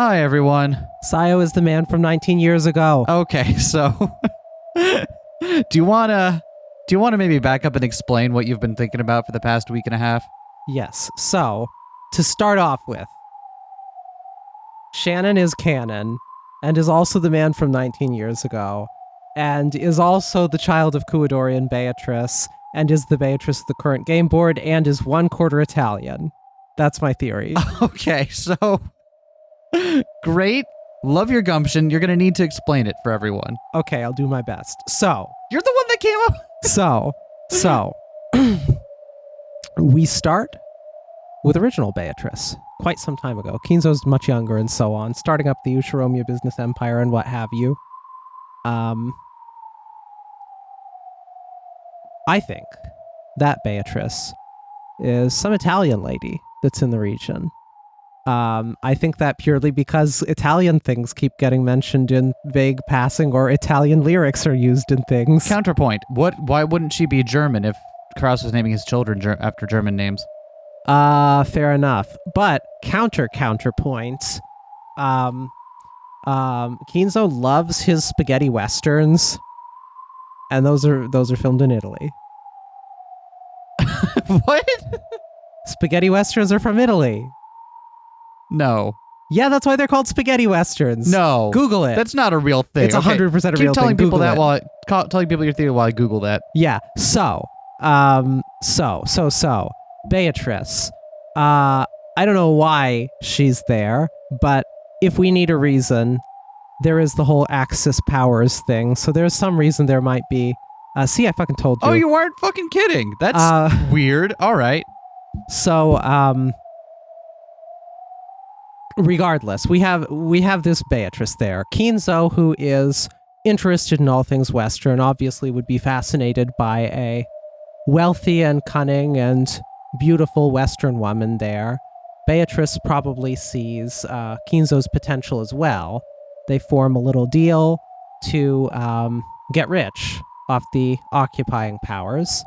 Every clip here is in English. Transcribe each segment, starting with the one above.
Hi, everyone. Sayo is the man from 19 years ago. Okay, so do you want to maybe back up and explain what you've been thinking about for the past week and a half? Yes. So, to start off with, Shannon is Kanon and is also the man from 19 years ago and is also the child of Kuadorian Beatrice and is the Beatrice of the current game board and is 1/4 Italian. That's my theory. Okay, so great. Love your gumption. You're going to need to explain it for everyone. Okay, I'll do my best. So, You're the one that came up. So, we start with original Beatrice, quite some time ago. Kinzo's much younger and so on, starting up the Ushiromiya business empire and what have you. I think that Beatrice is some Italian lady that's in the region. I think that purely because Italian things keep getting mentioned in vague passing, or Italian lyrics are used in things. Counterpoint. Why wouldn't she be German if Krauss was naming his children after German names? Fair enough. But counterpoint. Kinzo loves his spaghetti westerns, and those are filmed in Italy. What? Spaghetti westerns are from Italy. No. Yeah, that's why they're called spaghetti westerns. No. Google it. That's not a real thing. It's 100% a real thing. Keep telling people Google that it. telling people your theory while I Google that. Yeah. So Beatrice. I don't know why she's there, but if we need a reason, there is the whole Axis powers thing. So there's some reason there might be. See, I fucking told you. Oh, you aren't fucking kidding. That's weird. All right. So, regardless, we have this Beatrice there. Kinzo, who is interested in all things Western, obviously would be fascinated by a wealthy and cunning and beautiful Western woman there. Beatrice probably sees Kinzo's potential as well. They form a little deal to get rich off the occupying powers.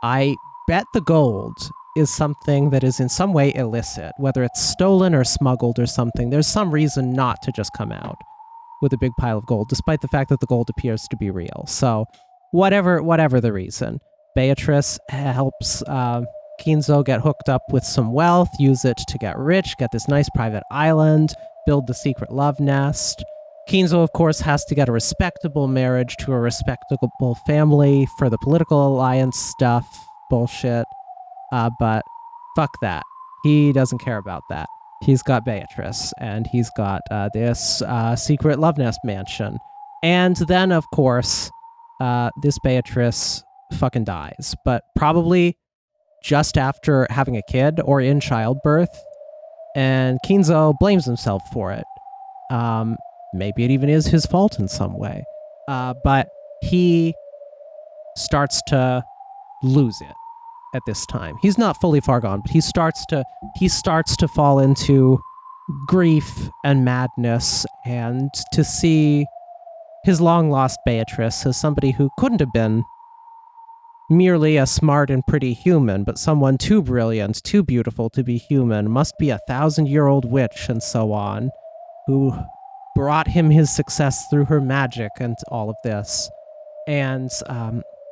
I bet the gold is something that is in some way illicit, whether it's stolen or smuggled or something. There's some reason not to just come out with a big pile of gold, despite the fact that the gold appears to be real. So whatever the reason, Beatrice helps Kinzo get hooked up with some wealth, use it to get rich, get this nice private island, build the secret love nest. Kinzo, of course, has to get a respectable marriage to a respectable family for the political alliance stuff bullshit. But fuck that. He doesn't care about that. He's got Beatrice, and he's got this secret love nest mansion. And then, of course, this Beatrice fucking dies, but probably just after having a kid or in childbirth. And Kinzo blames himself for it. Maybe it even is his fault in some way. But he starts to lose it at this time. He's not fully far gone, but he starts to fall into grief and madness, and to see his long-lost Beatrice as somebody who couldn't have been merely a smart and pretty human, but someone too brilliant, too beautiful to be human, must be a 1,000-year-old witch and so on, who brought him his success through her magic and all of this. And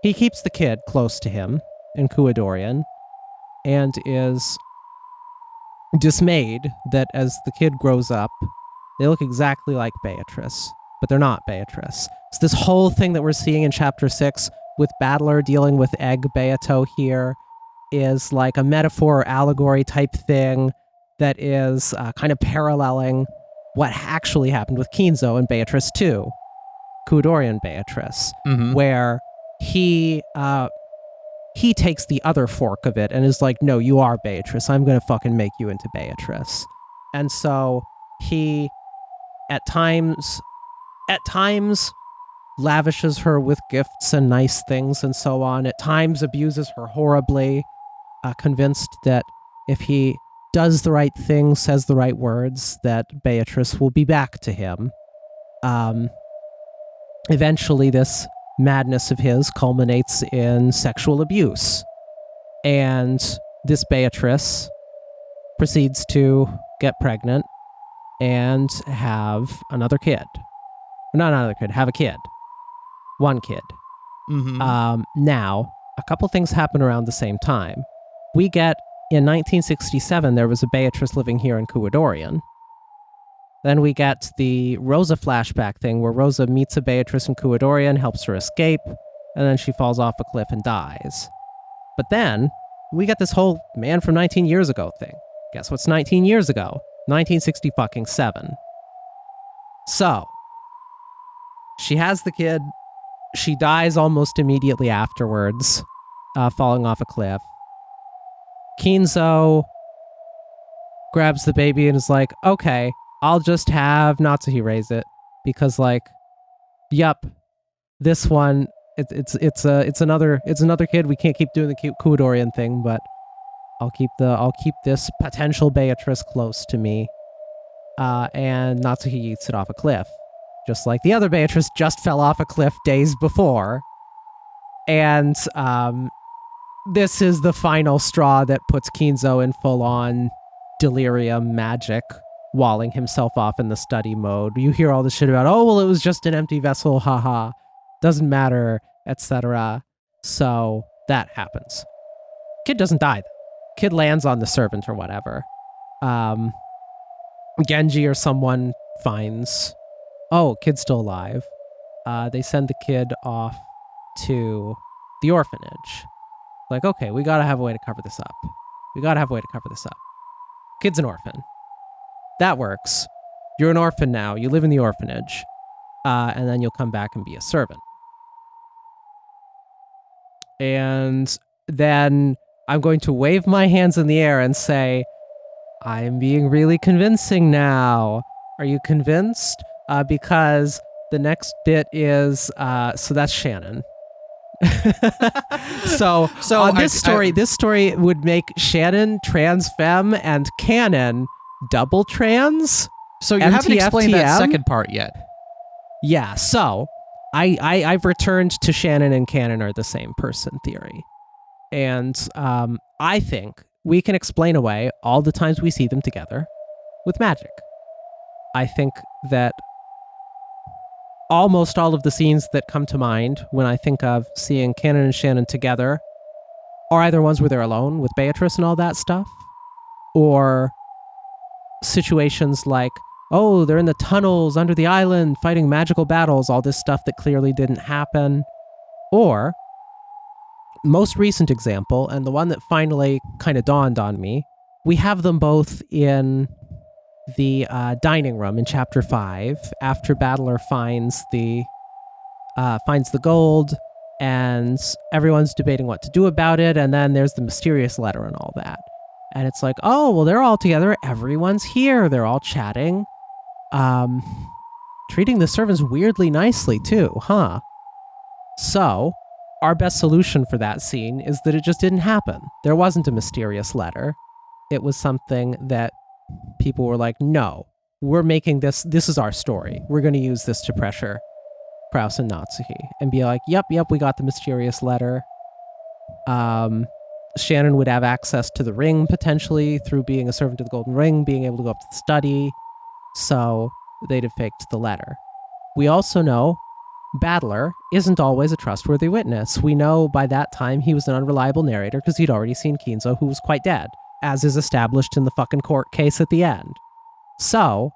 he keeps the kid close to him in Kuadorian, and is dismayed that as the kid grows up, they look exactly like Beatrice, but they're not Beatrice. So this whole thing that we're seeing in Chapter 6 with Battler dealing with Egg Beato here is like a metaphor or allegory type thing that is kind of paralleling what actually happened with Kinzo and Beatrice too, Kuadorian Beatrice, where he takes the other fork of it and is like, no, you are Beatrice. I'm going to fucking make you into Beatrice. And so he, at times, lavishes her with gifts and nice things and so on. At times abuses her horribly, convinced that if he does the right thing, says the right words, that Beatrice will be back to him. Eventually, this madness of his culminates in sexual abuse. And this Beatrice proceeds to get pregnant and have another kid. Not another kid, have a kid. One kid. Mm-hmm. Now, a couple things happen around the same time. We get, in 1967, there was a Beatrice living here in Kuwadorian. Then we get the Rosa flashback thing where Rosa meets a Beatrice in Kuwadorian, helps her escape, and then she falls off a cliff and dies. But then, we get this whole man from 19 years ago thing. Guess what's 19 years ago? 1967. So, she has the kid. She dies almost immediately afterwards, falling off a cliff. Kinzo grabs the baby and is like, okay, I'll just have Natsuhi raise it because, like, yup, this one, it's another kid. We can't keep doing the Kuwadorian thing, but I'll keep this potential Beatrice close to me. And Natsuhi eats it off a cliff, just like the other Beatrice just fell off a cliff days before. And this is the final straw that puts Kinzo in full-on delirium magic, walling himself off in the study mode. You hear all this shit about, oh, well, it was just an empty vessel, haha, doesn't matter, etc. So that happens. Kid doesn't die, though. Kid lands on the servant or whatever. Genji or someone finds, oh, kid's still alive. They send the kid off to the orphanage. Like, okay, we gotta have a way to cover this up. Kid's an orphan. That works. You're an orphan now. You live in the orphanage. And then you'll come back and be a servant. And then I'm going to wave my hands in the air and say, I'm being really convincing now. Are you convinced? Because the next bit is, so that's Shannon. so this story would make Shannon trans femme and Kanon double trans. So you haven't explained that second part yet. Yeah, so I've returned to Shannon and Kanon are the same person theory. And I think we can explain away all the times we see them together with magic. I think that almost all of the scenes that come to mind when I think of seeing Kanon and Shannon together are either ones where they're alone with Beatrice and all that stuff, or situations like, oh, they're in the tunnels under the island fighting magical battles, all this stuff that clearly didn't happen. Or, most recent example, and the one that finally kind of dawned on me, we have them both in the dining room in chapter 5 after Battler finds the gold and everyone's debating what to do about it, and then there's the mysterious letter and all that. And it's like, oh, well, they're all together. Everyone's here. They're all chatting. Treating the servants weirdly nicely, too, huh? So, our best solution for that scene is that it just didn't happen. There wasn't a mysterious letter. It was something that people were like, no, we're making this is our story. We're going to use this to pressure Kraus and Natsuhi and be like, yep, we got the mysterious letter. Shannon would have access to the ring potentially through being a servant of the Golden Ring, being able to go up to the study. So they'd have faked the letter. We also know Battler isn't always a trustworthy witness. We know by that time he was an unreliable narrator because he'd already seen Kinzo, who was quite dead, as is established in the fucking court case at the end. So,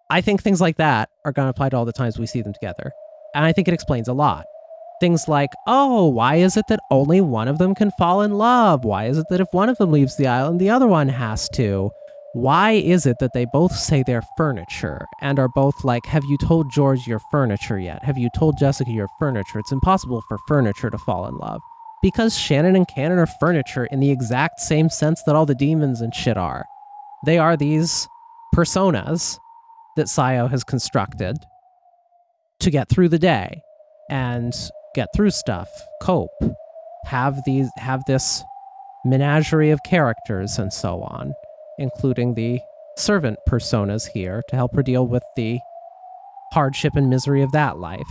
I think things like that are going to apply to all the times we see them together. And I think it explains a lot. Things like, oh, why is it that only one of them can fall in love? Why is it that if one of them leaves the island, the other one has to? Why is it that they both say they're furniture and are both like, have you told George you're furniture yet? Have you told Jessica you're furniture? It's impossible for furniture to fall in love. Because Shannon and Kanon are furniture in the exact same sense that all the demons and shit are. They are these personas that Sayo has constructed to get through the day and get through stuff, cope, have this menagerie of characters and so on, including the servant personas here to help her deal with the hardship and misery of that life.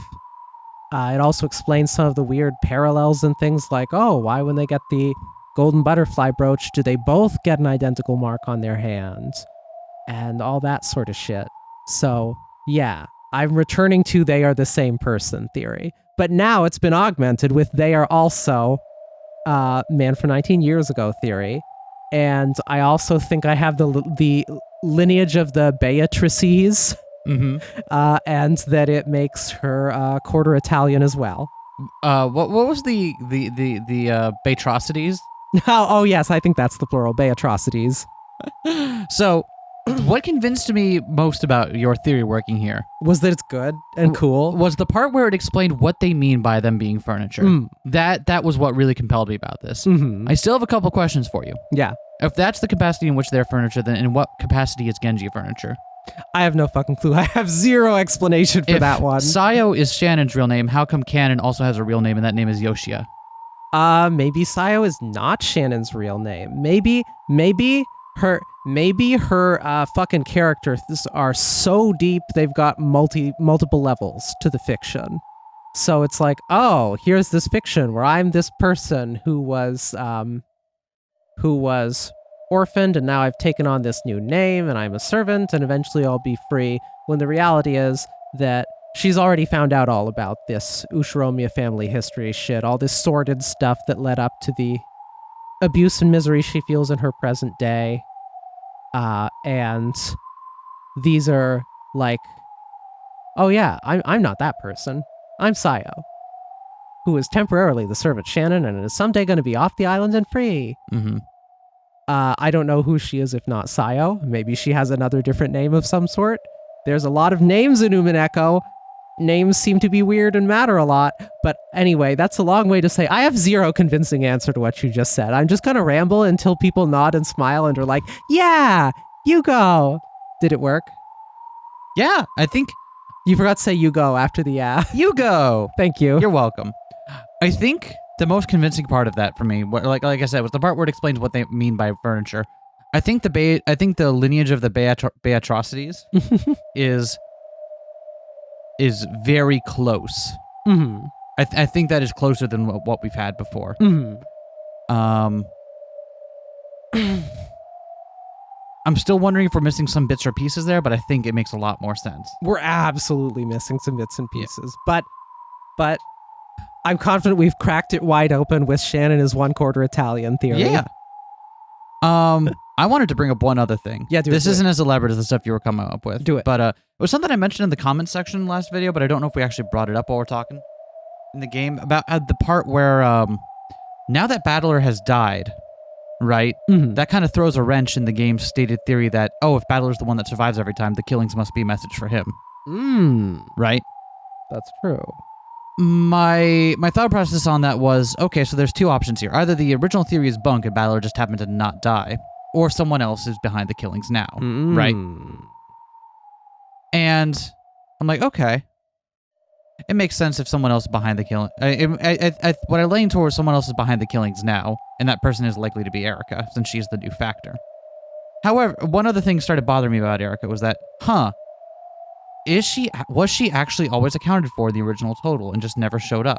It also explains some of the weird parallels and things like, oh, why when they get the golden butterfly brooch do they both get an identical mark on their hands? and all that sort of shit. So, yeah, I'm returning to they are the same person theory. But now it's been augmented with they are also man from 19 years ago theory. And I also think I have the lineage of the Beatrices, Mm-hmm. and that it makes her quarter Italian as well. What was the Beatrocities? Oh, yes, I think that's the plural, Beatrocities. So, what convinced me most about your theory working here Was that it's good and cool? was the part where it explained what they mean by them being furniture. That was what really compelled me about this. Mm-hmm. I still have a couple questions for you. Yeah. If that's the capacity in which they're furniture, then in what capacity is Genji furniture? I have no fucking clue. I have zero explanation for that one. If Sayo is Shannon's real name, how come Kanon also has a real name and that name is Yoshia? Maybe Sayo is not Shannon's real name. Maybe her fucking characters are so deep they've got multiple levels to the fiction. So it's like, oh, here's this fiction where I'm this person who was orphaned and now I've taken on this new name and I'm a servant and eventually I'll be free, when the reality is that she's already found out all about this Ushiromiya family history shit, all this sordid stuff that led up to the abuse and misery she feels in her present day. And these are like, oh yeah, I'm not that person. I'm Sayo, who is temporarily the servant Shannon and is someday going to be off the island and free. Mm-hmm. I don't know who she is if not Sayo. Maybe she has another different name of some sort. There's a lot of names in Umineko. Names seem to be weird and matter a lot. But anyway, that's a long way to say I have zero convincing answer to what you just said. I'm just going to ramble until people nod and smile and are like, yeah, you go. Did it work? Yeah, I think You forgot to say you go after the yeah. you go. Thank you. You're welcome. I think the most convincing part of that for me, like I said, was the part where it explains what they mean by furniture. I think the lineage of the Beatrocities is very close. Mm-hmm. I think that is closer than what we've had before. Mm-hmm. I'm still wondering if we're missing some bits or pieces there, but I think it makes a lot more sense. We're absolutely missing some bits and pieces, but I'm confident we've cracked it wide open with Shannon is 1/4 Italian theory. Yeah. I wanted to bring up one other thing. Yeah, do it. This isn't as elaborate as the stuff you were coming up with. Do it. But it was something I mentioned in the comments section last video, but I don't know if we actually brought it up while we're talking in the game about the part where now that Battler has died, right? Mm-hmm. That kind of throws a wrench in the game's stated theory that, oh, if Battler's the one that survives every time, the killings must be a message for him. Right? That's true. My thought process on that was, okay, so there's two options here. Either the original theory is bunk and Battler just happened to not die, or someone else is behind the killings now, right? And I'm like, okay. It makes sense if someone else is behind the killing. What I lean towards, someone else is behind the killings now, and that person is likely to be Erica, since she's the new factor. However, one other thing started bothering me about Erica was that, was she actually always accounted for in the original total and just never showed up?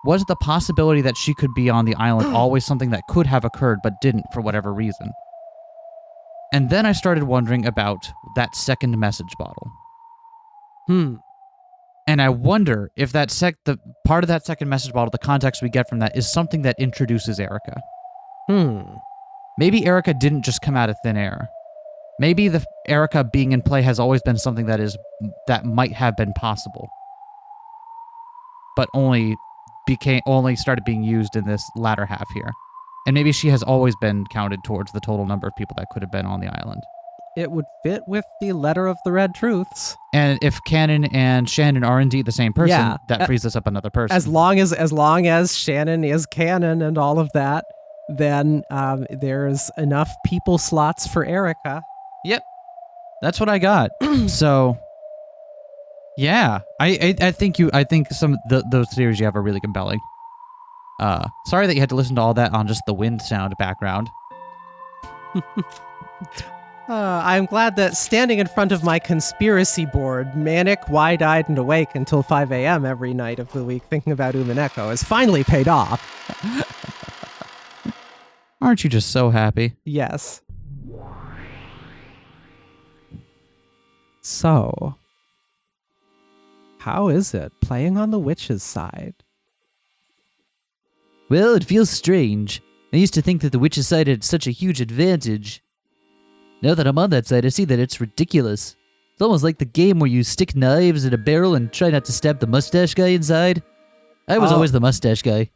Was the possibility that she could be on the island always something that could have occurred but didn't for whatever reason? And then I started wondering about that second message bottle. And I wonder if that the part of that second message bottle, the context we get from that, is something that introduces Erica. Maybe Erica didn't just come out of thin air. Maybe the Erica being in play has always been something that might have been possible, but only started being used in this latter half here. And maybe she has always been counted towards the total number of people that could have been on the island. It would fit with the letter of the Red Truths. And if Kanon and Shannon are indeed the same person, that frees us up another person. As long as Shannon is Kanon and all of that, then there's enough people slots for Erica. Yep. That's what I got. So, yeah. I think some of those theories you have are really compelling. Sorry that you had to listen to all that on just the wind sound background. I'm glad that standing in front of my conspiracy board, manic, wide-eyed, and awake until 5 a.m. every night of the week thinking about Umineko has finally paid off. Aren't you just so happy? Yes. So, how is it playing on the witch's side? Well, it feels strange. I used to think that the witch's side had such a huge advantage. Now that I'm on that side, I see that it's ridiculous. It's almost like the game where you stick knives in a barrel and try not to stab the mustache guy inside. I was always the mustache guy.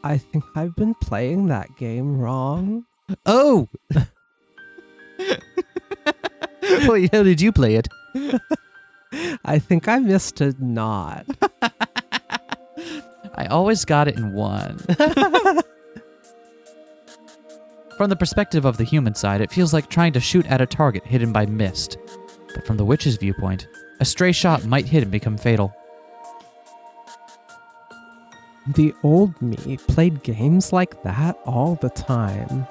I think I've been playing that game wrong. Oh! Wait, how did you play it? I think I missed a knot. I always got it in one. From the perspective of the human side, it feels like trying to shoot at a target hidden by mist. But from the witch's viewpoint, a stray shot might hit and become fatal. The old me played games like that all the time.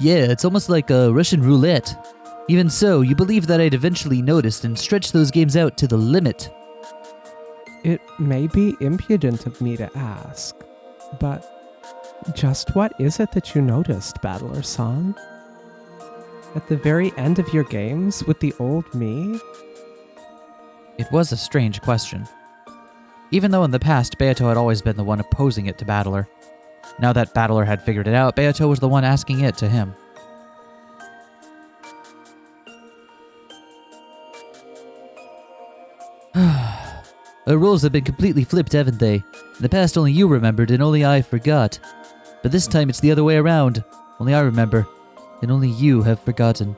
Yeah, it's almost like a Russian roulette. Even so, you believe that I'd eventually noticed and stretch those games out to the limit. It may be impudent of me to ask, but just what is it that you noticed, Battler-san? At the very end of your games with the old me? It was a strange question. Even though in the past, Beato had always been the one opposing it to Battler. Now that Battler had figured it out, Beato was the one asking it to him. Our roles have been completely flipped, haven't they? In the past, only you remembered and only I forgot. But this time it's the other way around. Only I remember, and only you have forgotten.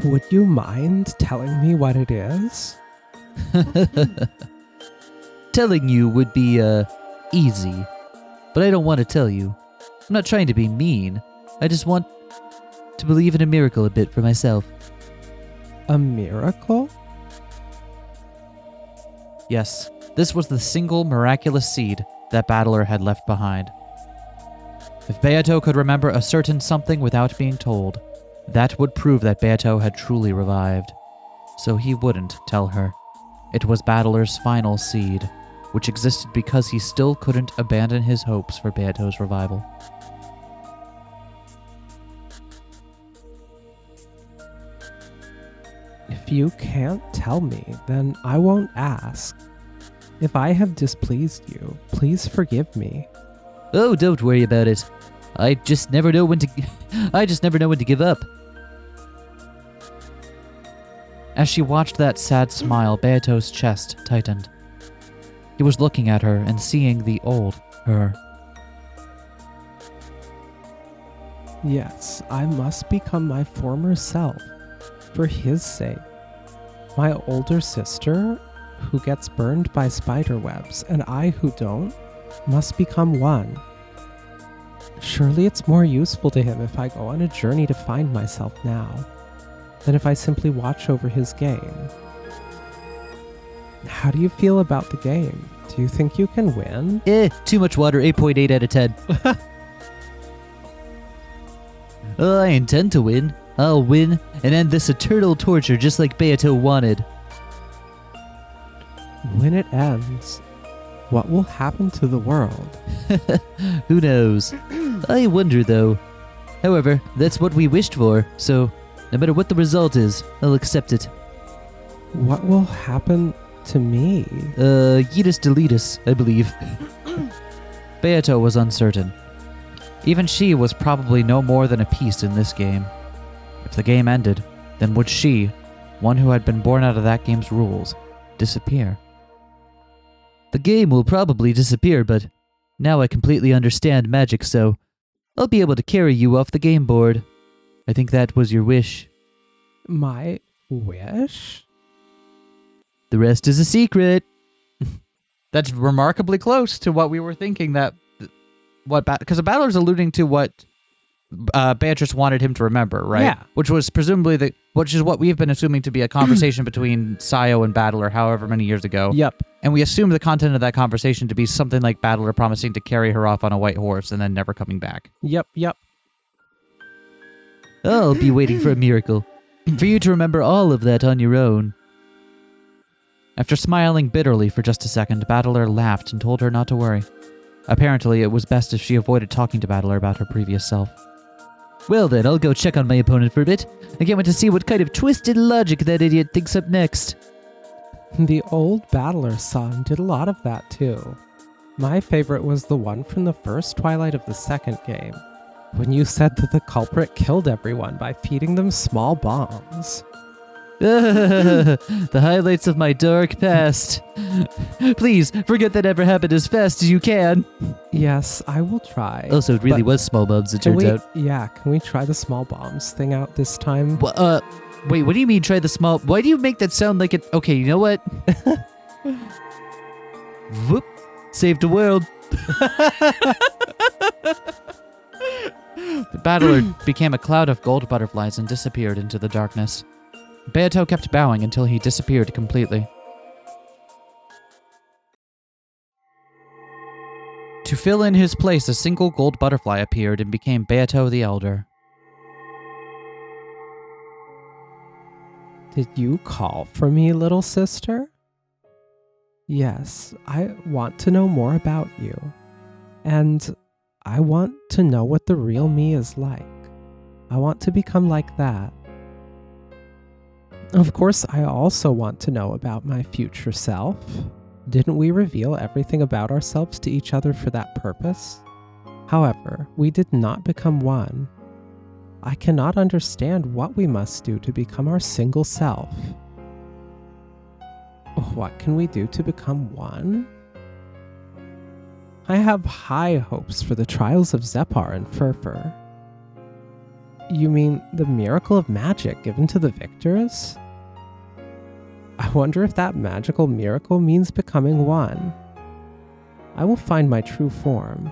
Would you mind telling me what it is? Telling you would be, easy. But I don't want to tell you. I'm not trying to be mean. I just want to believe in a miracle a bit for myself. A miracle? Yes, this was the single miraculous seed that Battler had left behind. If Beato could remember a certain something without being told, that would prove that Beato had truly revived. So he wouldn't tell her. It was Battler's final seed, which existed because he still couldn't abandon his hopes for Beato's revival. If you can't tell me, then I won't ask. If I have displeased you, please forgive me. Oh, don't worry about it. I just never know when to give up. As she watched that sad smile, Beato's chest tightened. He was looking at her and seeing the old her. Yes, I must become my former self, for his sake. My older sister, who gets burned by spider webs, and I who don't, must become one. Surely it's more useful to him if I go on a journey to find myself now, than if I simply watch over his game. How do you feel about the game? Do you think you can win? Too much water, 8.8 out of 10. I intend to win. I'll win and end this eternal torture just like Beato wanted. When it ends, what will happen to the world? Who knows? I wonder, though. However, that's what we wished for, so no matter what the result is, I'll accept it. What will happen to me? Yeetus deletus, I believe. Beato was uncertain. Even she was probably no more than a piece in this game. If the game ended, then would she, one who had been born out of that game's rules, disappear? The game will probably disappear, but now I completely understand magic, so I'll be able to carry you off the game board. I think that was your wish. My wish? The rest is a secret. That's remarkably close to what we were thinking because the Battler's alluding to what Beatrice wanted him to remember, right? Yeah. Which was presumably which is what we've been assuming to be a conversation between Sayo and Battler however many years ago. Yep. And we assumed the content of that conversation to be something like Battler promising to carry her off on a white horse and then never coming back. Yep. I'll be waiting for a miracle. For you to remember all of that on your own. After smiling bitterly for just a second, Battler laughed and told her not to worry. Apparently, it was best if she avoided talking to Battler about her previous self. Well then, I'll go check on my opponent for a bit. I can't wait to see what kind of twisted logic that idiot thinks up next. The old battler son did a lot of that too. My favorite was the one from the first twilight of the second game, when you said that the culprit killed everyone by feeding them small bombs. The highlights of my dark past. Please, forget that ever happened as fast as you can. Yes, I will try. Also, it really was small bombs, it turns out. Yeah, can we try the small bombs thing out this time? Wait, what do you mean try the small... Why do you make that sound like it... Okay, you know what? Whoop. Saved the world. The battler became a cloud of gold butterflies and disappeared into the darkness. Beato kept bowing until he disappeared completely. To fill in his place, a single gold butterfly appeared and became Beato the Elder. Did you call for me, little sister? Yes, I want to know more about you. And I want to know what the real me is like. I want to become like that. Of course, I also want to know about my future self. Didn't we reveal everything about ourselves to each other for that purpose? However, we did not become one. I cannot understand what we must do to become our single self. What can we do to become one? I have high hopes for the trials of Zepar and Furfur. You mean the miracle of magic given to the victors? I wonder if that magical miracle means becoming one. I will find my true form.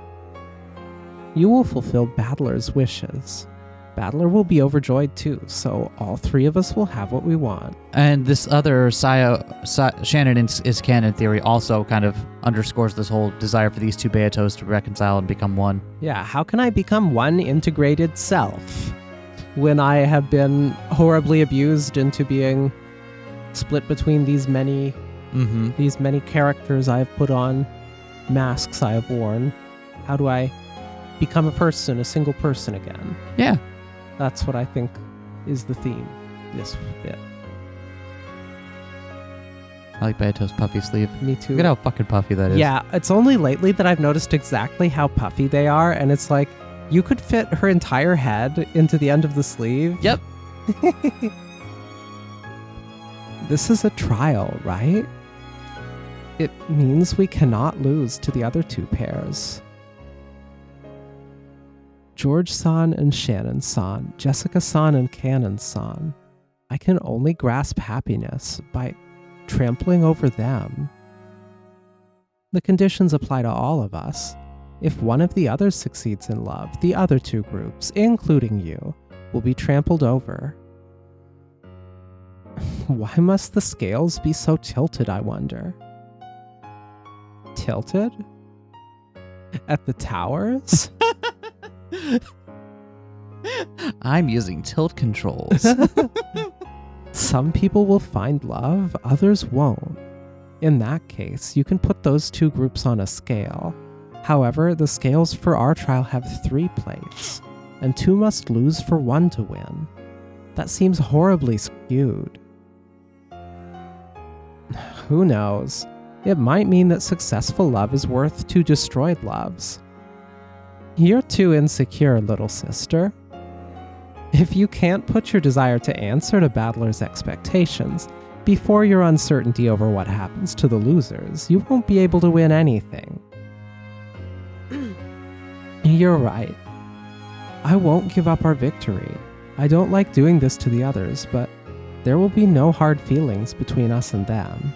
You will fulfill Battler's wishes. Battler will be overjoyed too, so all three of us will have what we want. And this other Shannon is canon theory also kind of underscores this whole desire for these two Beatos to reconcile and become one. Yeah, how can I become one integrated self when I have been horribly abused into being split between these many characters I have put on, masks I have worn? How do I become a single person again? Yeah. That's what I think is the theme, this bit. I like Beato's puffy sleeve. Me too. Look at how fucking puffy that is. Yeah, it's only lately that I've noticed exactly how puffy they are, and it's like, you could fit her entire head into the end of the sleeve. Yep. This is a trial, right? It means we cannot lose to the other two pairs. George-san and Shannon-san, Jessica-san and Kanon-san. I can only grasp happiness by trampling over them. The conditions apply to all of us. If one of the others succeeds in love, the other two groups, including you, will be trampled over. Why must the scales be so tilted, I wonder? Tilted? At the towers? I'm using tilt controls. Some people will find love, others won't. In that case, you can put those two groups on a scale. However, the scales for our trial have 3 plates, and 2 must lose for 1 to win. That seems horribly skewed. Who knows? It might mean that successful love is worth 2 destroyed loves. You're too insecure, little sister. If you can't put your desire to answer to Battler's expectations before your uncertainty over what happens to the losers, you won't be able to win anything. You're right. I won't give up our victory. I don't like doing this to the others, but there will be no hard feelings between us and them.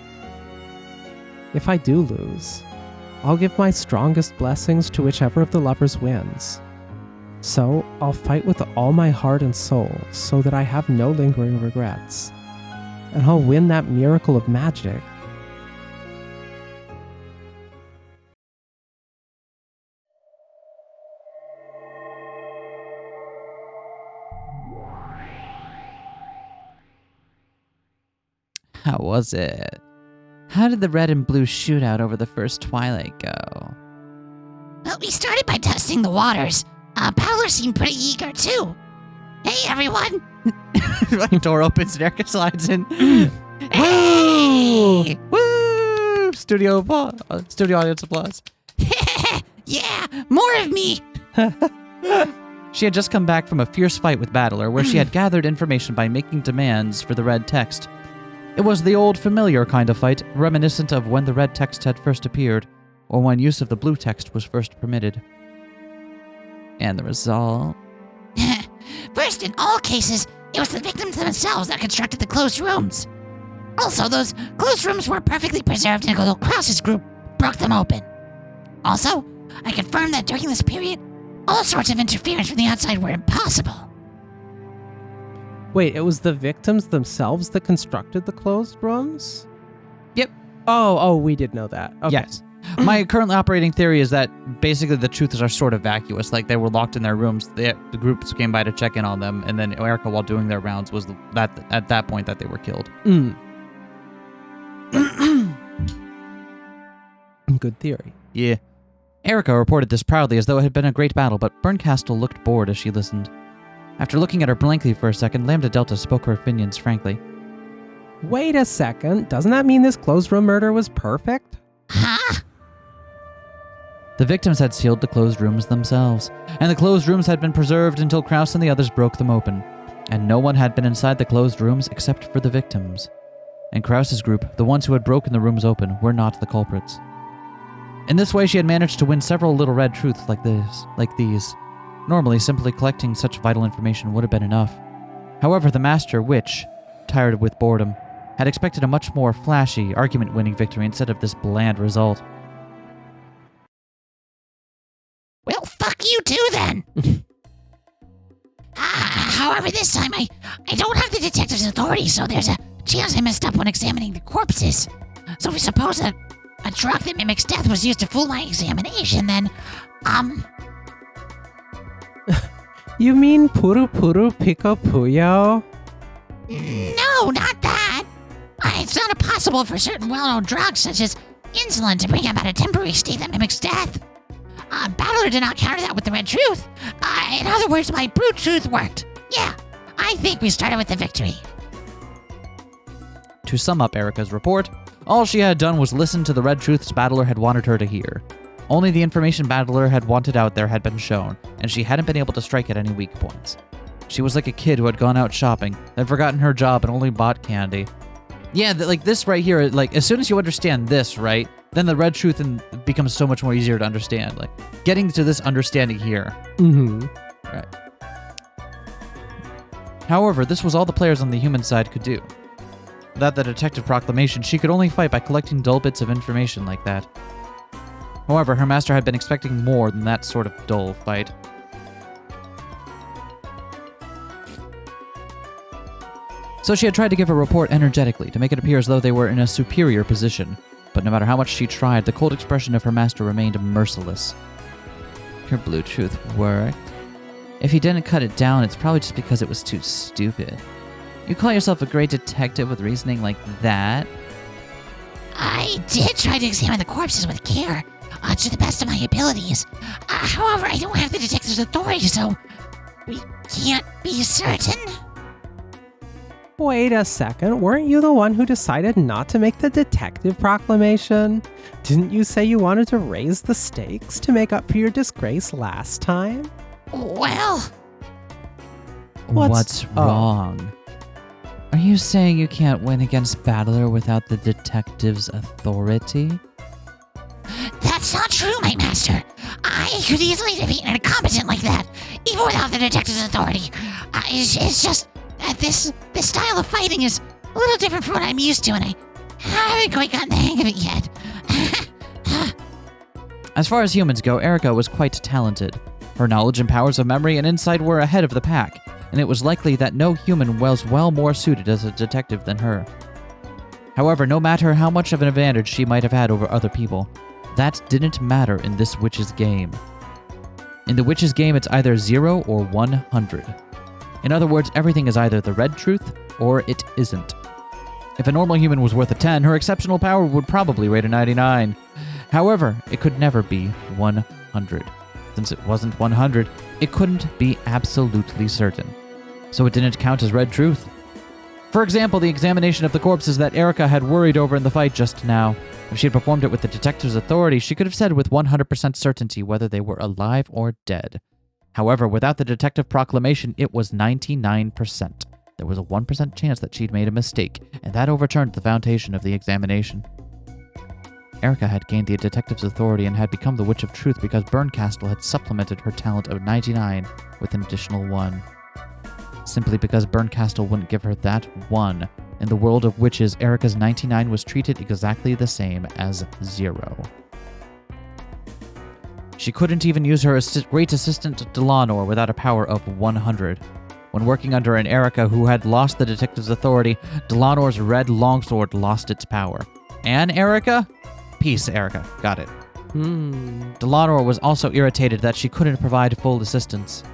If I do lose, I'll give my strongest blessings to whichever of the lovers wins. So, I'll fight with all my heart and soul so that I have no lingering regrets. And I'll win that miracle of magic. How was it? How did the red and blue shootout over the first twilight go? Well, we started by testing the waters. Paolo seemed pretty eager too. Hey, everyone! Door opens and Erica slides in. Hey! Woo! Studio audience applause. Yeah, more of me! She had just come back from a fierce fight with Battler, where she had gathered information by making demands for the red text. It was the old familiar kind of fight, reminiscent of when the red text had first appeared, or when use of the blue text was first permitted. And the result... First, in all cases, it was the victims themselves that constructed the closed rooms. Also, those closed rooms were perfectly preserved until Krause's group broke them open. Also, I confirmed that during this period, all sorts of interference from the outside were impossible. Wait, it was the victims themselves that constructed the closed rooms? Yep. Oh, we did know that. Okay. Yes. My currently operating theory is that basically the truths are sort of vacuous. Like they were locked in their rooms. The groups came by to check in on them, and then Erica, while doing their rounds, was at that point that they were killed. Good theory. Yeah. Erica reported this proudly as though it had been a great battle, but Berncastle looked bored as she listened. After looking at her blankly for a second, Lambda Delta spoke her opinions frankly. Wait a second. Doesn't that mean this closed room murder was perfect? Huh? The victims had sealed the closed rooms themselves, and the closed rooms had been preserved until Krause and the others broke them open, and no one had been inside the closed rooms except for the victims. And Krause's group, the ones who had broken the rooms open, were not the culprits. In this way, she had managed to win several little red truths like these. Normally, simply collecting such vital information would have been enough. However, the Master Witch, tired with boredom, had expected a much more flashy, argument-winning victory instead of this bland result. Well, fuck you too, then. However, this time I don't have the detective's authority, so there's a chance I messed up when examining the corpses. So if we suppose a drug that mimics death was used to fool my examination, then, You mean Puru Puru Pico Puyo? No, not that. It's not impossible for certain well-known drugs, such as insulin, to bring about a temporary state that mimics death. Battler did not counter that with the red truth. In other words, my brute truth worked. Yeah, I think we started with the victory. To sum up Erica's report, all she had done was listen to the red truths Battler had wanted her to hear. Only the information Battler had wanted out there had been shown, and she hadn't been able to strike at any weak points. She was like a kid who had gone out shopping, then forgotten her job and only bought candy. Yeah, like this right here, like as soon as you understand this, right, then the red truth becomes so much more easier to understand. Like getting to this understanding here. Right. However, this was all the players on the human side could do. Without the detective proclamation, she could only fight by collecting dull bits of information like that. However, her master had been expecting more than that sort of dull fight. So she had tried to give a report energetically to make it appear as though they were in a superior position, but no matter how much she tried, the cold expression of her master remained merciless. Your blue truth worked. If he didn't cut it down, it's probably just because it was too stupid. You call yourself a great detective with reasoning like that? I did try to examine the corpses with care, to the best of my abilities. However, I don't have the detective's authority, so we can't be certain. Wait a second, weren't you the one who decided not to make the detective proclamation? Didn't you say you wanted to raise the stakes to make up for your disgrace last time? Well... What's wrong? Are you saying you can't win against Battler without the detective's authority? That's not true, my master. I could easily defeat an incompetent like that, even without the detective's authority. It's just that this style of fighting is a little different from what I'm used to, and I haven't quite gotten the hang of it yet. As far as humans go, Erica was quite talented. Her knowledge and powers of memory and insight were ahead of the pack, and it was likely that no human was well more suited as a detective than her. However, no matter how much of an advantage she might have had over other people, that didn't matter in this witch's game. In the witch's game, it's either 0 or 100. In other words, everything is either the red truth or it isn't. If a normal human was worth a 10, her exceptional power would probably rate a 99. However, it could never be 100. Since it wasn't 100, it couldn't be absolutely certain. so it didn't count as red truth. For example, the examination of the corpses that Erica had worried over in the fight just now. If she had performed it with the detective's authority, she could have said with 100% certainty whether they were alive or dead. However, without the detective proclamation, it was 99%. There was a 1% chance that she'd made a mistake, and that overturned the foundation of the examination. Erica had gained the detective's authority and had become the Witch of Truth because Berncastle had supplemented her talent of 99 with an additional 1. Simply because Berncastle wouldn't give her that 1. In the world of witches, Erica's 99 was treated exactly the same as 0. She couldn't even use her great assistant Delanor without a power of 100. When working under an Erica who had lost the detective's authority, Delanor's red longsword lost its power. And Erica? Peace, Erica. Got it. Delanor was also irritated that she couldn't provide full assistance.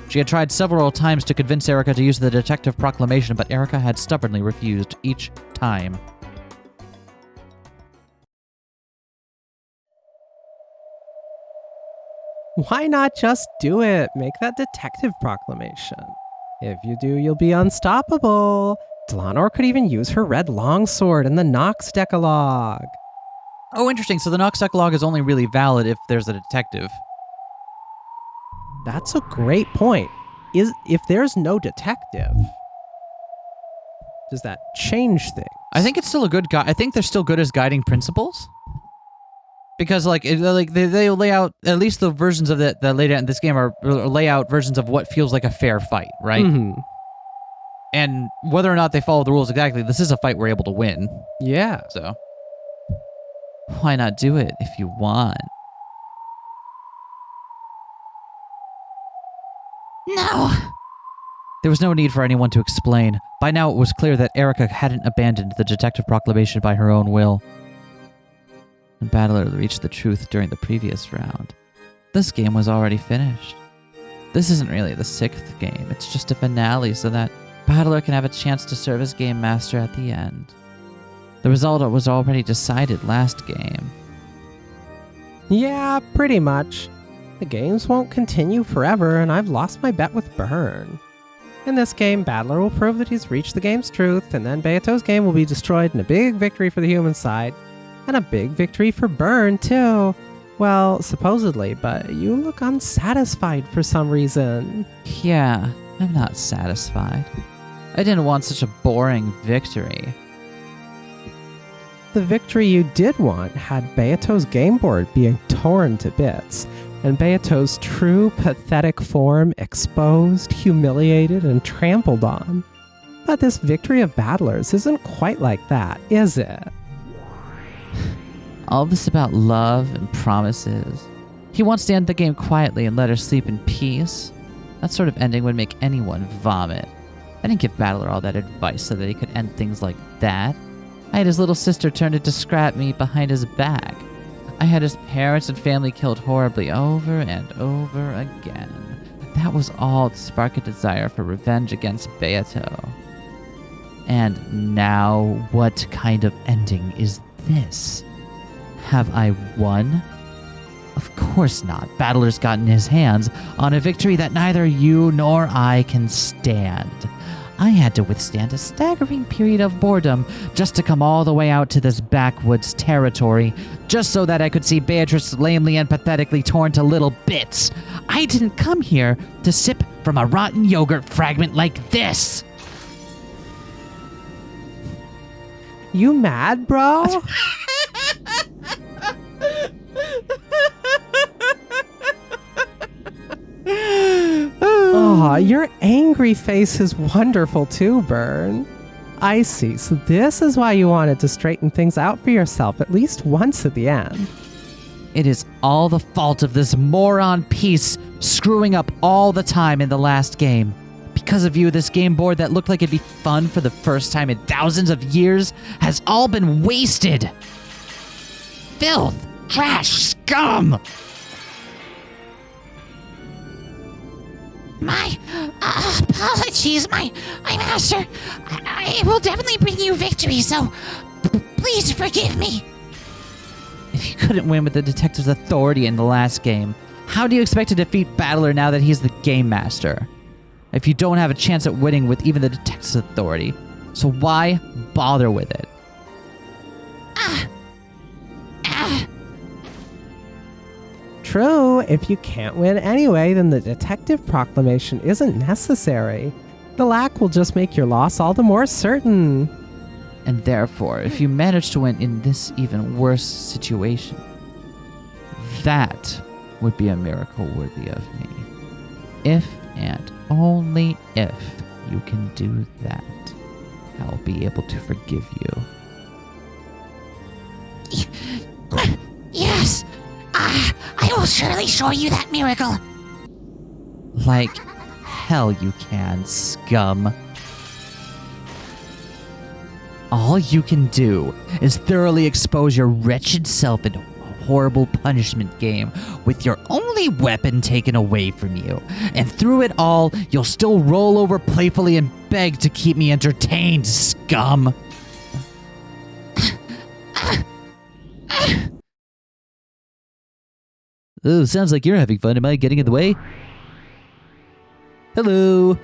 She had tried several times to convince Erica to use the detective proclamation, but Erica had stubbornly refused each time. Why not just do it? Make that detective proclamation. If you do, you'll be unstoppable. Delanor could even use her red longsword in the Nox Decalogue. Oh, interesting. So the Nox Decalogue is only really valid if there's a detective. That's a great point. If there's no detective, does that change things? I think it's still a good guide. I think they're still good as guiding principles. Because they lay out, at least the versions of that laid out in this game are lay out versions of what feels like a fair fight, right? Mm-hmm. And whether or not they follow the rules exactly, this is a fight we're able to win. Yeah. So why not do it if you want? No. There was no need for anyone to explain. By now it was clear that Erica hadn't abandoned the detective proclamation by her own will. The battler reached the truth during the previous round. This game was already finished. This isn't really the 6th game, it's just a finale so that battler can have a chance to serve as game master at the end. The result was already decided last game. Yeah, pretty much. The games won't continue forever, and I've lost my bet with Burn. In this game, Battler will prove that he's reached the game's truth, and then Beato's game will be destroyed in a big victory for the human side. And a big victory for Burn, too. Well, supposedly, but you look unsatisfied for some reason. Yeah, I'm not satisfied. I didn't want such a boring victory. The victory you did want had Beato's game board being torn to bits, and Beato's true pathetic form exposed, humiliated, and trampled on. But this victory of Battlers isn't quite like that, is it? All this about love and promises. He wants to end the game quietly and let her sleep in peace. That sort of ending would make anyone vomit. I didn't give Battler all that advice so that he could end things like that. I had his little sister turned into scrap meat behind his back. I had his parents and family killed horribly over and over again. That was all to spark a desire for revenge against Beato. And now, what kind of ending is this? Have I won? Of course not. Battler's gotten his hands on a victory that neither you nor I can stand. I had to withstand a staggering period of boredom just to come all the way out to this backwoods territory, just so that I could see Beatrice lamely and pathetically torn to little bits. I didn't come here to sip from a rotten yogurt fragment like this. You mad, bro? Aw, your angry face is wonderful too, Burn. I see, so this is why you wanted to straighten things out for yourself at least once at the end. It is all the fault of this moron piece screwing up all the time in the last game. Because of you, this game board that looked like it'd be fun for the first time in thousands of years has all been wasted. Filth, trash, scum! My apologies, my master. I will definitely bring you victory, so please forgive me. If you couldn't win with the detective's authority in the last game, how do you expect to defeat Battler now that he's the game master? if you don't have a chance at winning with even the detective's authority? So why bother with it? True, if you can't win anyway, then the detective proclamation isn't necessary. The lack will just make your loss all the more certain. And therefore, if you manage to win in this even worse situation, that would be a miracle worthy of me. If and only if you can do that, I'll be able to forgive you. Yes! I will surely show you that miracle. Like hell you can, scum. All you can do is thoroughly expose your wretched self in a horrible punishment game with your only weapon taken away from you. And through it all, you'll still roll over playfully and beg to keep me entertained, scum. Oh, sounds like you're having fun. Am I getting in the way? Hello.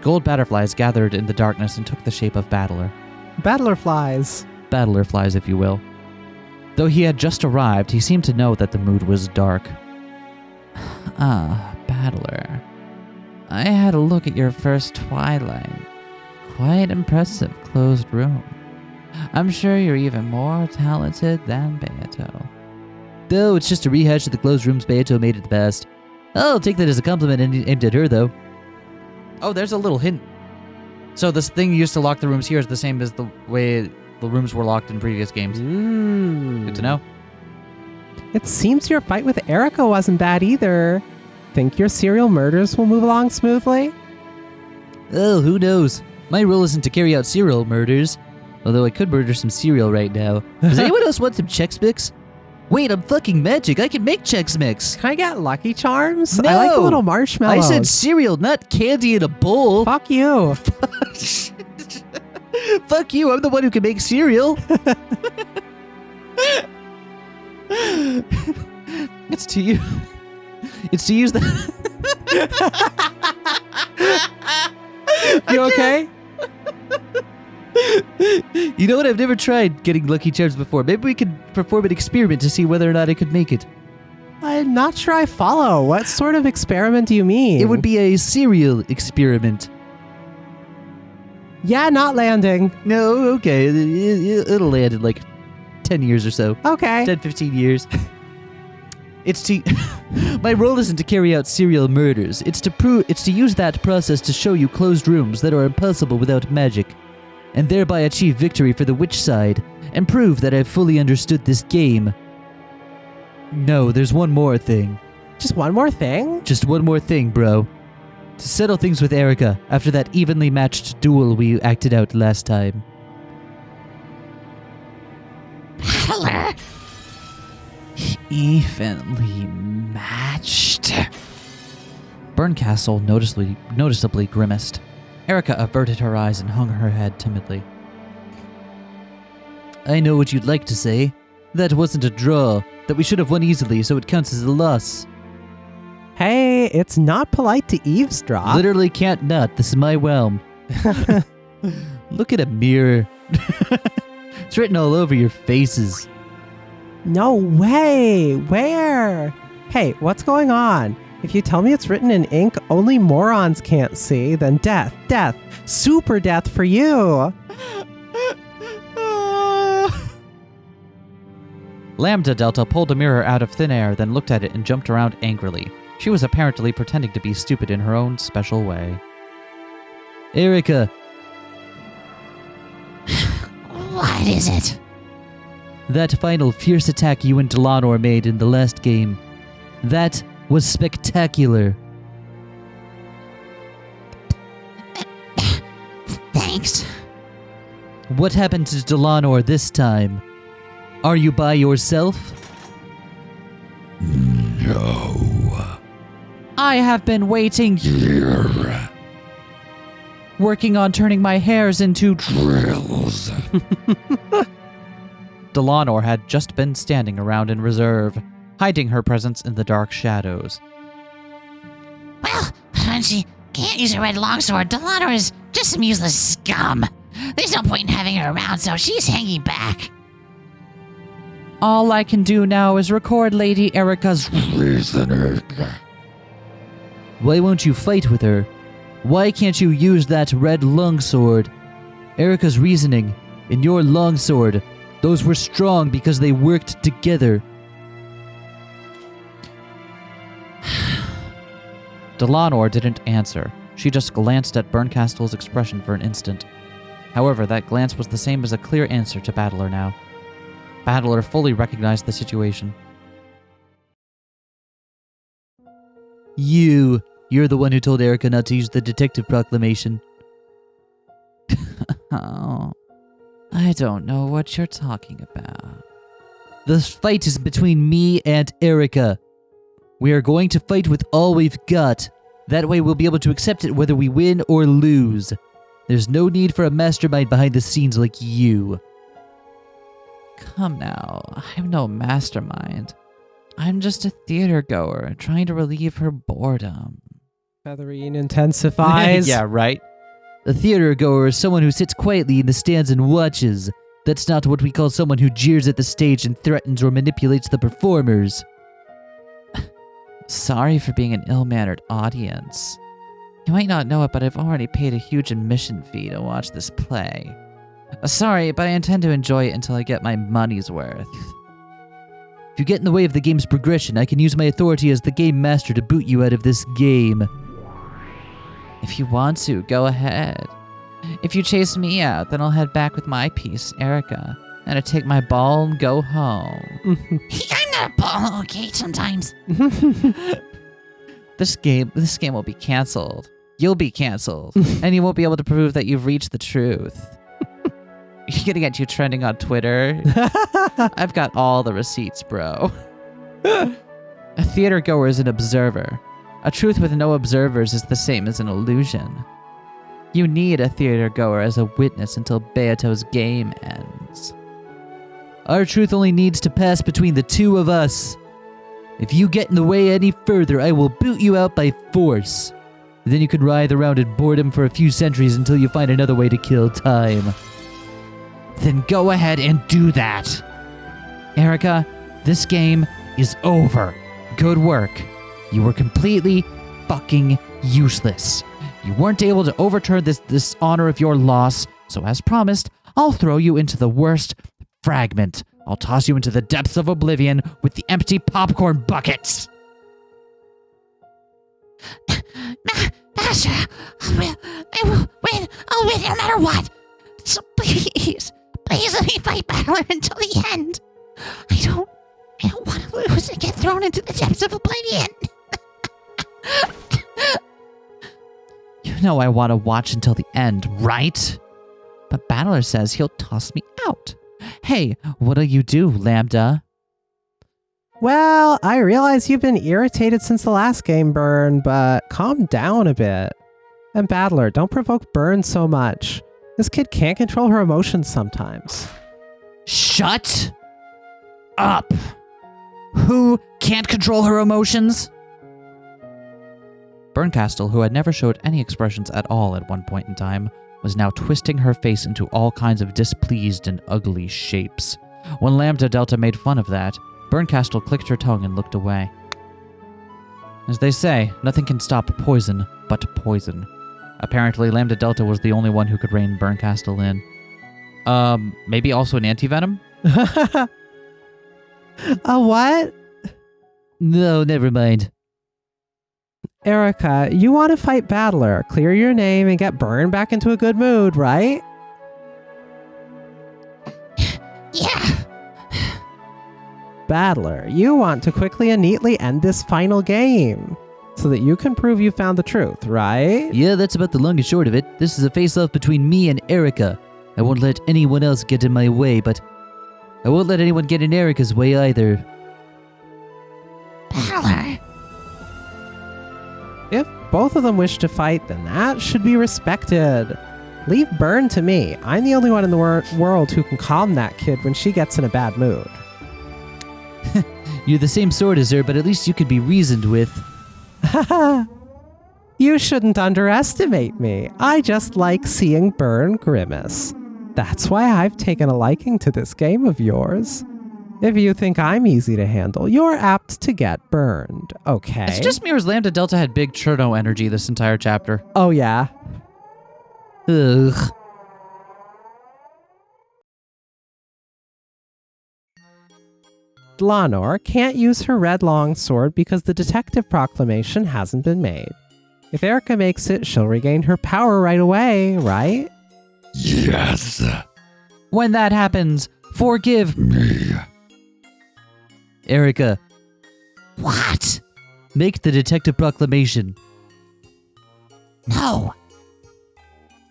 Gold butterflies gathered in the darkness and took the shape of Battler. Battler flies. Battler flies, if you will. Though he had just arrived, he seemed to know that the mood was dark. Ah, Battler. I had a look at your first twilight. Quite impressive closed room. I'm sure you're even more talented than Beato. Though it's just a rehash of the closed rooms Beato made in the past. I'll take that as a compliment aimed at her, though. Oh, there's a little hint. So this thing used to lock the rooms here is the same as the way the rooms were locked in previous games. Good to know. It seems your fight with Erica wasn't bad either. Think your serial murders will move along smoothly? Oh, who knows? My role isn't to carry out serial murders. Although I could murder some cereal right now. Does anyone else want some Chex Mix? Wait, I'm fucking magic. I can make Chex Mix. Can I get Lucky Charms? No! I like the little marshmallows. I said cereal, not candy in a bowl. Fuck you. Fuck you. I'm the one who can make cereal. It's to you. It's to use the. You okay? You know what? I've never tried getting Lucky Charms before. Maybe we could perform an experiment to see whether or not I could make it. I'm not sure I follow. What sort of experiment do you mean? It would be a cereal experiment. Yeah, not landing. No, okay. It'll land in like 10 years or so. Okay. 10, 15 years. It's to... My role isn't to carry out serial murders. It's to use that process to show you closed rooms that are impossible without magic, and thereby achieve victory for the witch side, and prove that I've fully understood this game. No, there's one more thing. Just one more thing? Just one more thing, bro. To settle things with Erica after that evenly matched duel we acted out last time. Battler. Evenly matched? Burncastle noticeably grimaced. Erica averted her eyes and hung her head timidly. I know what you'd like to say. That wasn't a draw. That we should have won easily, so it counts as a loss. Hey, it's not polite to eavesdrop. Literally can't not. This is my realm. Look at a mirror. It's written all over your faces. No way. Where? Hey, what's going on? If you tell me it's written in ink only morons can't see, then death, super death for you. Lambda Delta pulled a mirror out of thin air, then looked at it and jumped around angrily. She was apparently pretending to be stupid in her own special way. Erica! What is it? That final fierce attack you and Delanor made in the last game. That was spectacular. Thanks. What happened to Delanor this time? Are you by yourself? No. I have been waiting Here. working on turning my hairs into Drills. Delanor had just been standing around in reserve, hiding her presence in the dark shadows. Well, when she can't use her red longsword, Delano is just some useless scum. There's no point in having her around, so she's hanging back. All I can do now is record Lady Erica's reasoning. Why won't you fight with her? Why can't you use that red longsword? Erica's reasoning and your longsword, those were strong because they worked together. Delanor didn't answer. She just glanced at Berncastle's expression for an instant. However, that glance was the same as a clear answer to Battler now. Battler fully recognized the situation. You're the one who told Erica not to use the detective proclamation. Oh, I don't know what you're talking about. This fight is between me and Erica. We are going to fight with all we've got. That way we'll be able to accept it whether we win or lose. There's no need for a mastermind behind the scenes like you. Come now, I'm no mastermind. I'm just a theater goer trying to relieve her boredom. Featherine intensifies. Yeah, right. A theater goer is someone who sits quietly in the stands and watches. That's not what we call someone who jeers at the stage and threatens or manipulates the performers. Sorry for being an ill-mannered audience. You might not know it, but I've already paid a huge admission fee to watch this play. Sorry, but I intend to enjoy it until I get my money's worth. If you get in the way of the game's progression, I can use my authority as the game master to boot you out of this game. If you want to, go ahead. If you chase me out, then I'll head back with my piece, Erica, and I take my ball and go home. I'm not a ball, okay, sometimes. This game will be canceled. You'll be canceled, and you won't be able to prove that you've reached the truth. You're gonna get you trending on Twitter. I've got all the receipts, bro. A theater goer is an observer. A truth with no observers is the same as an illusion. You need a theater goer as a witness until Beato's game ends. Our truth only needs to pass between the two of us. If you get in the way any further, I will boot you out by force. Then you can writhe around in boredom for a few centuries until you find another way to kill time. Then go ahead and do that. Erica, this game is over. Good work. You were completely fucking useless. You weren't able to overturn this dishonor of your loss, so as promised, I'll throw you into the worst fragment. I'll toss you into the depths of oblivion with the empty popcorn buckets. Master, I will win. I'll win no matter what. So please let me fight Battler until the end. I don't want to lose and get thrown into the depths of oblivion. You know I want to watch until the end, right? But Battler says he'll toss me out. Hey, what'll you do, Lambda? Well, I realize you've been irritated since the last game, Burn, but calm down a bit. And Battler, don't provoke Burn so much. This kid can't control her emotions sometimes. Shut up! Who can't control her emotions? Berncastle, who had never showed any expressions at all at one point in time, was now twisting her face into all kinds of displeased and ugly shapes. When Lambda Delta made fun of that, Berncastle clicked her tongue and looked away. As they say, nothing can stop poison but poison. Apparently, Lambda Delta was the only one who could rein Berncastle in. Maybe also an anti-venom? A what? No, never mind. Erica, you want to fight Battler, clear your name, and get Burn back into a good mood, right? Yeah. Battler, you want to quickly and neatly end this final game, so that you can prove you found the truth, right? Yeah, that's about the long and short of it. This is a face-off between me and Erica. I won't let anyone else get in my way, but I won't let anyone get in Erica's way either. Battler. If both of them wish to fight, then that should be respected. Leave Burn to me. I'm the only one in the world who can calm that kid when she gets in a bad mood. You're the same sort as her, but at least you could be reasoned with. You shouldn't underestimate me. I just like seeing Burn grimace. That's why I've taken a liking to this game of yours. If you think I'm easy to handle, you're apt to get burned, okay? It's just Mirror's Lambda Delta had big Cherno energy this entire chapter. Oh, yeah. Ugh. Dlanor can't use her red longsword because the detective proclamation hasn't been made. If Erica makes it, she'll regain her power right away, right? Yes. When that happens, forgive Me. Erica. What? Make the detective proclamation. No.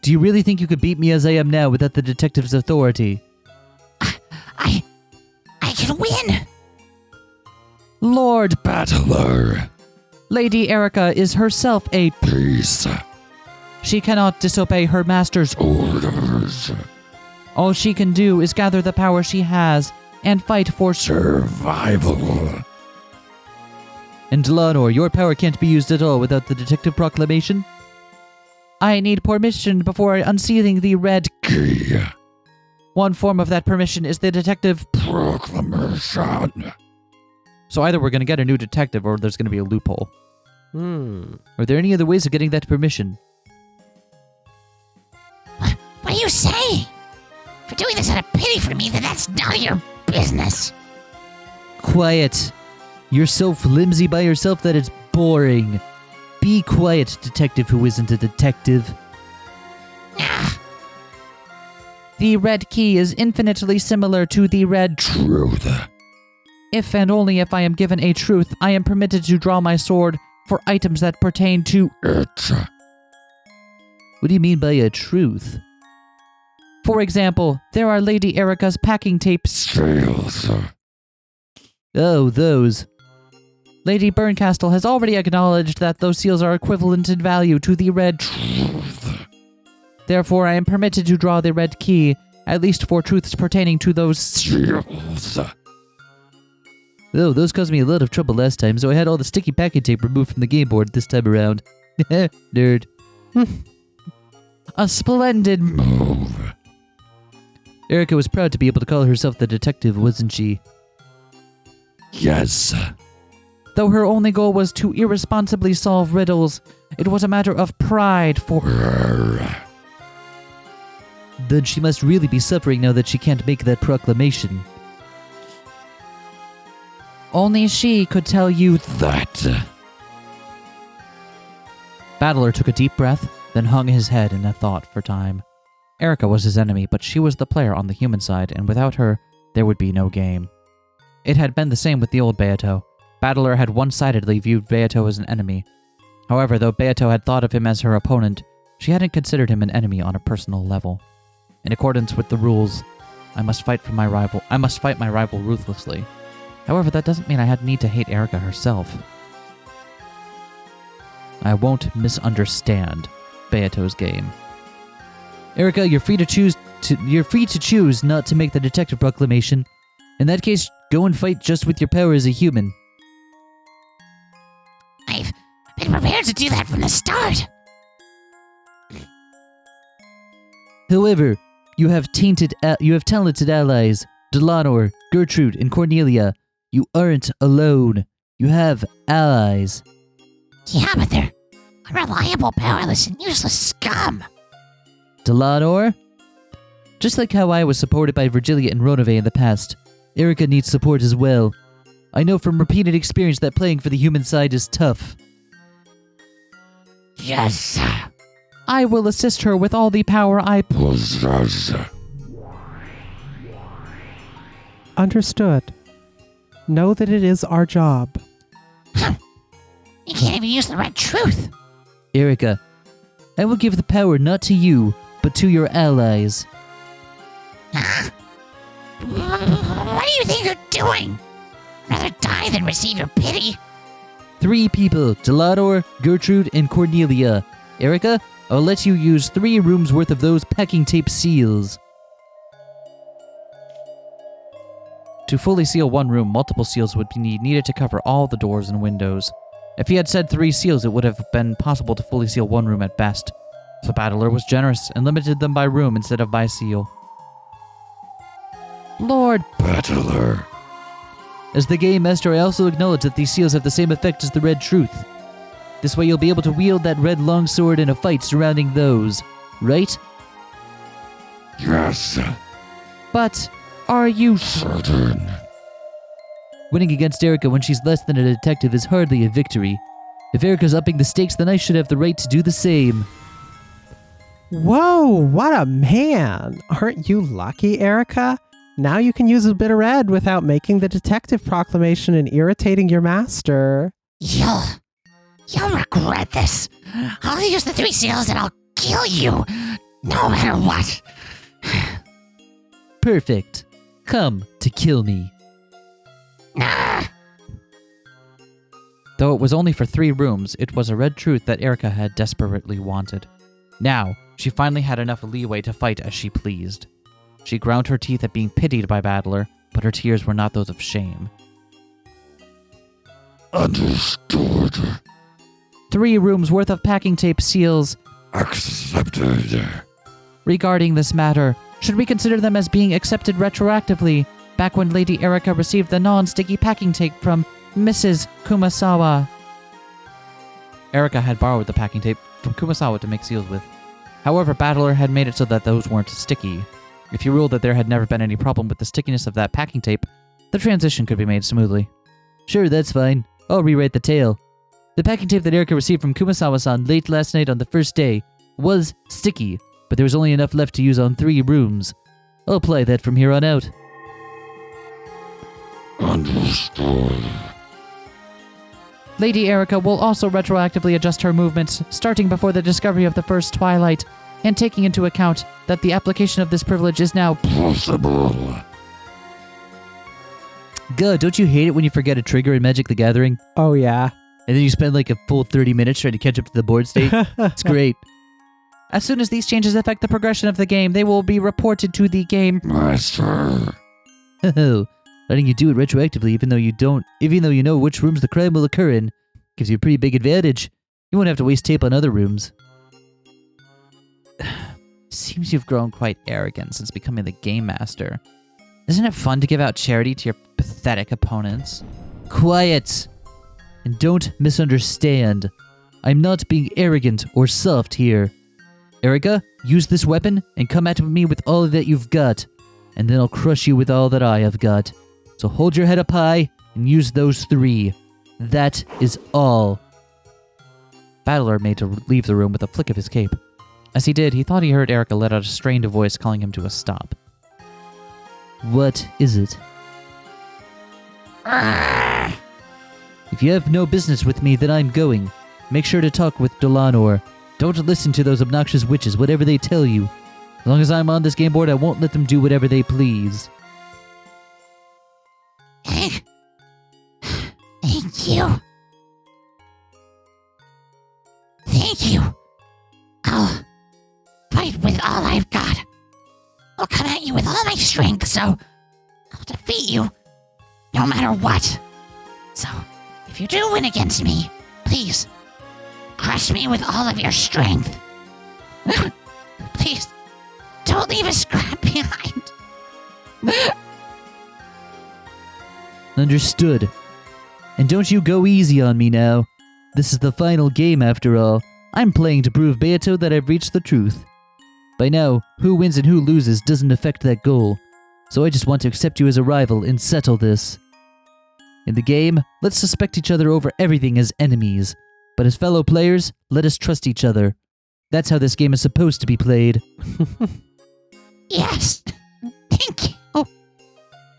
Do you really think you could beat me as I am now without the detective's authority? I can win. Lord, Battler. Lady Erica is herself a... Peace. She cannot disobey her master's... Orders. All she can do is gather the power she has and fight for... Survival. And Dlanor, your power can't be used at all without the detective proclamation. I need permission before unsealing the red... Key. One form of that permission is the detective... Proclamation. So either we're going to get a new detective or there's going to be a loophole. Are there any other ways of getting that permission? What are you saying? If you're doing this out of pity for me, then that's none of your business. Quiet. You're so flimsy by yourself that it's boring. Be quiet, detective who isn't a detective. Ah, The red key is infinitely similar to the red... Truth. If and only if I am given a truth, I am permitted to draw my sword for items that pertain to... It. What do you mean by a truth? For example, there are Lady Erica's packing tapes. Seals. Oh, those. Lady Burncastle has already acknowledged that those seals are equivalent in value to the red... Truth. Therefore, I am permitted to draw the red key, at least for truths pertaining to those... Seals. Oh, those caused me a lot of trouble last time, so I had all the sticky packing tape removed from the game board this time around. Nerd. A splendid... Move. Erica was proud to be able to call herself the detective, wasn't she? Yes. Though her only goal was to irresponsibly solve riddles, it was a matter of pride for her. Then she must really be suffering now that she can't make that proclamation. Only she could tell you That. Battler took a deep breath, then hung his head in a thought for time. Erica was his enemy, but she was the player on the human side, and without her, there would be no game. It had been the same with the old Beato. Battler had one-sidedly viewed Beato as an enemy. However, though Beato had thought of him as her opponent, she hadn't considered him an enemy on a personal level. In accordance with the rules, I must fight my rival ruthlessly. However, that doesn't mean I need to hate Erica herself. I won't misunderstand Beato's game. Erica, you're free to choose not to make the detective proclamation. In that case, go and fight just with your power as a human. I've been prepared to do that from the start. However, you have talented allies, Dlanor, Gertrude, and Cornelia. You aren't alone. You have allies. Yeah, but they're unreliable, powerless, and useless scum. Dlanor? Just like how I was supported by Virgilia and Ronove in the past, Erica needs support as well. I know from repeated experience that playing for the human side is tough. Yes. I will assist her with all the power I Possess. Understood. Know that it is our job. You can't even use the red truth. Erica, I will give the power not to you, but to your allies. Huh? What do you think you're doing? Rather die than receive your pity. 3 people, Dlanor, Gertrude, and Cornelia. Erica, I'll let you use 3 rooms worth of those packing tape seals. To fully seal one room, multiple seals would be needed to cover all the doors and windows. If he had said 3 seals, it would have been possible to fully seal 1 room at best. So Battler was generous and limited them by room instead of by seal. Lord Battler. As the game master, I also acknowledge that these seals have the same effect as the red truth. This way you'll be able to wield that red longsword in a fight surrounding those, right? Yes. But are you Certain. Winning against Erica when she's less than a detective is hardly a victory. If Erica's upping the stakes, then I should have the right to do the same. Whoa, what a man! Aren't you lucky, Erica? Now you can use a bit of red without making the detective proclamation and irritating your master. You'll regret this. I'll use the 3 seals and I'll kill you, no matter what. Perfect. Come to kill me. Nah. Though it was only for 3 rooms, it was a red truth that Erica had desperately wanted. Now, she finally had enough leeway to fight as she pleased. She ground her teeth at being pitied by Battler, but her tears were not those of shame. Understood. 3 rooms worth of packing tape seals. Accepted. Regarding this matter, should we consider them as being accepted retroactively, back when Lady Erica received the non-sticky packing tape from Mrs. Kumasawa? Erica had borrowed the packing tape from Kumasawa to make seals with. However, Battler had made it so that those weren't sticky. If you ruled that there had never been any problem with the stickiness of that packing tape, the transition could be made smoothly. Sure, that's fine. I'll rewrite the tale. The packing tape that Erica received from Kumasawa-san late last night on the first day was sticky, but there was only enough left to use on 3 rooms. I'll apply that from here on out. Understood. Lady Erica will also retroactively adjust her movements, starting before the discovery of the first twilight, and taking into account that the application of this privilege is now Possible. God, don't you hate it when you forget a trigger in Magic the Gathering? Oh, yeah. And then you spend like a full 30 minutes trying to catch up to the board state? It's great. As soon as these changes affect the progression of the game, they will be reported to the game Master. Letting you do it retroactively even though you know which rooms the crime will occur in, gives you a pretty big advantage. You won't have to waste tape on other rooms. Seems you've grown quite arrogant since becoming the game master. Isn't it fun to give out charity to your pathetic opponents? Quiet! And don't misunderstand. I'm not being arrogant or soft here. Erica, use this weapon and come at me with all that you've got, and then I'll crush you with all that I have got. So hold your head up high and use those 3. That is all. Battler made to leave the room with a flick of his cape. As he did, he thought he heard Erica let out a strained voice calling him to a stop. What is it? If you have no business with me, then I'm going. Make sure to talk with Delanor. Don't listen to those obnoxious witches, whatever they tell you. As long as I'm on this game board, I won't let them do whatever they please. Thank you. Thank you. I'll fight with all I've got. I'll come at you with all my strength, so I'll defeat you no matter what. So, if you do win against me, please crush me with all of your strength. Please, don't leave a scrap behind. Understood. And don't you go easy on me now. This is the final game after all. I'm playing to prove Beato that I've reached the truth. By now, who wins and who loses doesn't affect that goal. So I just want to accept you as a rival and settle this. In the game, let's suspect each other over everything as enemies. But as fellow players, let us trust each other. That's how this game is supposed to be played. Yes. Thank you.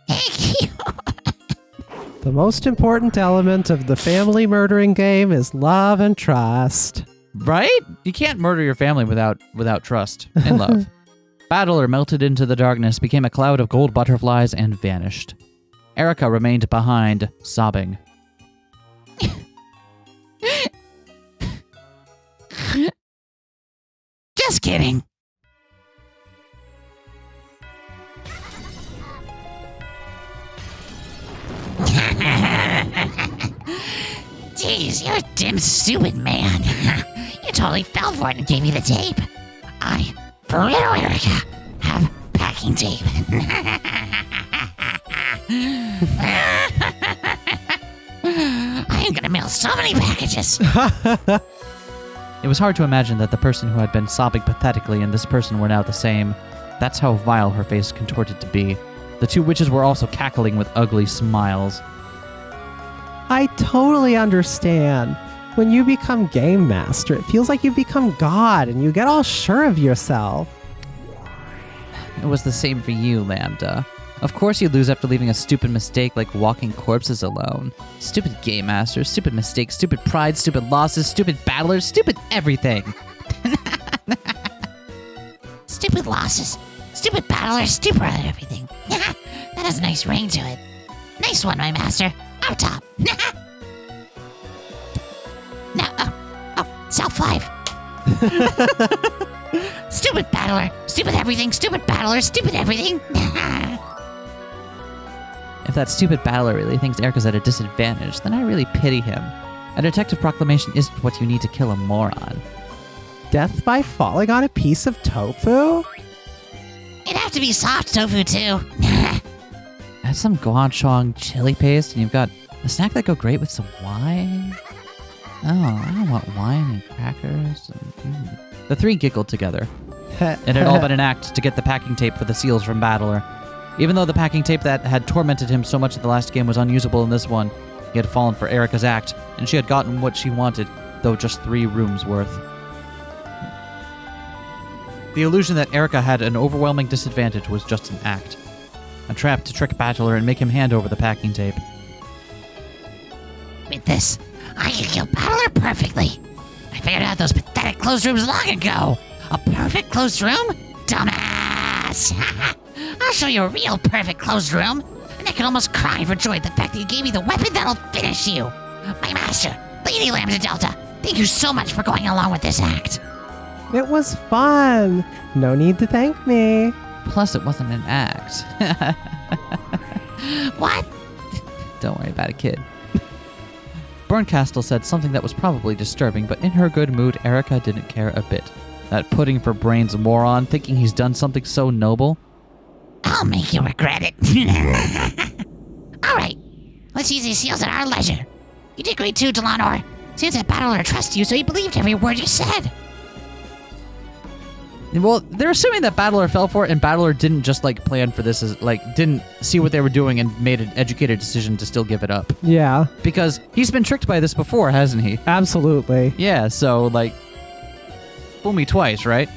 Thank you. The most important element of the family murdering game is love and trust. Right? You can't murder your family without trust and love. Battler melted into the darkness, became a cloud of gold butterflies, and vanished. Erica remained behind, sobbing. Just kidding. Jeez, you're a dim, stupid man. You totally fell for it and gave me the tape. I, for real, Erica, have packing tape. I am gonna mail so many packages. It was hard to imagine that the person who had been sobbing pathetically and this person were now the same. That's how vile her face contorted to be. The two witches were also cackling with ugly smiles. I totally understand. When you become Game Master, it feels like you become God and you get all sure of yourself. It was the same for you, Lambda. Of course you lose after leaving a stupid mistake like walking corpses alone. Stupid Game Master, stupid mistakes, stupid pride, stupid losses, stupid battlers, stupid everything. Stupid losses, stupid battlers, stupid everything. That has a nice ring to it. Nice one, my master. Up top. Now, South 5. Stupid battler, stupid everything, stupid battler, stupid everything. If that stupid battler really thinks Erica's at a disadvantage, then I really pity him. A detective proclamation isn't what you need to kill a moron. Death by falling on a piece of tofu? It'd have to be soft tofu, too. Add some guanciang chili paste, and you've got a snack that go great with some wine. Oh, I don't want wine and crackers. The three giggled together. It had all been an act to get the packing tape for the seals from Battler. Even though the packing tape that had tormented him so much in the last game was unusable in this one, he had fallen for Erica's act, and she had gotten what she wanted, though just 3 rooms worth. The illusion that Erica had an overwhelming disadvantage was just an act. A trap to trick Battler and make him hand over the packing tape. With this, I can kill Battler perfectly. I figured out those pathetic closed rooms long ago. A perfect closed room? Dumbass! I'll show you a real perfect closed room. And I can almost cry for joy at the fact that you gave me the weapon that'll finish you. My master, Lady Lambda Delta, thank you so much for going along with this act. It was fun. No need to thank me. Plus, it wasn't an act. What? Don't worry about it, kid. Burncastle said something that was probably disturbing, but in her good mood, Erica didn't care a bit. That pudding for brains moron, thinking he's done something so noble. I'll make you regret it. All right, let's use these seals at our leisure. You did great too, Delanor. Seems that Battler trusts you, so he believed every word you said. Well, they're assuming that Battler fell for it, and Battler didn't just, plan for this, didn't see what they were doing and made an educated decision to still give it up. Yeah, Because he's been tricked by this before, hasn't he? absolutely. Yeah, so, fool me twice, right?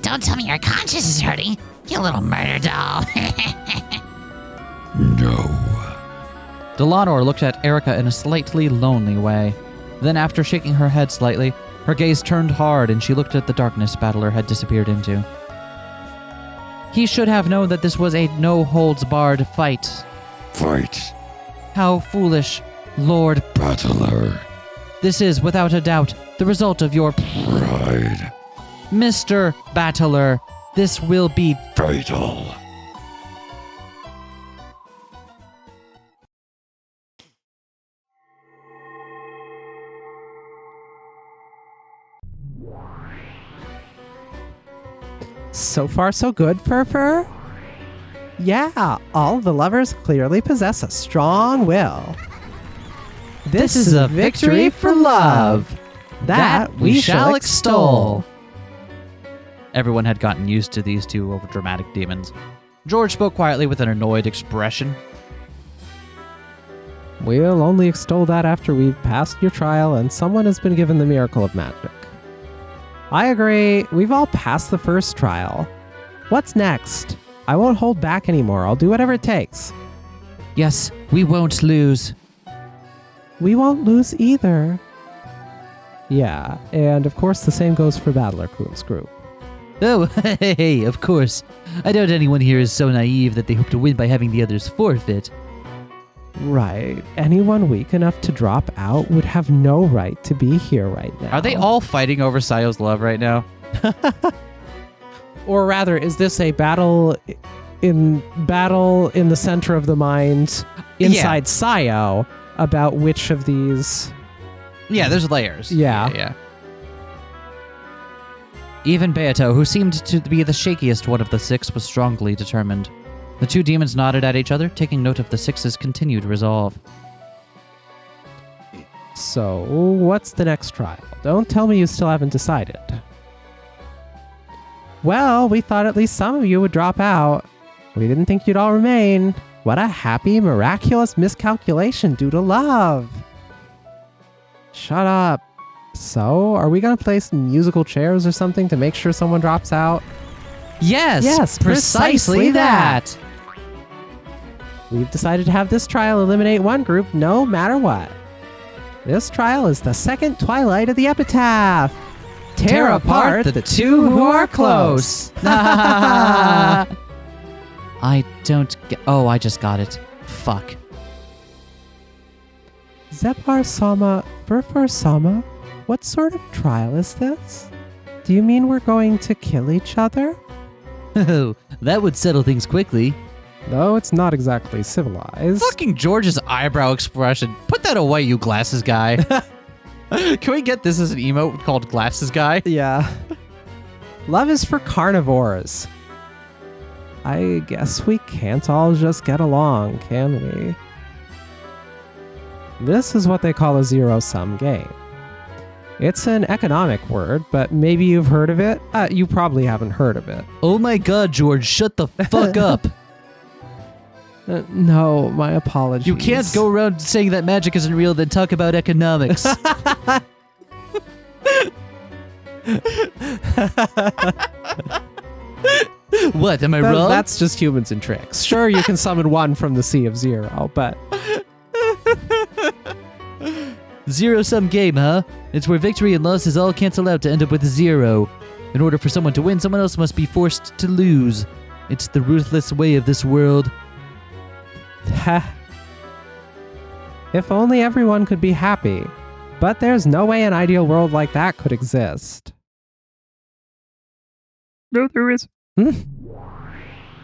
Don't tell me your conscience is hurting, you little murder doll. No. Delanor looked at Erica in a slightly lonely way. Then, after shaking her head slightly, her gaze turned hard and she looked at the darkness Battler had disappeared into. He should have known that this was a no-holds-barred fight. Fight. How foolish, Lord. Battler. This is, without a doubt, the result of your Pride. Mr. Battler. This will be Fatal. So far, so good, Furfur? Yeah, all the lovers clearly possess a strong will. This is a victory for love. That we shall extol. Everyone had gotten used to these two overdramatic demons. George spoke quietly with an annoyed expression. We'll only extol that after we've passed your trial and someone has been given the miracle of magic. I agree. We've all passed the first trial. What's next? I won't hold back anymore. I'll do whatever it takes. Yes, we won't lose. We won't lose either. Yeah, and of course the same goes for Battler Coon's group. Oh, hey, of course. I doubt anyone here is so naive that they hope to win by having the others forfeit. Right. Anyone weak enough to drop out would have no right to be here right now. Are they all fighting over Sayo's love right now? Or rather, is this a battle in the center of the mind inside Sayo about which of these... Yeah, there's layers. Yeah. Even Beato, who seemed to be the shakiest one of the six, was strongly determined. The two demons nodded at each other, taking note of the six's continued resolve. So, what's the next trial? Don't tell me you still haven't decided. Well, we thought at least some of you would drop out. We didn't think you'd all remain. What a happy, miraculous miscalculation due to love. Shut up. So, are we going to play some musical chairs or something to make sure someone drops out? Yes, precisely that. We've decided to have this trial eliminate one group no matter what. This trial is the second twilight of the epitaph. Tear apart the two who are close. I don't get... Oh, I just got it. Fuck. Zepar-sama, Burfar-sama, what sort of trial is this? Do you mean we're going to kill each other? Oh, that would settle things quickly. No, it's not exactly civilized. Fucking George's eyebrow expression. Put that away, you glasses guy. Can we get this as an emote called glasses guy? Yeah. Love is for carnivores. I guess we can't all just get along, can we? This is what they call a zero-sum game. It's an economic word, but maybe you've heard of it? You probably haven't heard of it. Oh my god, George, shut the fuck up. No, my apologies. You can't go around saying that magic isn't real, then talk about economics. What, am I wrong? That's just humans and tricks. Sure, you can summon one from the Sea of Zero, but... Zero-sum game, huh? It's where victory and loss is all cancel out to end up with zero. In order for someone to win, someone else must be forced to lose. It's the ruthless way of this world. If only everyone could be happy. But there's no way an ideal world like that could exist. No, there is.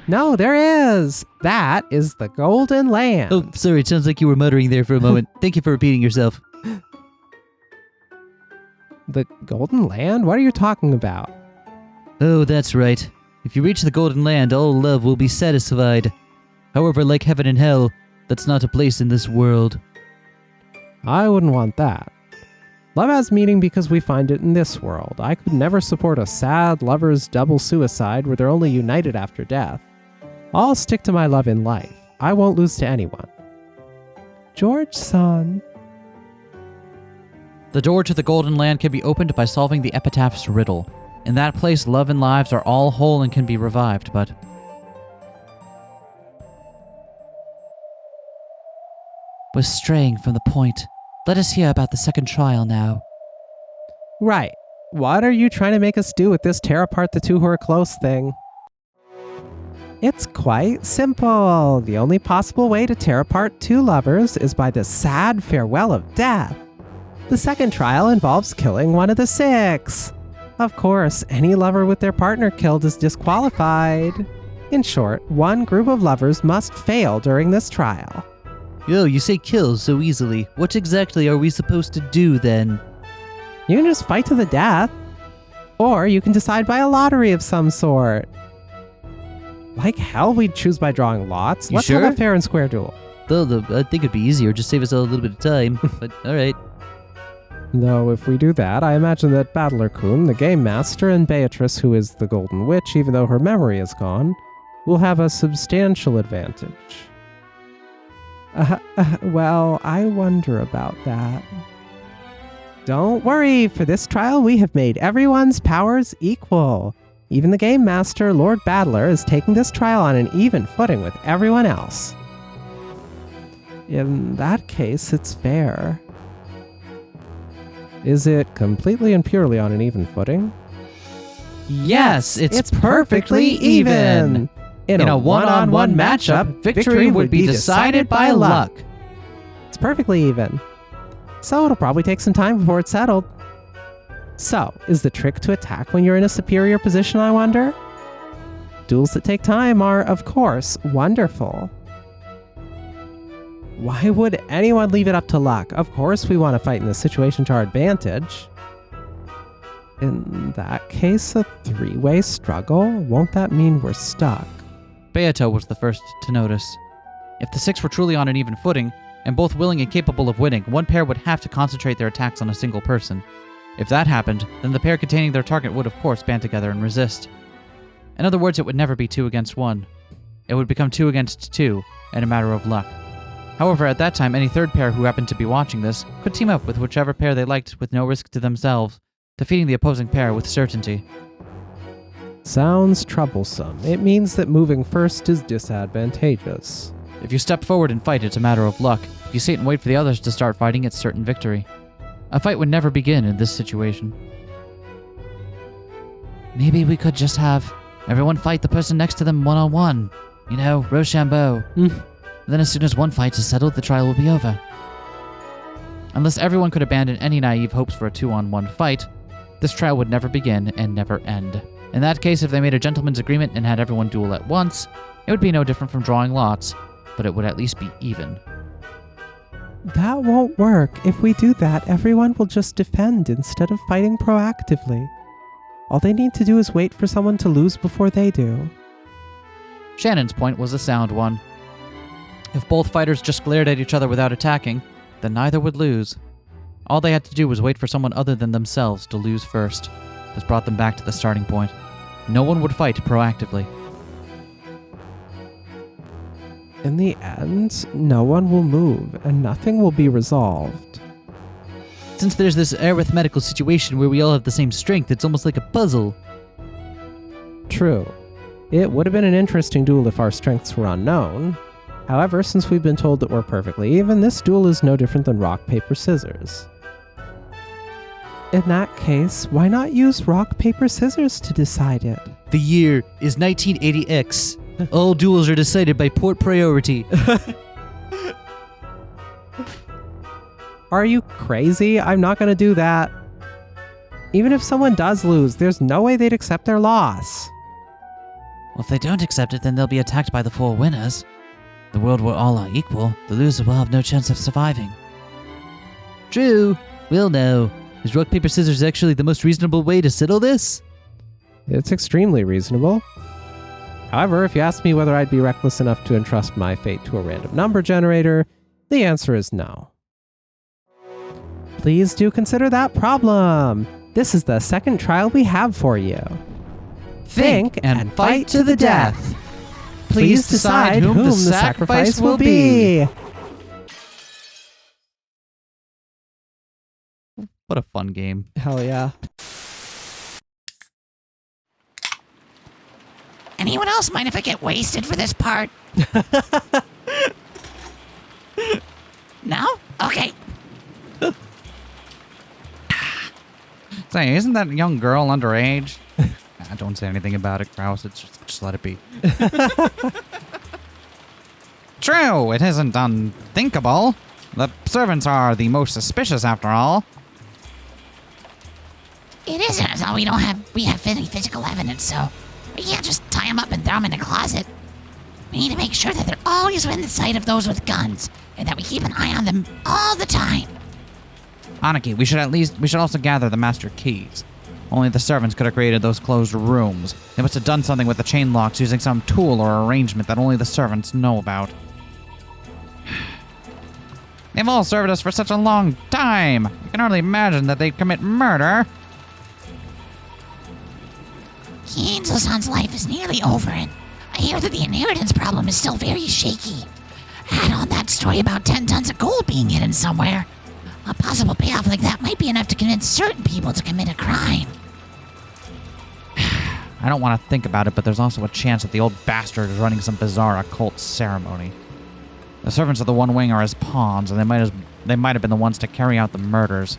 No, there is. That is the Golden Land. Oh, sorry, it sounds like you were muttering there for a moment. Thank you for repeating yourself. The Golden Land? What are you talking about? Oh, that's right. If you reach the Golden Land, all love will be satisfied. However, like heaven and hell, that's not a place in this world. I wouldn't want that. Love has meaning because we find it in this world. I could never support a sad lover's double suicide where they're only united after death. I'll stick to my love in life. I won't lose to anyone. George-san. The door to the Golden Land can be opened by solving the epitaph's riddle. In that place, love and lives are all whole and can be revived, but... We're straying from the point. Let us hear about the second trial now. Right. What are you trying to make us do with this tear apart the two who are close thing? It's quite simple. The only possible way to tear apart two lovers is by the sad farewell of death. The second trial involves killing one of the six. Of course, any lover with their partner killed is disqualified. In short, one group of lovers must fail during this trial. Yo, you say kill so easily. What exactly are we supposed to do then? You can just fight to the death. Or you can decide by a lottery of some sort. Like hell, we'd choose by drawing lots. You Let's sure? have a fair and square duel. Though, I think it'd be easier. Just save us a little bit of time. But, alright. Though if we do that, I imagine that Battler-kun, the game master, and Beatrice, who is the Golden Witch, even though her memory is gone, will have a substantial advantage. Well, I wonder about that. Don't worry, for this trial we have made everyone's powers equal. Even the game master, Lord Battler, is taking this trial on an even footing with everyone else. In that case, it's fair. Is it completely and purely on an even footing? Yes, it's perfectly even. In a one-on-one matchup, victory would be decided by luck. It's perfectly even. So it'll probably take some time before it's settled. So, is the trick to attack when you're in a superior position, I wonder? Duels that take time are, of course, wonderful. Why would anyone leave it up to luck? Of course we want to fight in this situation to our advantage. In that case, a three-way struggle? Won't that mean we're stuck? Beato was the first to notice. If the six were truly on an even footing, and both willing and capable of winning, one pair would have to concentrate their attacks on a single person. If that happened, then the pair containing their target would of course band together and resist. In other words, it would never be 2 against 1. It would become 2 against 2, in a matter of luck. However, at that time, any third pair who happened to be watching this could team up with whichever pair they liked with no risk to themselves, defeating the opposing pair with certainty. Sounds troublesome. It means that moving first is disadvantageous. If you step forward and fight, it's a matter of luck. If you sit and wait for the others to start fighting, it's certain victory. A fight would never begin in this situation. Maybe we could just have everyone fight the person next to them one-on-one. You know, Rochambeau. Then as soon as one fight is settled, the trial will be over. Unless everyone could abandon any naive hopes for a 2-on-1 fight, this trial would never begin and never end. In that case, if they made a gentleman's agreement and had everyone duel at once, it would be no different from drawing lots, but it would at least be even. That won't work. If we do that, everyone will just defend instead of fighting proactively. All they need to do is wait for someone to lose before they do. Shannon's point was a sound one. If both fighters just glared at each other without attacking, then neither would lose. All they had to do was wait for someone other than themselves to lose first. This brought them back to the starting point. No one would fight proactively. In the end, no one will move, and nothing will be resolved. Since there's this arithmetical situation where we all have the same strength, it's almost like a puzzle. True. It would have been an interesting duel if our strengths were unknown. However, since we've been told that we're perfectly even, this duel is no different than rock, paper, scissors. In that case, why not use rock, paper, scissors to decide it? The year is 1980X. All duels are decided by port priority. Are you crazy? I'm not going to do that. Even if someone does lose, there's no way they'd accept their loss. Well, if they don't accept it, then they'll be attacked by the 4 winners. The world where all are equal, the loser will have no chance of surviving. True. We'll know. Is rock, paper, scissors actually the most reasonable way to settle this? It's extremely reasonable. However, if you ask me whether I'd be reckless enough to entrust my fate to a random number generator, the answer is no. Please do consider that problem. This is the second trial we have for you. Think and fight to the death. Please decide whom the sacrifice will be. What a fun game. Hell yeah. Anyone else mind if I get wasted for this part? No? Okay. Say, isn't that young girl underage? Don't say anything about it, Kraus. It's just let it be. True, it isn't unthinkable. The servants are the most suspicious after all. It isn't as though we have any physical evidence, so we can't just tie them up and throw them in a closet. We need to make sure that they're always within the sight of those with guns, and that we keep an eye on them all the time. Aniki, we should also gather the master keys. Only the servants could have created those closed rooms. They must have done something with the chain locks using some tool or arrangement that only the servants know about. They've all served us for such a long time. I can hardly imagine that they'd commit murder. Kinzo-san's life is nearly over, and I hear that the inheritance problem is still very shaky. Add on that story about 10 tons of gold being hidden somewhere. A possible payoff like that might be enough to convince certain people to commit a crime. I don't want to think about it, but there's also a chance that the old bastard is running some bizarre occult ceremony. The servants of the One Wing are his pawns, and they might have been the ones to carry out the murders.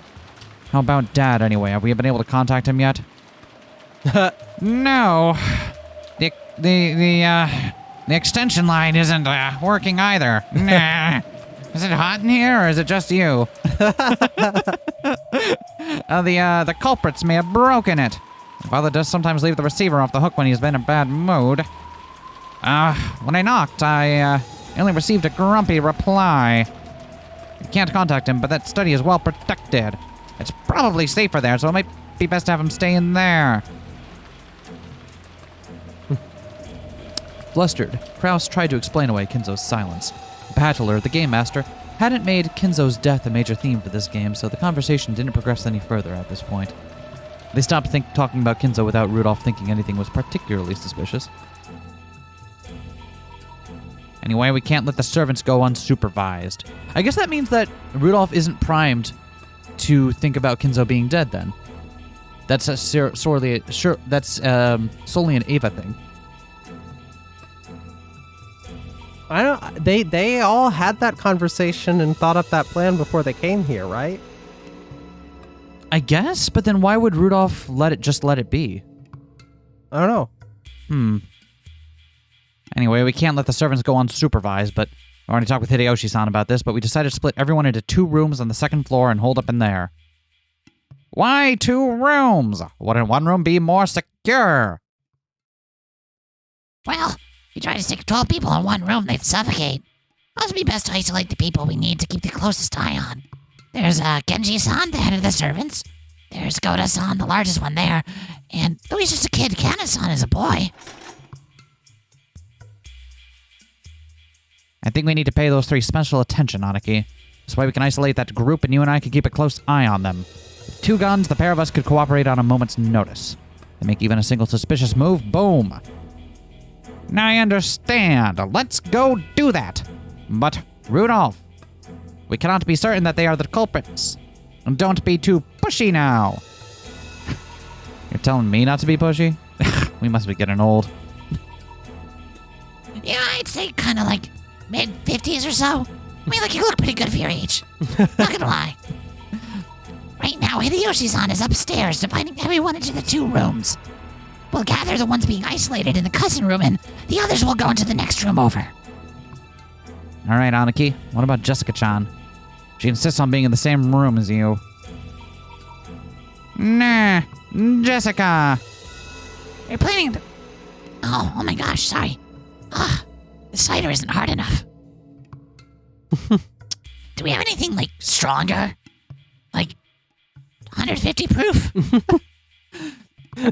How about Dad, anyway? Have we been able to contact him yet? No. The extension line isn't working either. Nah. Is it hot in here, or is it just you? The culprits may have broken it. Father does sometimes leave the receiver off the hook when he's been in a bad mood. When I knocked, I I only received a grumpy reply. You can't contact him, but that study is well protected. It's probably safer there, so it might be best to have him stay in there. Flustered, Kraus tried to explain away Kinzo's silence. Battler, the game master, hadn't made Kinzo's death a major theme for this game, so the conversation didn't progress any further at this point. They stopped talking about Kinzo without Rudolph thinking anything was particularly suspicious. Anyway, we can't let the servants go unsupervised. I guess that means that Rudolph isn't primed to think about Kinzo being dead then. That's solely an Ava thing. I don't. They all had that conversation and thought up that plan before they came here, right? I guess, but then why would Rudolph let it be? I don't know. Anyway, we can't let the servants go unsupervised, but I already talked with Hideyoshi-san about this, but we decided to split everyone into 2 rooms on the 2nd floor and hold up in there. Why 2 rooms? Wouldn't 1 room be more secure? Well, if you try to stick 12 people in 1 room, they'd suffocate. It'd be best to isolate the people we need to keep the closest eye on. There's Genji-san, the head of the servants. There's Goda-san, the largest one there. And though he's just a kid, Kana-san is a boy. I think we need to pay those 3 special attention, Aniki. This way we can isolate that group and you and I can keep a close eye on them. With 2 guns, the pair of us could cooperate on a moment's notice. They make even a single suspicious move, boom. Now I understand. Let's go do that. But, Rudolph, we cannot be certain that they are the culprits. And don't be too pushy now. You're telling me not to be pushy? We must be getting old. Yeah, I'd say kind of like mid-50s or so. I mean, like, you look pretty good for your age. Not gonna lie. Right now, Hideyoshi-san is upstairs dividing everyone into the 2 rooms. We'll gather the ones being isolated in the cousin room, and the others will go into the next room over. All right, Aniki. What about Jessica-chan? She insists on being in the same room as you. Nah, Jessica. You're planning to... Oh my gosh, sorry. The cider isn't hard enough. Do we have anything, like, stronger? Like, 150 proof?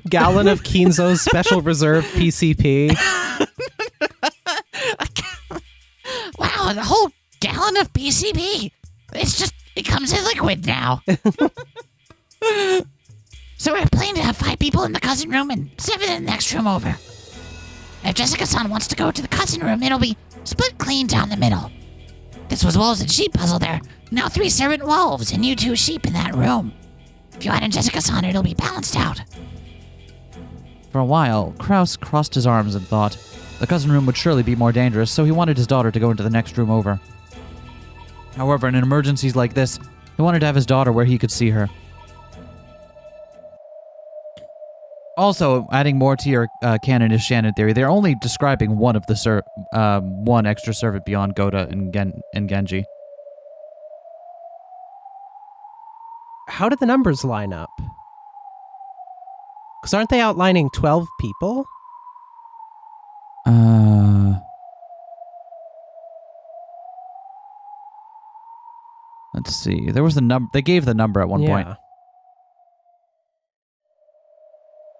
Gallon of Kinzo's Special Reserve PCP. Wow, the whole gallon of PCP. It comes in liquid now. So we're planning to have 5 people in the cousin room and 7 in the next room over. If Jessica-san wants to go to the cousin room, it'll be split clean down the middle. This was wolves and sheep puzzle there. Now 3 servant wolves and you 2 sheep in that room. If you add in Jessica-san, it'll be balanced out. For a while, Kraus crossed his arms and thought the cousin room would surely be more dangerous, so he wanted his daughter to go into the next room over. However, in emergencies like this, he wanted to have his daughter where he could see her. Also, adding more to your Kanon is Shannon theory, they're only describing one of the one extra servant beyond Goda and Genji. How did the numbers line up? Because aren't they outlining 12 people? Let's see. There was the number. They gave the number at one point.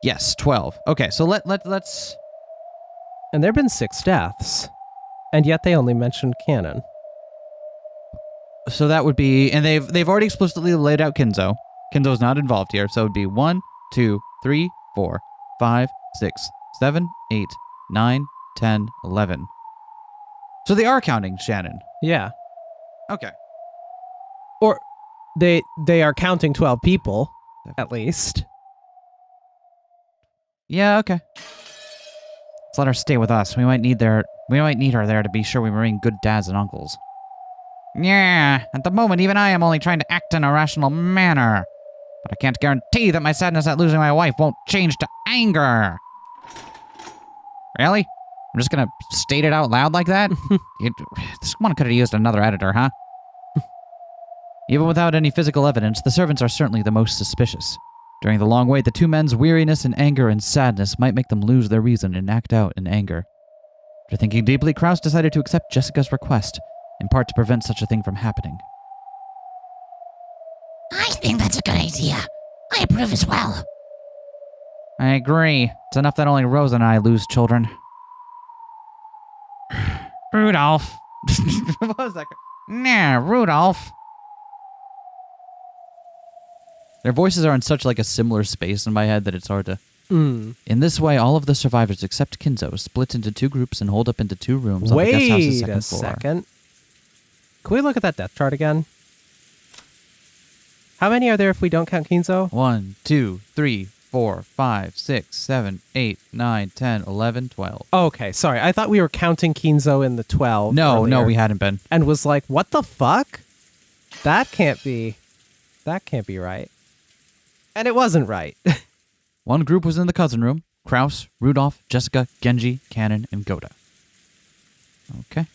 Yes, 12. Okay, so let's. And there've been 6 deaths, and yet they only mentioned Kanon. So that would be, and they've already explicitly laid out Kinzo. Kinzo's not involved here, so it would be 1, 2, 3, 4, 5, 6, 7, 8, 9, 10, 11. So they are counting Shannon. Yeah. Okay. Or they are counting 12 people, at least. Yeah, okay. Let's let her stay with us. We might need her there to be sure we remain good dads and uncles. Yeah, at the moment even I am only trying to act in a rational manner. But I can't guarantee that my sadness at losing my wife won't change to anger. Really? I'm just gonna state it out loud like that? This one could have used another editor, huh? Even without any physical evidence, the servants are certainly the most suspicious. During the long wait, the 2 men's weariness and anger and sadness might make them lose their reason and act out in anger. After thinking deeply, Krause decided to accept Jessica's request, in part to prevent such a thing from happening. I think that's a good idea. I approve as well. I agree. It's enough that only Rose and I lose children. Rudolph. What was that? Nah, Rudolph. Their voices are in such like a similar space in my head that it's hard to... In this way, all of the survivors except Kinzo split into 2 groups and holed up into 2 rooms on the guest house's second floor. Wait a second. Can we look at that death chart again? How many are there if we don't count Kinzo? 1, 2, 3, 4, 5, 6, 7, 8, 9, 10, 11, 12. Okay, sorry. I thought we were counting Kinzo in the 12. No, earlier, we hadn't been. and was like, what the fuck? That can't be right. And it wasn't right. 1 group was in the cousin room. Krause, Rudolph, Jessica, Genji, Kanon, and Goda. Okay.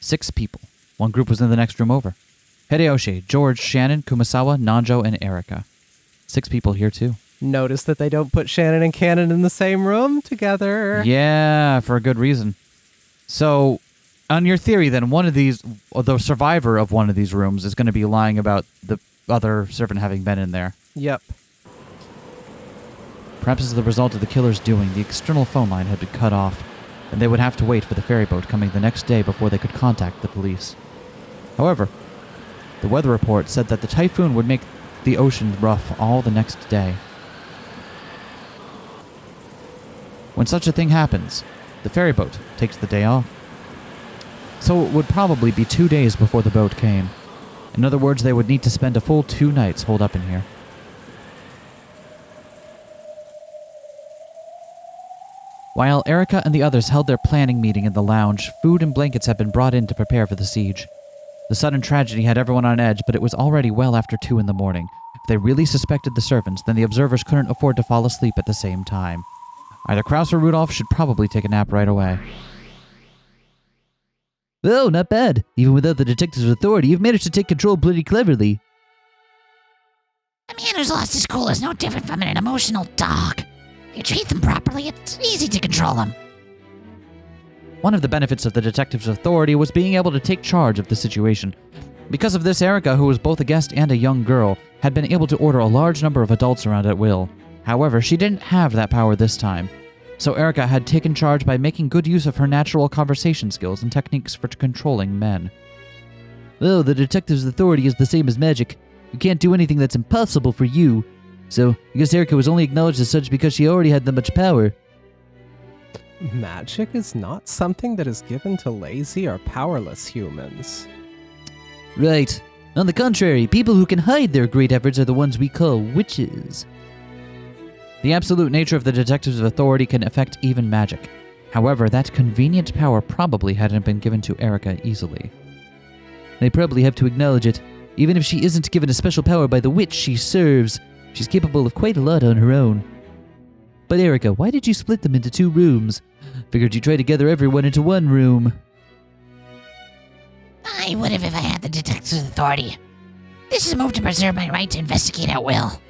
6 people. 1 group was in the next room over. Hideyoshi, George, Shannon, Kumasawa, Nanjo, and Erika. 6 people here too. Notice that they don't put Shannon and Kanon in the same room together. Yeah, for a good reason. So, on your theory then, one of these, or the survivor of one of these rooms is going to be lying about the other servant having been in there. Yep. Perhaps as the result of the killer's doing, the external phone line had been cut off, and they would have to wait for the ferry boat coming the next day before they could contact the police. However, the weather report said that the typhoon would make the ocean rough all the next day. When such a thing happens, the ferry boat takes the day off. So it would probably be 2 days before the boat came. In other words, they would need to spend a full 2 nights holed up in here. While Erika and the others held their planning meeting in the lounge, food and blankets had been brought in to prepare for the siege. The sudden tragedy had everyone on edge, but it was already well after 2 in the morning. If they really suspected the servants, then the observers couldn't afford to fall asleep at the same time. Either Krause or Rudolph should probably take a nap right away. Oh, not bad. Even without the detective's authority, you've managed to take control pretty cleverly. A man who's lost his cool is no different from an emotional dog. If you treat them properly, it's easy to control them. One of the benefits of the detective's authority was being able to take charge of the situation. Because of this, Erika, who was both a guest and a young girl, had been able to order a large number of adults around at will. However, she didn't have that power this time. So Erika had taken charge by making good use of her natural conversation skills and techniques for controlling men. Oh, the detective's authority is the same as magic. You can't do anything that's impossible for you. So, I guess Erika was only acknowledged as such because she already had that much power. Magic is not something that is given to lazy or powerless humans. Right. On the contrary, people who can hide their great efforts are the ones we call witches. The absolute nature of the detective's authority can affect even magic. However, that convenient power probably hadn't been given to Erika easily. They probably have to acknowledge it. Even if she isn't given a special power by the witch she serves, she's capable of quite a lot on her own. But Erika, why did you split them into 2 rooms? Figured you'd try to gather everyone into 1 room. I would have if I had the detective's authority. This is a move to preserve my right to investigate at will.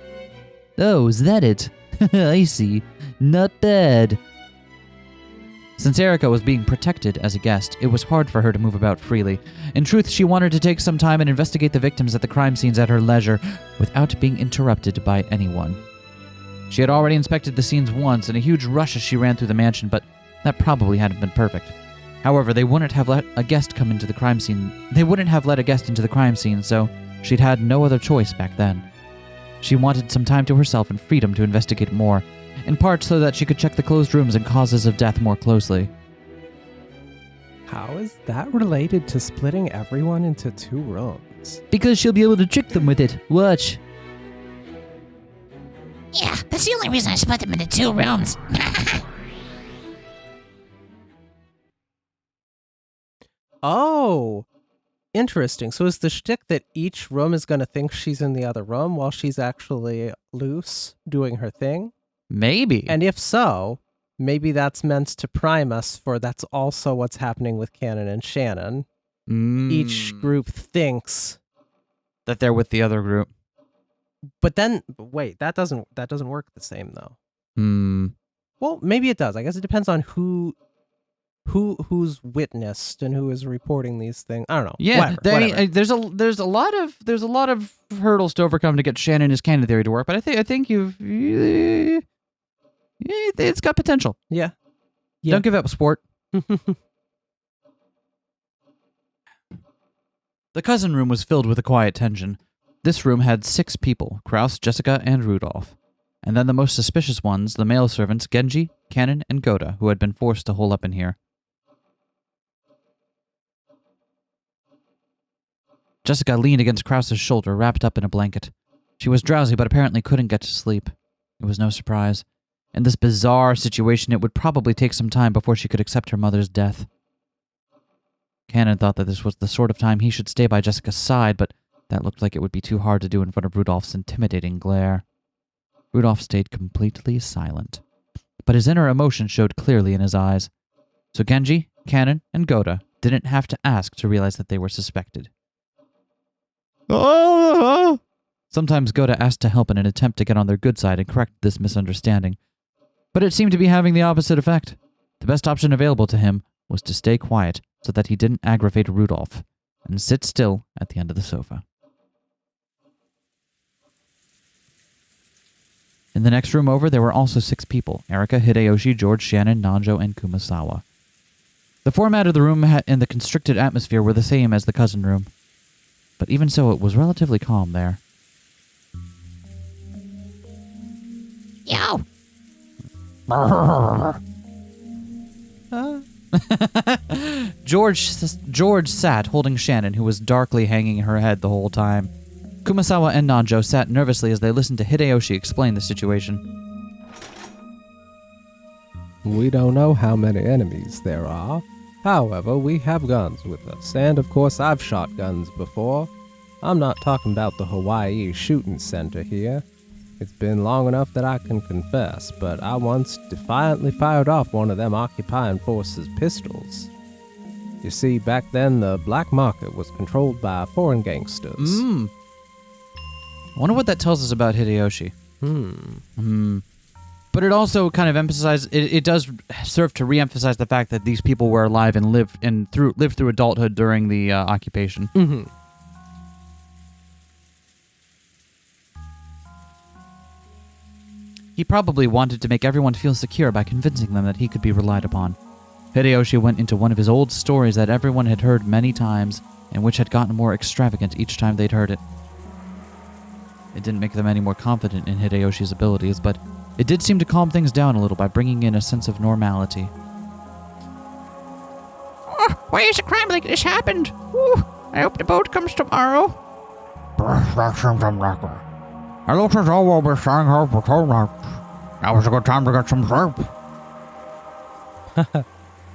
Oh, is that it? I see. Not bad. Since Erika was being protected as a guest, it was hard for her to move about freely. In truth, she wanted to take some time and investigate the victims at the crime scenes at her leisure, without being interrupted by anyone. She had already inspected the scenes once in a huge rush as she ran through the mansion, but that probably hadn't been perfect. However, they wouldn't have let a guest into the crime scene, so she'd had no other choice back then. She wanted some time to herself and freedom to investigate more, in part so that she could check the closed rooms and causes of death more closely. How is that related to splitting everyone into 2 rooms? Because she'll be able to trick them with it. Watch. Yeah, that's the only reason I split them into 2 rooms. Oh, interesting. So is the shtick that each room is going to think she's in the other room while she's actually loose doing her thing? Maybe. And if so, maybe that's meant to prime us for that's also what's happening with Kanon and Shannon. Each group thinks that they're with the other group. But then, wait, that doesn't work the same though. Well, maybe it does. I guess it depends on who who's witnessed and who is reporting these things. I don't know. Yeah, Whatever. there's a lot of hurdles to overcome to get Shannon his canon theory to work, but I think it's got potential. Yeah. Don't give up, sport. The cousin room was filled with a quiet tension. This room had 6 people, Kraus, Jessica, and Rudolph. And then the most suspicious ones, the male servants, Genji, Kanon, and Goda, who had been forced to hole up in here. Jessica leaned against Kraus's shoulder, wrapped up in a blanket. She was drowsy, but apparently couldn't get to sleep. It was no surprise. In this bizarre situation, it would probably take some time before she could accept her mother's death. Kanon thought that this was the sort of time he should stay by Jessica's side, but that looked like it would be too hard to do in front of Rudolph's intimidating glare. Rudolph stayed completely silent, but his inner emotion showed clearly in his eyes. So Genji, Kanon, and Goda didn't have to ask to realize that they were suspected. Sometimes Goda asked to help in an attempt to get on their good side and correct this misunderstanding, but it seemed to be having the opposite effect. The best option available to him was to stay quiet so that he didn't aggravate Rudolph, and sit still at the end of the sofa. In the next room over, there were also 6 people: Erika, Hideyoshi, George, Shannon, Nanjo, and Kumasawa. The format of the room and the constricted atmosphere were the same as the cousin room, but even so, it was relatively calm there. Yo! George sat holding Shannon, who was darkly hanging her head the whole time. Kumasawa and Nanjo sat nervously as they listened to Hideyoshi explain the situation. We don't know how many enemies there are. However, we have guns with us, and of course I've shot guns before. I'm not talking about the Hawaii shooting center here. It's been long enough that I can confess, but I once defiantly fired off one of them occupying forces' pistols. You see, back then the black market was controlled by foreign gangsters. I wonder what that tells us about Hideyoshi. But it also kind of emphasizes, it does serve to re-emphasize the fact that these people were alive and lived through adulthood during the occupation. He probably wanted to make everyone feel secure by convincing them that he could be relied upon. Hideyoshi went into one of his old stories that everyone had heard many times, and which had gotten more extravagant each time they'd heard it. It didn't make them any more confident in Hideyoshi's abilities, but it did seem to calm things down a little by bringing in a sense of normality. Why is a crime like this happened? I hope the boat comes tomorrow. It looks as though we'll be staying here for 2 nights. That was a good time to get some sleep.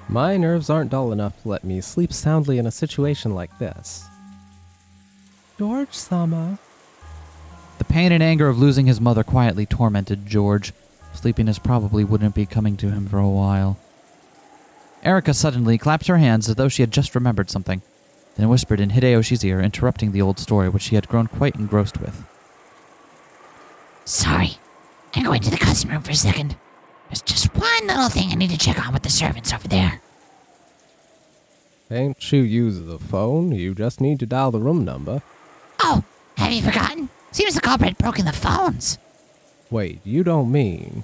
My nerves aren't dull enough to let me sleep soundly in a situation like this. George-sama. The pain and anger of losing his mother quietly tormented George. Sleepiness probably wouldn't be coming to him for a while. Erika suddenly clapped her hands as though she had just remembered something, then whispered in Hideyoshi's ear, interrupting the old story which she had grown quite engrossed with. Sorry. I'm going to the cousin room for a second. There's just one little thing I need to check on with the servants over there. Ain't you use the phone, you just need to dial the room number. Oh, have you forgotten? Seems the culprit broke in the phones. Wait, you don't mean...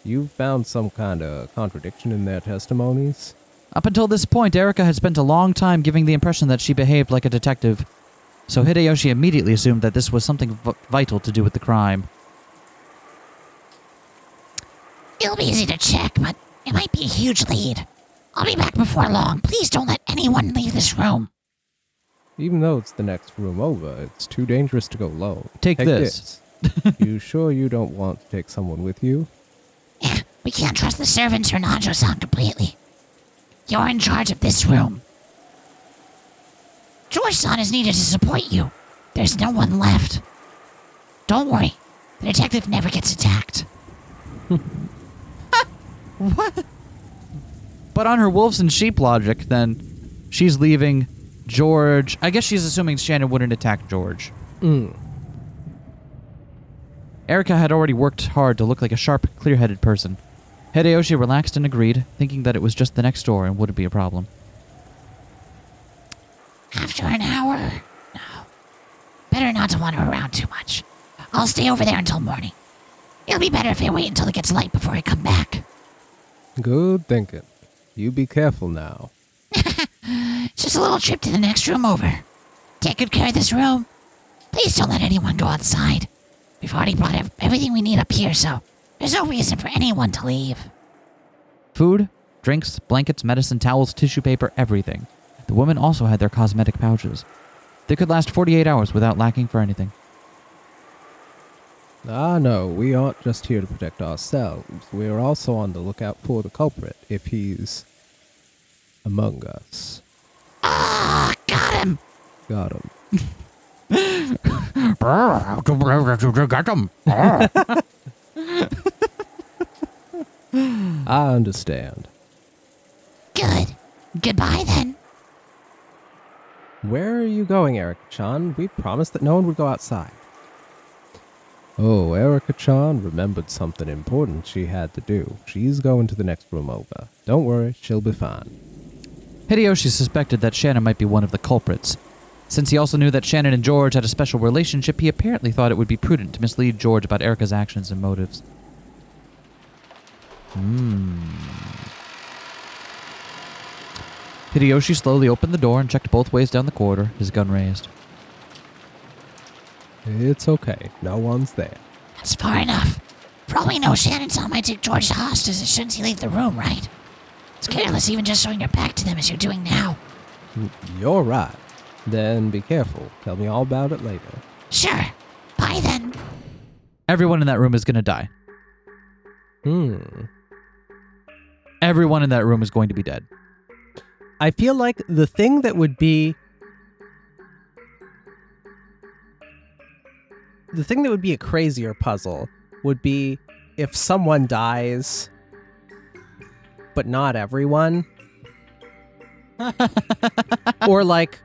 You found some kind of contradiction in their testimonies? Up until this point, Erika had spent a long time giving the impression that she behaved like a detective, so Hideyoshi immediately assumed that this was something vital to do with the crime. It'll be easy to check, but it might be a huge lead. I'll be back before long. Please don't let anyone leave this room. Even though it's the next room over, it's too dangerous to go alone. Take this. You sure you don't want to take someone with you? Yeah, we can't trust the servants or Nanjo-san completely. You're in charge of this room. George-san is needed to support you. There's no one left. Don't worry. The detective never gets attacked. What? But on her wolves and sheep logic, then, she's leaving George. I guess she's assuming Shannon wouldn't attack George. Erika had already worked hard to look like a sharp, clear-headed person. Hideyoshi relaxed and agreed, thinking that it was just the next door and wouldn't be a problem. After an hour? No. Better not to wander around too much. I'll stay over there until morning. It'll be better if I wait until it gets light before I come back. Good thinking. You be careful now. Just a little trip to the next room over. Take good care of this room. Please don't let anyone go outside. We've already brought everything we need up here, so there's no reason for anyone to leave. Food, drinks, blankets, medicine, towels, tissue paper, everything. The women also had their cosmetic pouches. They could last 48 hours without lacking for anything. Ah, no, we aren't just here to protect ourselves. We are also on the lookout for the culprit, if he's among us. Ah, got him! Got him. I don't believe that you got them. I understand. Good. Goodbye, then. Where are you going, Erica-chan? We promised that no one would go outside. Oh, Erica-chan remembered something important she had to do. She's going to the next room over. Don't worry, she'll be fine. Hideyoshi suspected that Shannon might be one of the culprits. Since he also knew that Shannon and George had a special relationship, he apparently thought it would be prudent to mislead George about Erica's actions and motives. Hideyoshi slowly opened the door and checked both ways down the corridor, his gun raised. It's okay. No one's there. That's far enough. For all we know, Shannon-san might take George hostage as soon as he leaves the room, right? It's careless even just showing your back to them as you're doing now. You're right. Then be careful. Tell me all about it later. Sure. Bye, then. Everyone in that room is going to die. Everyone in that room is going to be dead. I feel like the thing that would be a crazier puzzle would be if someone dies, but not everyone. Or like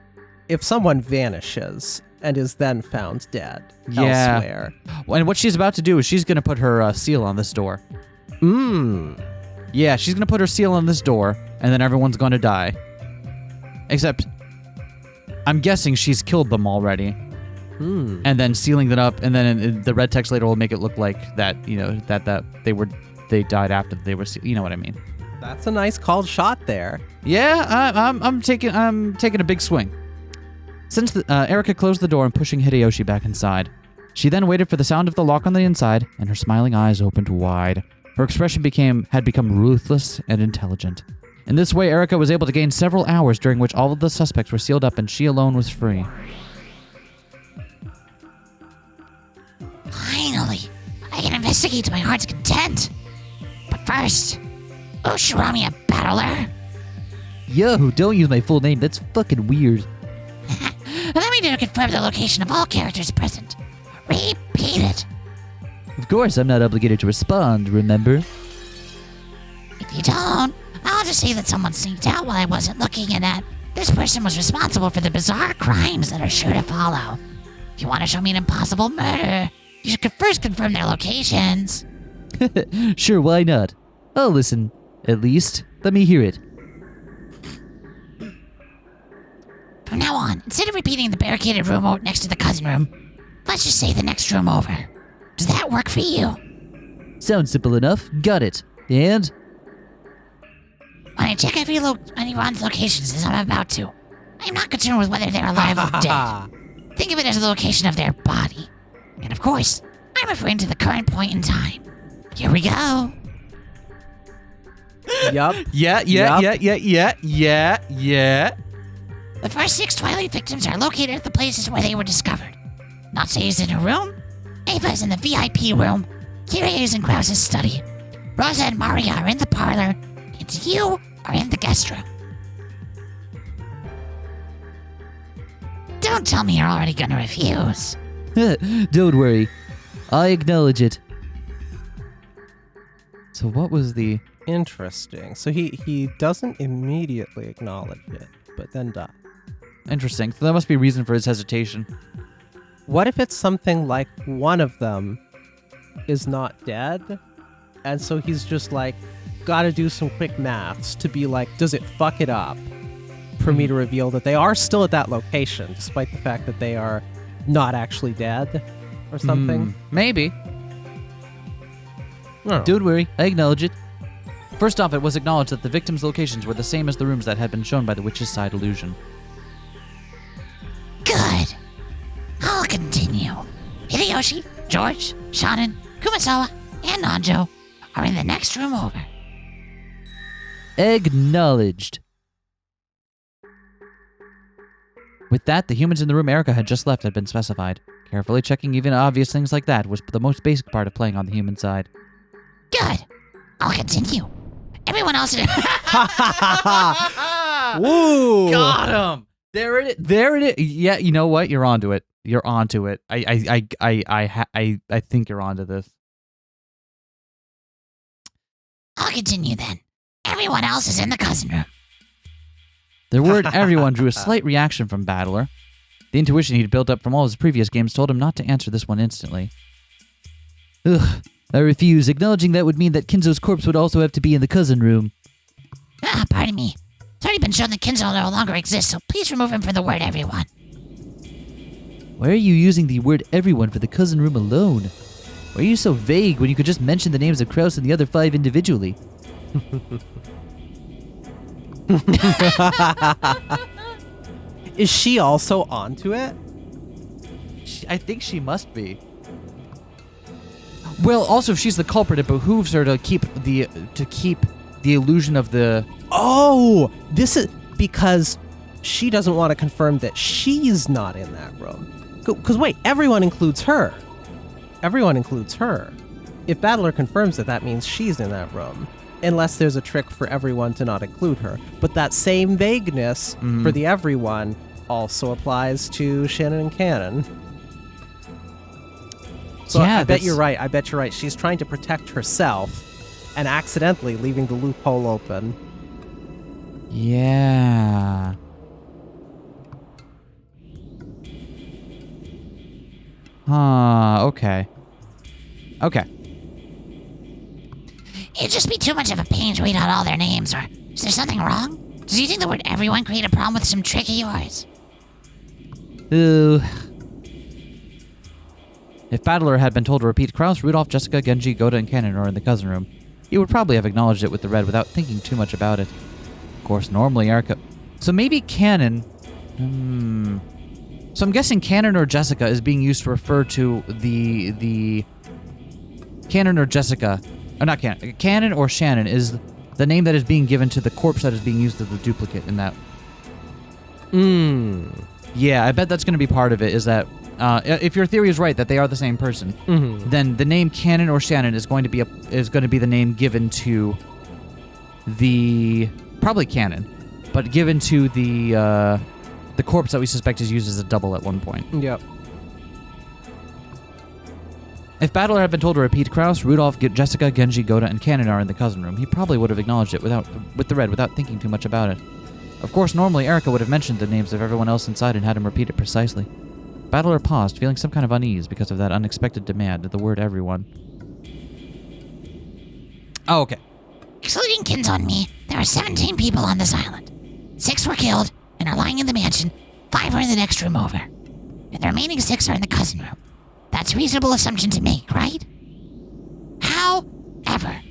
if someone vanishes and is then found dead elsewhere. And what she's about to do is she's going to put her seal on this door. Yeah, she's going to put her seal on this door, and then everyone's going to die. Except, I'm guessing she's killed them already. And then sealing that up, and then the red text later will make it look like that, you know, that they died after they were, you know what I mean? That's a nice called shot there. Yeah, I'm taking a big swing. Since Erica closed the door and pushing Hideyoshi back inside, she then waited for the sound of the lock on the inside, and her smiling eyes opened wide. Her expression had become ruthless and intelligent. In this way, Erica was able to gain several hours during which all of the suspects were sealed up and she alone was free. Finally, I can investigate to my heart's content. But first, Ushirami a battler? Yo, don't use my full name. That's fucking weird. Allow me to confirm the location of all characters present. Repeat it. Of course, I'm not obligated to respond, remember? If you don't, I'll just say that someone sneaked out while I wasn't looking and that this person was responsible for the bizarre crimes that are sure to follow. If you want to show me an impossible murder, you should first confirm their locations. Sure, why not? I'll listen. At least, let me hear it. From now on, instead of repeating the barricaded room next to the cousin room, let's just say the next room over. Does that work for you? Sounds simple enough. Got it. And? When I check anyone's locations as I'm about to, I'm not concerned with whether they're alive or dead. Think of it as the location of their body. And of course, I'm referring to the current point in time. Here we go. Yup. Yeah. The first 6 Twilight victims are located at the places where they were discovered. Natsuya is in her room, Ava is in the VIP room, Kirei is in Krause's study, Rosa and Maria are in the parlor, and you are in the guest room. Don't tell me you're already gonna refuse. Don't worry. I acknowledge it. So what was the... Interesting. So he doesn't immediately acknowledge it, but then die. Interesting. So there must be a reason for his hesitation. What if it's something like one of them is not dead, And so he's just like, gotta do some quick maths to be like, does it fuck it up for me to reveal that they are still at that location, despite the fact that they are not actually dead or something? Maybe. Oh. Don't worry, I acknowledge it. First off, it was acknowledged that the victims' locations were the same as the rooms that had been shown by the witch's side illusion. Good. I'll continue. Hideyoshi, George, Shannon, Kumasawa, and Nanjo are in the next room over. Acknowledged. With that, the humans in the room Erica had just left had been specified. Carefully checking even obvious things like that was the most basic part of playing on the human side. Good. I'll continue. Everyone else... Woo! Got him! There it is. There it is. Yeah, you know what? You're onto it. You're onto it. I think you're onto this. I'll continue then. Everyone else is in the cousin room. The word everyone drew a slight reaction from Battler. The intuition he'd built up from all his previous games told him not to answer this one instantly. Ugh, I refuse. Acknowledging that would mean that Kinzo's corpse would also have to be in the cousin room. Pardon me. It's already been shown that Kinzo no longer exists, so please remove him from the word everyone. Why are you using the word everyone for the cousin room alone? Why are you so vague when you could just mention the names of Kraus and the other 5 individually? Is she also onto it? I think she must be. Well, also, if she's the culprit, it behooves her to keep the illusion of the... Oh, this is because she doesn't want to confirm that she's not in that room. Because wait, everyone includes her. Everyone includes her. If Battler confirms it, that means she's in that room. Unless there's a trick for everyone to not include her. But that same vagueness for the everyone also applies to Shannon and Kanon. So Yeah, I bet you're right. I bet you're right. She's trying to protect herself and accidentally leaving the loophole open. Yeah. Okay. Okay. It'd just be too much of a pain to read out all their names, or is there something wrong? Does you think the word everyone create a problem with some trick of yours? Ooh. If Battler had been told to repeat Kraus, Rudolph, Jessica, Genji, Goda, and Kanon are in the cousin room, he would probably have acknowledged it with the red without thinking too much about it. Of course, normally Erica... So maybe Kanon... So I'm guessing Kanon or Jessica is being used to refer to the... Kanon or Jessica... Or not Kanon. Kanon or Shannon is the name that is being given to the corpse that is being used as the duplicate in that. Yeah, I bet that's going to be part of it, is that if your theory is right that they are the same person, then the name Kanon or Shannon is going to be the name given to the probably Kanon, but given to the corpse that we suspect is used as a double at one point. Yep. If Battler had been told to repeat Kraus, Rudolph, Jessica, Genji, Goda, and Kanon are in the cousin room, he probably would have acknowledged it with the red without thinking too much about it. Of course, normally Erica would have mentioned the names of everyone else inside and had him repeat it precisely. Battler paused, feeling some kind of unease because of that unexpected demand of the word everyone. Oh, okay. Excluding Kinzo and me, there are 17 people on this island. 6 were killed and are lying in the mansion. 5 are in the next room over. And the remaining 6 are in the cousin room. That's a reasonable assumption to make, right? However,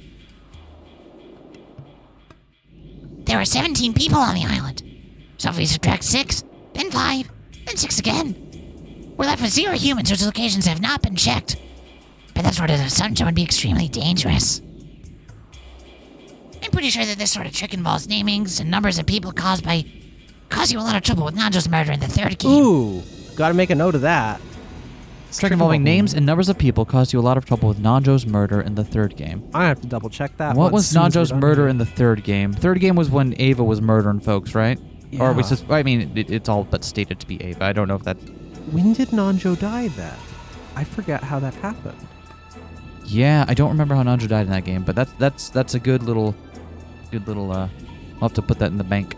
there are 17 people on the island. So if we subtract 6, then 5, then 6 again, we're left with 0 humans whose locations have not been checked. But that sort of assumption would be extremely dangerous. I'm pretty sure that this sort of trick involves namings and numbers of people cause you a lot of trouble with Nanjo's murder in the 3rd game. Ooh, gotta make a note of that. Trick involving names and numbers of people caused you a lot of trouble with Nanjo's murder in the 3rd game. I have to double check that. What was Nanjo's murder in the 3rd game? 3rd game was when Ava was murdering folks, right? Yeah. Or was this, I mean, it's all but stated to be Ava. I don't know if that's... When did Nanjo die then? I forget how that happened. Yeah, I don't remember how Nanjo died in that game, but that's a good little, I'll have to put that in the bank.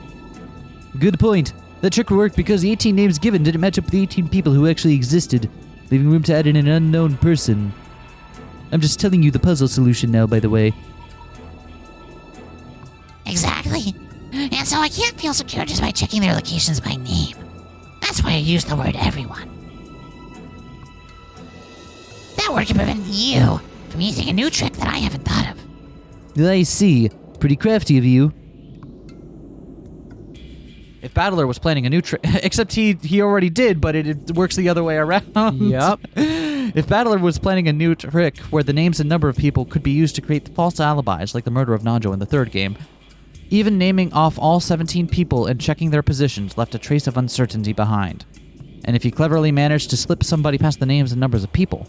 Good point. That trick worked because the 18 names given didn't match up with the 18 people who actually existed, leaving room to add in an unknown person. I'm just telling you the puzzle solution now, by the way. Exactly. And so I can't feel secure just by checking their locations by name. That's why I use the word everyone. That word can prevent you from using a new trick that I haven't thought of. I see. Pretty crafty of you. If Battler was planning a new trick, except he already did, but it works the other way around. Yep. If Battler was planning a new trick where the names and number of people could be used to create false alibis, like the murder of Nanjo in the third game, even naming off all 17 people and checking their positions left a trace of uncertainty behind. And if he cleverly managed to slip somebody past the names and numbers of people.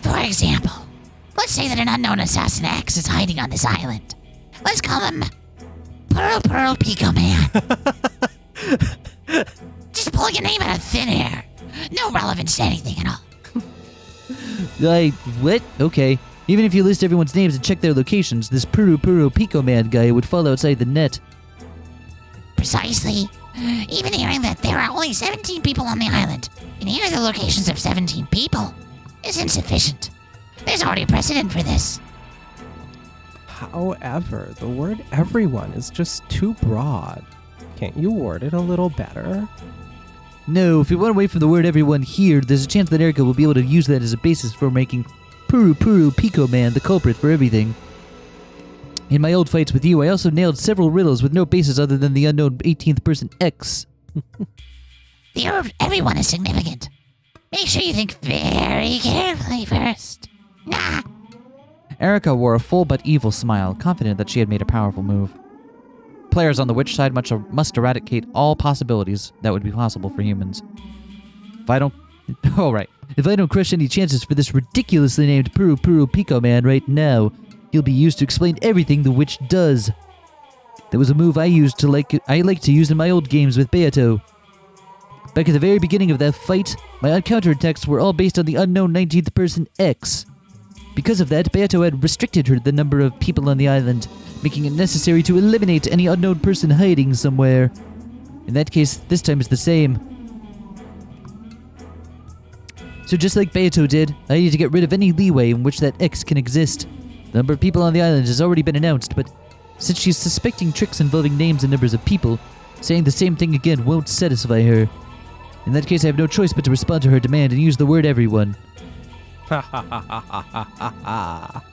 For example, let's say that an unknown assassin X is hiding on this island. Let's call him Pearl Pico Man. Just pulling a name out of thin air. No relevance to anything at all. What? Okay. Even if you list everyone's names and check their locations, this Puru Pico Man guy would fall outside the net. Precisely. Even hearing that there are only 17 people on the island, and here are the locations of 17 people, is insufficient. There's already a precedent for this. However, the word everyone is just too broad. Can't you word it a little better? No, if we run away from the word everyone here, there's a chance that Erica will be able to use that as a basis for making Puru Pico Man the culprit for everything. In my old fights with you, I also nailed several riddles with no basis other than the unknown 18th person X. The word everyone is significant. Make sure you think very carefully first. Nah. Erica wore a full but evil smile, confident that she had made a powerful move. Players on the witch side must eradicate all possibilities that would be possible for humans. If I don't crush any chances for this ridiculously named Puru Pico Man right now, he'll be used to explain everything the witch does. That was a move I like to use in my old games with Beato. Back at the very beginning of that fight, my counterattacks were all based on the unknown 19th person X. Because of that, Beato had restricted the number of people on the island, making it necessary to eliminate any unknown person hiding somewhere. In that case, this time is the same. So just like Beato did, I need to get rid of any leeway in which that X can exist. The number of people on the island has already been announced, but since she's suspecting tricks involving names and numbers of people, saying the same thing again won't satisfy her. In that case, I have no choice but to respond to her demand and use the word everyone. Ha ha ha ha ha ha ha.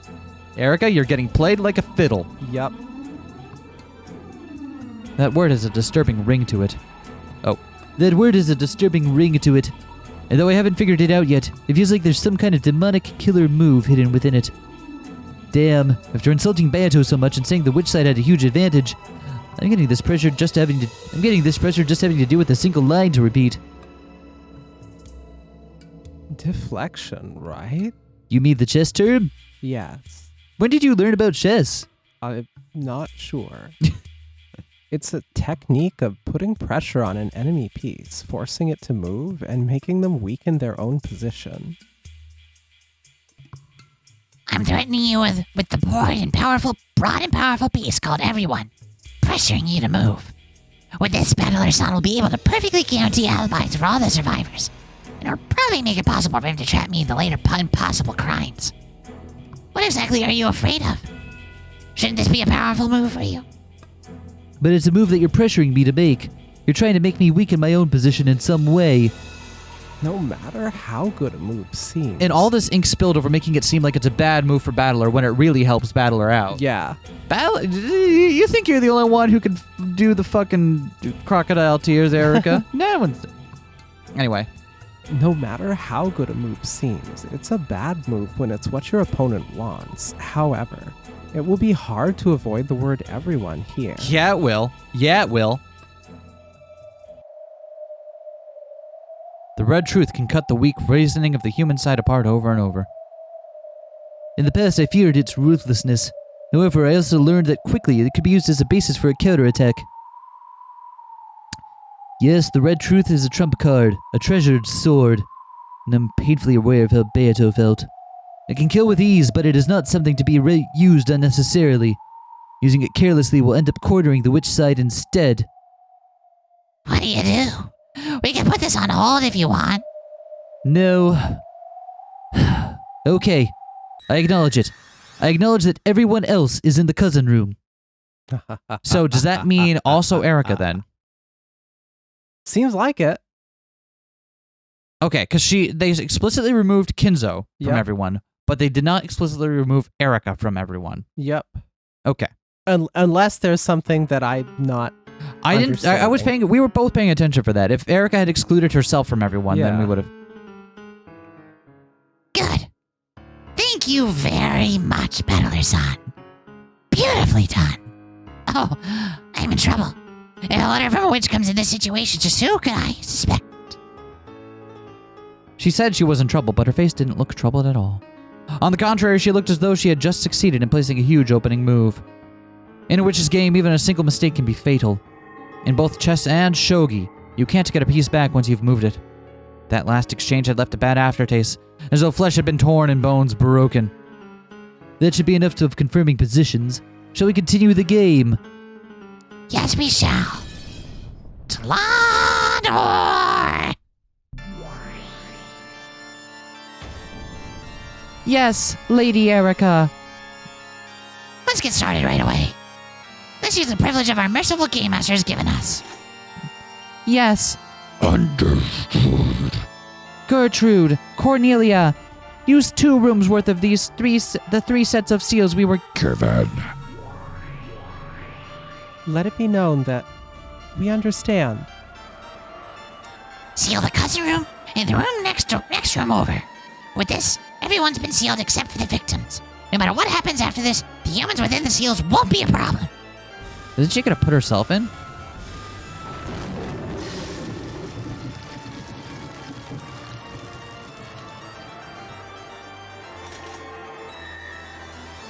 Erica, you're getting played like a fiddle. Yep. That word has a disturbing ring to it. Oh. That word has a disturbing ring to it. And though I haven't figured it out yet, it feels like there's some kind of demonic killer move hidden within it. Damn, after insulting Beato so much and saying the witch side had a huge advantage, I'm getting this pressure just having to do with a single line to repeat. Deflection, right? You mean the chess term? Yes. When did you learn about chess? I'm not sure. It's a technique of putting pressure on an enemy piece, forcing it to move, and making them weaken their own position. I'm threatening you with the broad and powerful piece called everyone, pressuring you to move. With this, Battler Son will be able to perfectly guarantee alibis for all the survivors, and it'll probably make it possible for him to trap me in the later impossible crimes. What exactly are you afraid of? Shouldn't this be a powerful move for you? But it's a move that you're pressuring me to make. You're trying to make me weaken my own position in some way. No matter how good a move seems. And all this ink spilled over making it seem like it's a bad move for Battler when it really helps Battler out. Yeah. You think you're the only one who can do the fucking crocodile tears, Erica? No one's... Anyway. No matter how good a move seems, it's a bad move when it's what your opponent wants. However, it will be hard to avoid the word everyone here. Yeah, it will. Yeah, it will. The red truth can cut the weak reasoning of the human side apart over and over. In the past, I feared its ruthlessness. However, I also learned that quickly it could be used as a basis for a counterattack. Yes, the red truth is a trump card, a treasured sword, and I'm painfully aware of how Beato felt. It can kill with ease, but it is not something to be used unnecessarily. Using it carelessly will end up cornering the witch side instead. What do? We can put this on hold if you want. No. Okay, I acknowledge it. I acknowledge that everyone else is in the cousin room. So does that mean also Erica then? Seems like it. Okay, because they explicitly removed Kinzo from Yep. everyone, but they did not explicitly remove Erica from everyone. Yep. Okay. Unless there's something that I'm not. I didn't. I was paying. We were both paying attention for that. If Erica had excluded herself from everyone, then Yeah. we would have. Good. Thank you very much, Battler-san. Beautifully done. Oh, I'm in trouble. If a letter from a witch comes in this situation, just who can I suspect? She said she was in trouble, but her face didn't look troubled at all. On the contrary, she looked as though she had just succeeded in placing a huge opening move. In a witch's game, even a single mistake can be fatal. In both chess and shogi, you can't get a piece back once you've moved it. That last exchange had left a bad aftertaste, as though flesh had been torn and bones broken. That should be enough of confirming positions. Shall we continue the game? Yes, we shall. Tlanor! Yes, Lady Erica. Let's get started right away. Let's use the privilege of our merciful game master has given us. Yes, Understood. Gertrude, Cornelia. Use 2 rooms worth of the 3 sets of seals we were... Given. Let it be known that we understand. Seal the cousin room and the room next room over. With this, everyone's been sealed except for the victims. No matter what happens after this, the humans within the seals won't be a problem. Isn't she gonna put herself in?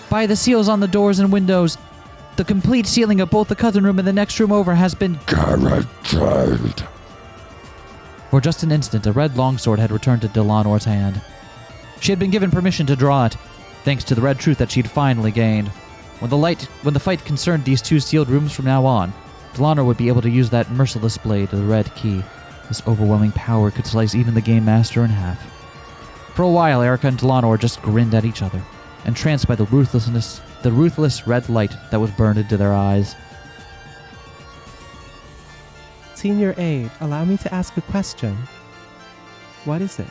By the seals on the doors and windows, the complete sealing of both the cousin room and the next room over has been... Guaranteed. For just an instant, a red longsword had returned to Delanor's hand. She had been given permission to draw it, thanks to the red truth that she'd finally gained. When the fight concerned these 2 sealed rooms from now on, Delanor would be able to use that merciless blade, the red key. This overwhelming power could slice even the game master in half. For a while, Erica and Delanor just grinned at each other, entranced by the ruthless red light that was burned into their eyes. Senior Aide, allow me to ask a question. What is it?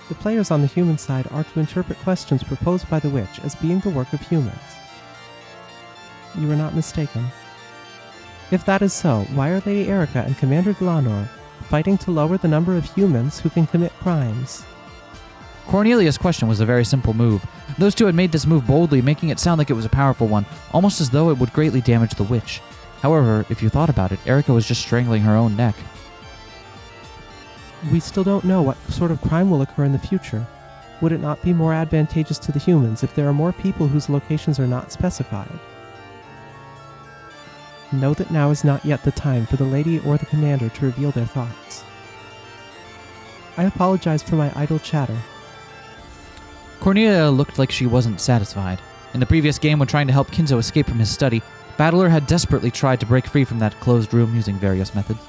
The players on the human side are to interpret questions proposed by the witch as being the work of humans. You are not mistaken. If that is so, why are Lady Erica and Commander Delanor fighting to lower the number of humans who can commit crimes? Cornelia's question was a very simple move. Those 2 had made this move boldly, making it sound like it was a powerful one, almost as though it would greatly damage the witch. However, if you thought about it, Erica was just strangling her own neck. We still don't know what sort of crime will occur in the future. Would it not be more advantageous to the humans if there are more people whose locations are not specified? Know that now is not yet the time for the lady or the commander to reveal their thoughts. I apologize for my idle chatter. Cornelia looked like she wasn't satisfied. In the previous game, when trying to help Kinzo escape from his study, Battler had desperately tried to break free from that closed room using various methods.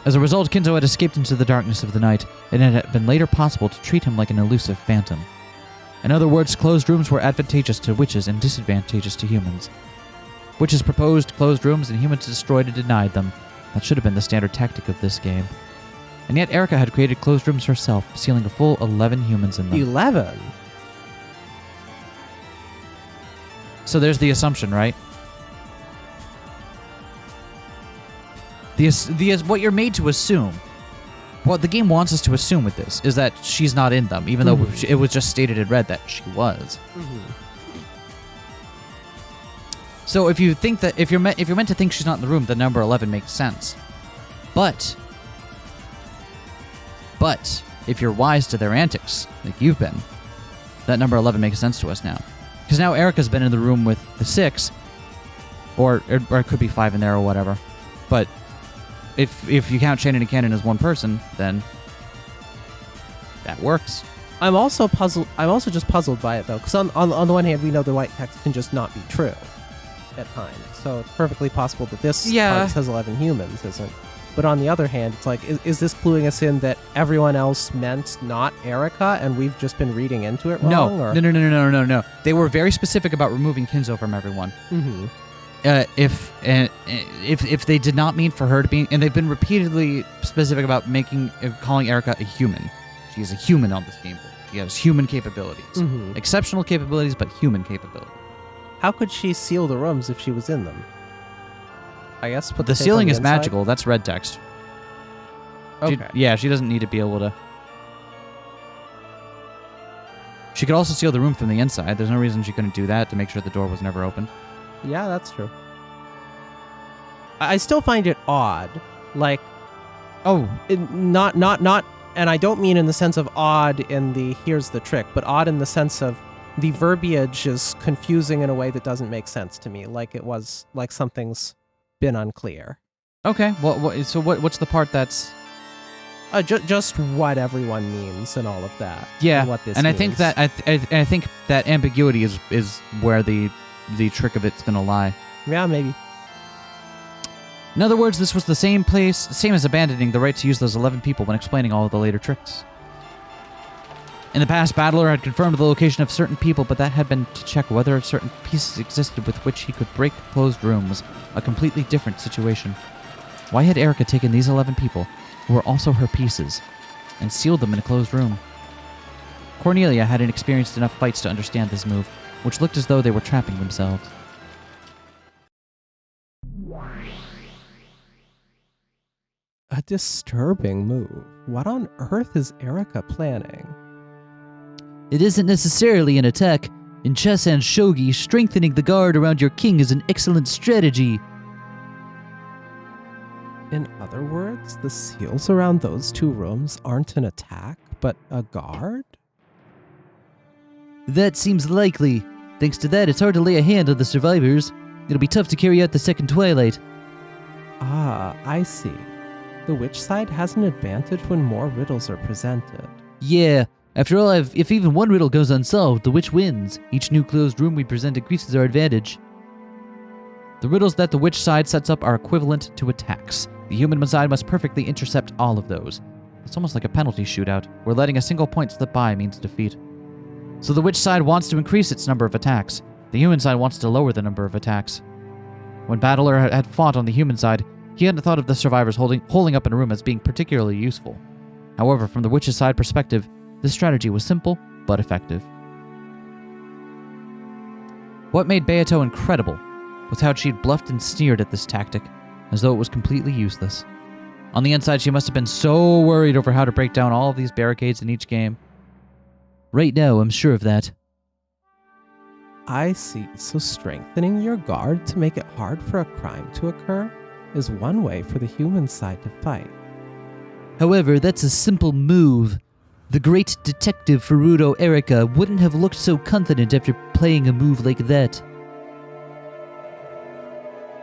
As a result, Kinzo had escaped into the darkness of the night, and it had been later possible to treat him like an elusive phantom. In other words, closed rooms were advantageous to witches and disadvantageous to humans. Witches proposed closed rooms, and humans destroyed and denied them. That should have been the standard tactic of this game. And yet Erica had created closed rooms herself, sealing a full 11 humans in them. 11? So there's the assumption, right? What you're made to assume, what the game wants us to assume with this, is that she's not in them, even though it was just stated in red that she was. So if you think that if you're meant to think she's not in the room, the number 11 makes sense. But if you're wise to their antics, like you've been, that number 11 makes sense to us now. Because now Erica's been in the room with the 6, or it could be 5 in there or whatever. But if you count Shannon and Kanon as one person, then that works. I'm also just puzzled by it though, because on the one hand we know the white text can just not be true at times, so it's perfectly possible that this part says 11 humans isn't. But on the other hand, it's like, is this cluing us in that everyone else meant not Erica, and we've just been reading into it wrong? No. They were very specific about removing Kinzo from everyone. Mm-hmm. If they did not mean for her to be, and they've been repeatedly specific about calling Erica a human. She is a human on this game board. She has human capabilities, exceptional capabilities, but human capabilities. How could she seal the rooms if she was in them? I guess put The tape sealing on the is inside? magical. That's red text. Okay. She doesn't need to be able to. She could also seal the room from the inside. There's no reason she couldn't do that to make sure the door was never opened. Yeah, that's true. I still find it odd. Like, not, and I don't mean in the sense of odd in the here's the trick, but odd in the sense of the verbiage is confusing in a way that doesn't make sense to me. Like something's been unclear. Okay. So what's the part that's... Just what everyone means and all of that. Yeah, and what this and I means. think that I think that ambiguity is where the trick of it's gonna lie. Yeah, maybe. In other words, this was the same as abandoning the right to use those 11 people when explaining all of the later tricks. In the past, Battler had confirmed the location of certain people, but that had been to check whether certain pieces existed with which he could break closed rooms, a completely different situation. Why had Erica taken these 11 people, who were also her pieces, and sealed them in a closed room? Cornelia hadn't experienced enough fights to understand this move, which looked as though they were trapping themselves. A disturbing move. What on earth is Erica planning? It isn't necessarily an attack. In chess and shogi, strengthening the guard around your king is an excellent strategy. In other words, the seals around those two rooms aren't an attack, but a guard? That seems likely. Thanks to that, it's hard to lay a hand on the survivors. It'll be tough to carry out the second Twilight. Ah, I see. The witch side has an advantage when more riddles are presented. Yeah. After all, if even one riddle goes unsolved, the witch wins. Each new closed room we present increases our advantage. The riddles that the witch side sets up are equivalent to attacks. The human side must perfectly intercept all of those. It's almost like a penalty shootout, where letting a single point slip by means defeat. So the witch side wants to increase its number of attacks. The human side wants to lower the number of attacks. When Battler had fought on the human side, he hadn't thought of the survivors holding up in a room as being particularly useful. However, from the witch's side perspective, this strategy was simple, but effective. What made Beato incredible was how she'd bluffed and sneered at this tactic, as though it was completely useless. On the inside, she must have been so worried over how to break down all of these barricades in each game. Right now, I'm sure of that. I see. So strengthening your guard to make it hard for a crime to occur is one way for the human side to fight. However, that's a simple move. The great detective Furuto Erica wouldn't have looked so confident after playing a move like that.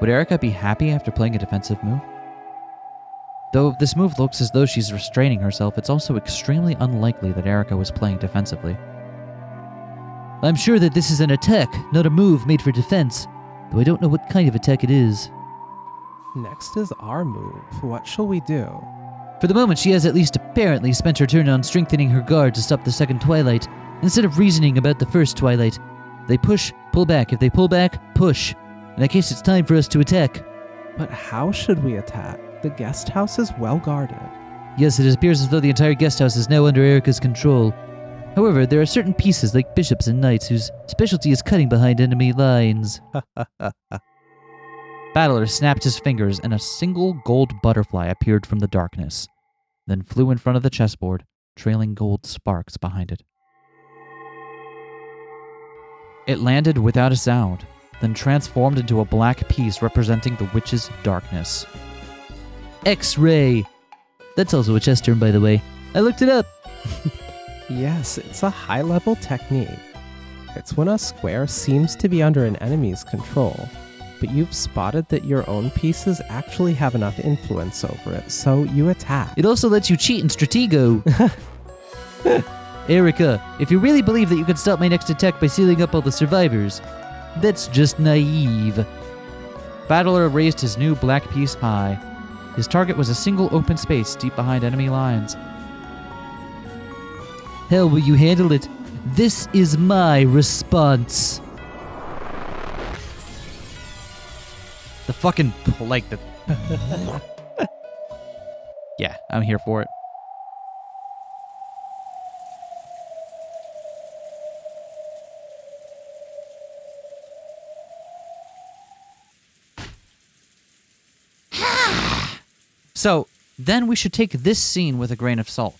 Would Erica be happy after playing a defensive move? Though this move looks as though she's restraining herself, it's also extremely unlikely that Erica was playing defensively. I'm sure that this is an attack, not a move made for defense, though I don't know what kind of attack it is. Next is our move. What shall we do? For the moment, she has at least apparently spent her turn on strengthening her guard to stop the second Twilight, instead of reasoning about the first Twilight. They push, pull back. If they pull back, push. In that case, it's time for us to attack. But how should we attack? The guest house is well guarded. Yes, it appears as though the entire guest house is now under Erica's control. However, there are certain pieces like bishops and knights whose specialty is cutting behind enemy lines. Battler snapped his fingers and a single gold butterfly appeared from the darkness, then flew in front of the chessboard, trailing gold sparks behind it. It landed without a sound, then transformed into a black piece representing the witch's darkness. X-ray! That's also a chess term, by the way. I looked it up! Yes, it's a high-level technique. It's when a square seems to be under an enemy's control, but you've spotted that your own pieces actually have enough influence over it, so you attack. It also lets you cheat in Stratego. Erica, if you really believe that you can stop my next attack by sealing up all the survivors, that's just naive. Battler raised his new black piece high. His target was a single open space deep behind enemy lines. How will you handle it? This is my response. The fucking, like, the... Yeah, I'm here for it. So, then we should take this scene with a grain of salt.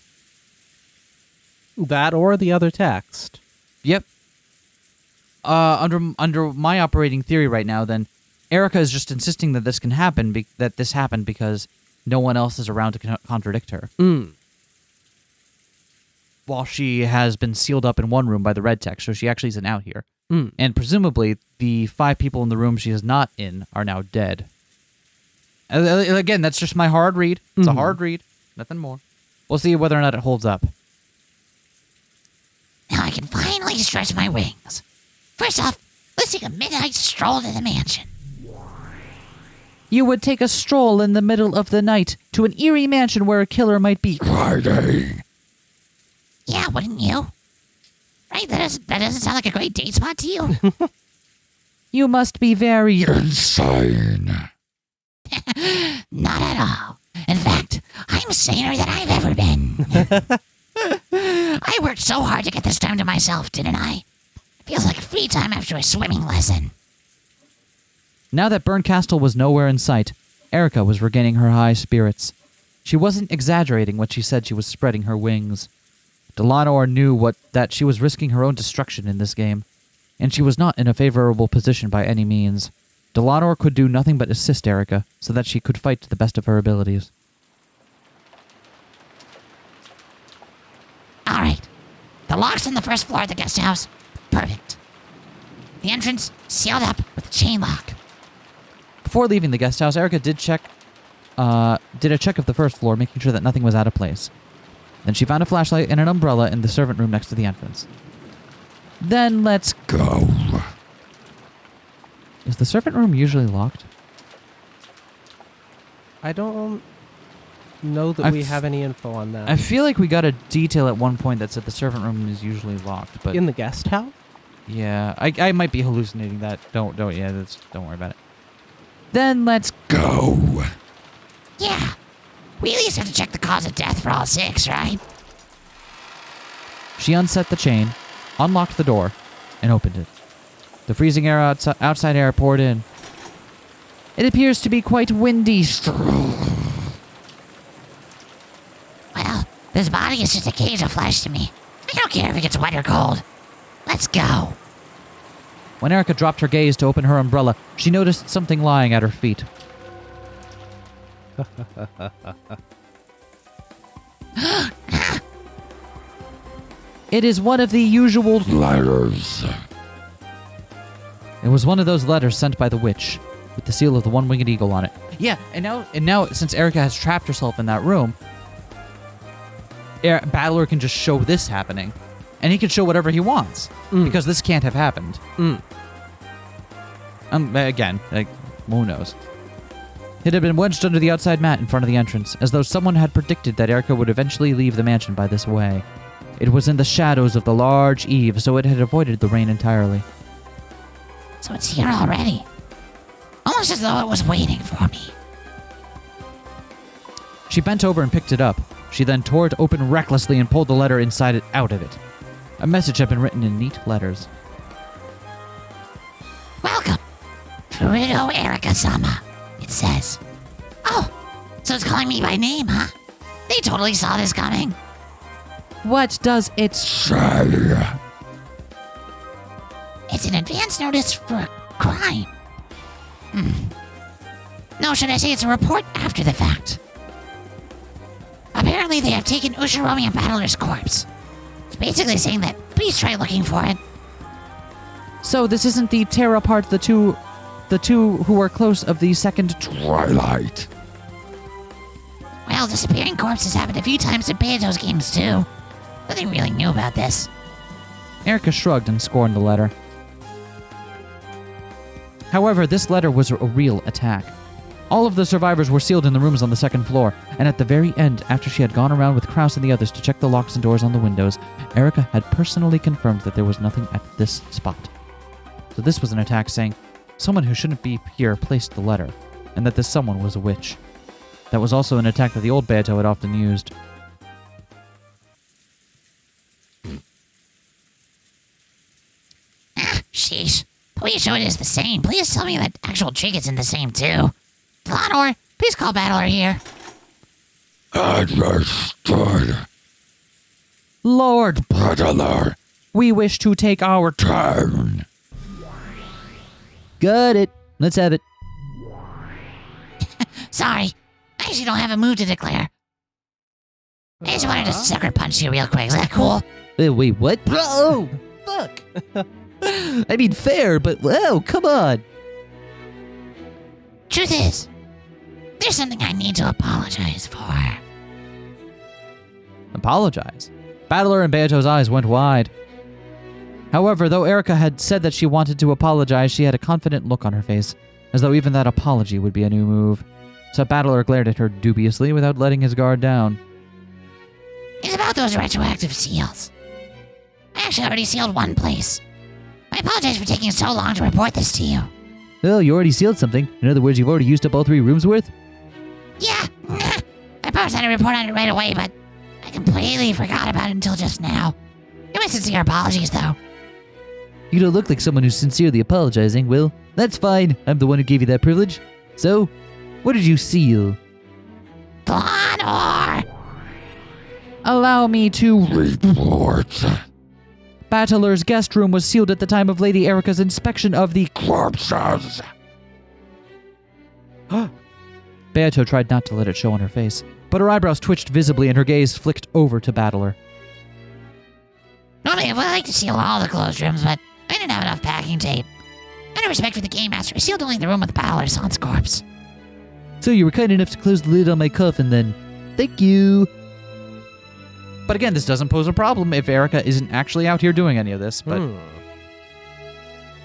That or the other text. Yep. Under my operating theory right now, then, Erica is just insisting that this can happen, that this happened because no one else is around to contradict her. While she has been sealed up in one room by the red text, so she actually isn't out here. And presumably, the 5 people in the room she is not in are now dead. Again, that's just my hard read. It's a hard read. Nothing more. We'll see whether or not it holds up. Now I can finally stretch my wings. First off, let's take a midnight stroll to the mansion. You would take a stroll in the middle of the night to an eerie mansion where a killer might be. Friday. Yeah, wouldn't you? Right? That doesn't sound like a great date spot to you? You must be very... Insane. Not at all. In fact, I'm saner than I've ever been. I worked so hard to get this time to myself, didn't I? It feels like free time after a swimming lesson. Now that Burncastle was nowhere in sight, Erica was regaining her high spirits. She wasn't exaggerating when she said she was spreading her wings. Delanor knew that she was risking her own destruction in this game, and she was not in a favorable position by any means. Delanor could do nothing but assist Erica so that she could fight to the best of her abilities. All right. The lock's on the first floor of the guest house. Perfect. The entrance sealed up with a chain lock. Before leaving the guest house, Erica did a check of the first floor, making sure that nothing was out of place. Then she found a flashlight and an umbrella in the servant room next to the entrance. Then let's Go. Is the servant room usually locked? I don't know that we have any info on that. I feel like we got a detail at one point that said the servant room is usually locked, but In the guest house? yeah, I might be hallucinating that. Don't worry about it. Then let's Go. Yeah. We at least have to check the cause of death for all 6, right? She unset the chain, unlocked the door, and opened it. The freezing air outside air poured in. It appears to be quite windy. Well, this body is just a cage of flesh to me. I don't care if it gets wet or cold. Let's go. When Erica dropped her gaze to open her umbrella, she noticed something lying at her feet. It is one of the usual... Letters. It was one of those letters sent by the witch, with the seal of the one-winged eagle on it. Yeah, and now since Erica has trapped herself in that room, Battler can just show this happening, and he can show whatever he wants because this can't have happened. Again, who knows? It had been wedged under the outside mat in front of the entrance, as though someone had predicted that Erica would eventually leave the mansion by this way. It was in the shadows of the large eave, so it had avoided the rain entirely. So it's here already. Almost as though it was waiting for me. She bent over and picked it up. She then tore it open recklessly and pulled the letter inside it out of it. A message had been written in neat letters. Welcome, Furudo Erika-sama, it says. Oh, so it's calling me by name, huh? They totally saw this coming. What does it... Say. It's an advance notice for a crime. No, should I say it's a report after the fact? Apparently they have taken Ushiromi and Battler's corpse. It's basically saying that please try looking for it. So this isn't the tear apart the two who are close of the second... Twilight. Well, disappearing corpses happened a few times in Beto's games too. Nothing really new about this. Erica shrugged and scorned the letter. However, this letter was a real attack. All of the survivors were sealed in the rooms on the second floor, and at the very end, after she had gone around with Kraus and the others to check the locks and doors on the windows, Erica had personally confirmed that there was nothing at this spot. So this was an attack saying someone who shouldn't be here placed the letter, and that this someone was a witch. That was also an attack that the old Beato had often used. Sheesh. Please show it is the same. Please tell me that actual trick isn't the same too. Delonor, please call Battler here. Understood. Lord, Battler, we wish to take our turn. Got it. Let's have it. Sorry, I actually don't have a move to declare. I just wanted to sucker punch you real quick. Is that cool? Wait, what? Oh, fuck. I mean, fair, but whoa, come on. Truth is, there's something I need to apologize for. apologize. Battler and Beato's eyes went wide. However, though Erica had said that she wanted to apologize, she had a confident look on her face, as though even that apology would be a new move. So Battler glared at her dubiously without letting his guard down. It's about those retroactive seals. I actually already sealed one place. I apologize for taking so long to report this to you. Oh, you already sealed something. In other words, you've already used up all 3 rooms worth? Yeah, I promised I'd report on it right away, but I completely forgot about it until just now. Give my sincere apologies, though. You don't look like someone who's sincerely apologizing. Well, that's fine. I'm the one who gave you that privilege. So, what did you seal? Delonor! Allow me to... Report. Battler's guest room was sealed at the time of Lady Erica's inspection of the... Corpses. Beato tried not to let it show on her face, but her eyebrows twitched visibly and her gaze flicked over to Battler. Normally, I would like to seal all the closed rooms, but I didn't have enough packing tape. Out of respect for the Game Master, I sealed only the room with Battler's son's corpse. So you were kind enough to close the lid on my coffin then. Thank you. But again, this doesn't pose a problem if Erica isn't actually out here doing any of this, but...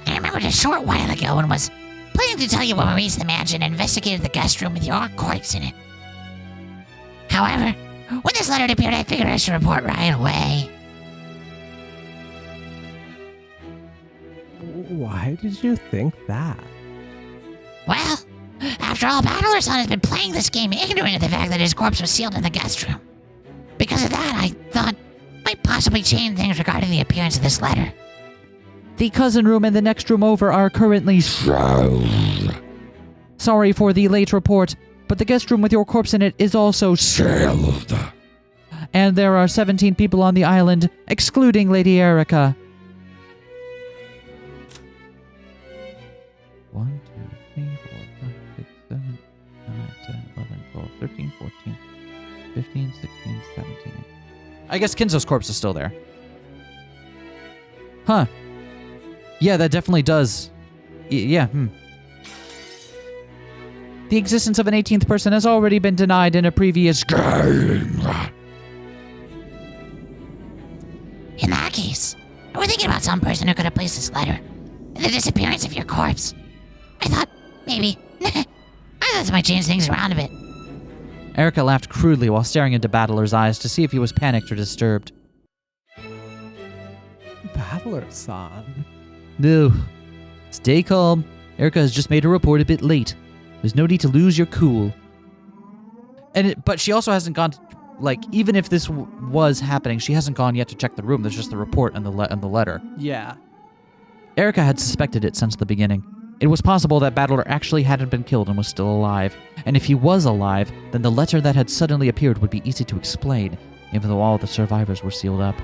I remembered a short while ago and was planning to tell you when we reached the mansion and investigated the guest room with your corpse in it. However, when this letter appeared, I figured I should report right away. Why did you think that? Well, after all, Battler's son has been playing this game ignorant of the fact that his corpse was sealed in the guest room. Because of that, I thought might possibly change things regarding the appearance of this letter. The cousin room and the next room over are currently... Sealed. Sorry for the late report, but the guest room with your corpse in it is also... Sealed. And there are 17 people on the island, excluding Lady Erica. 1, 2, 3, 4, 5, 6, 7, 9, 10, 11, 12, 13, 14, 15, 16, 17. I guess Kinzo's corpse is still there. Huh. Yeah, that definitely does. The existence of an 18th person has already been denied in a previous... Game. In that case, I was thinking about some person who could have placed this letter and the disappearance of your corpse. I thought, maybe, I thought this might change things around a bit. Erica laughed crudely while staring into Battler's eyes to see if he was panicked or disturbed. Battler-san. No. Stay calm. Erica has just made her report a bit late. There's no need to lose your cool. But she also hasn't gone to, even if this was happening, she hasn't gone yet to check the room. There's just the report and the letter. Yeah. Erica had suspected it since the beginning. It was possible that Battler actually hadn't been killed and was still alive. And if he was alive, then the letter that had suddenly appeared would be easy to explain, even though all the survivors were sealed up.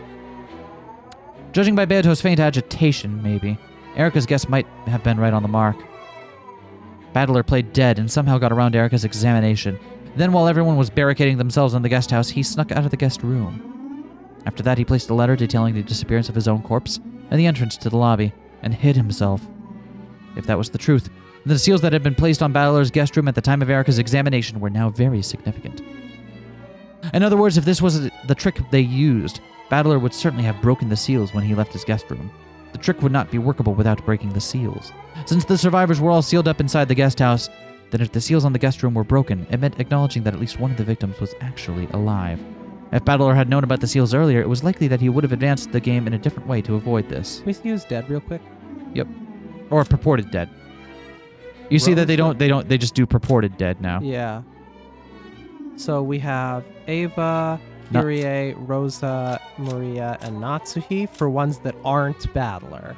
Judging by Beato's faint agitation, maybe, Erica's guess might have been right on the mark. Battler played dead and somehow got around Erica's examination. Then, while everyone was barricading themselves in the guest house, he snuck out of the guest room. After that, he placed a letter detailing the disappearance of his own corpse and the entrance to the lobby, and hid himself. If that was the truth, the seals that had been placed on Battler's guest room at the time of Erica's examination were now very significant. In other words, if this was the trick they used, Battler would certainly have broken the seals when he left his guest room. The trick would not be workable without breaking the seals. Since the survivors were all sealed up inside the guest house, Then if the seals on the guest room were broken, it meant acknowledging that at least one of the victims was actually alive. If Battler had known about the seals earlier, it was likely that he would have advanced the game in a different way to avoid this. Can we use dead real quick? Yep. Or purported dead. You see that they just do purported dead now. Yeah. So we have Ava, Kyrie, Rosa, Maria, and Natsuhi for ones that aren't Battler.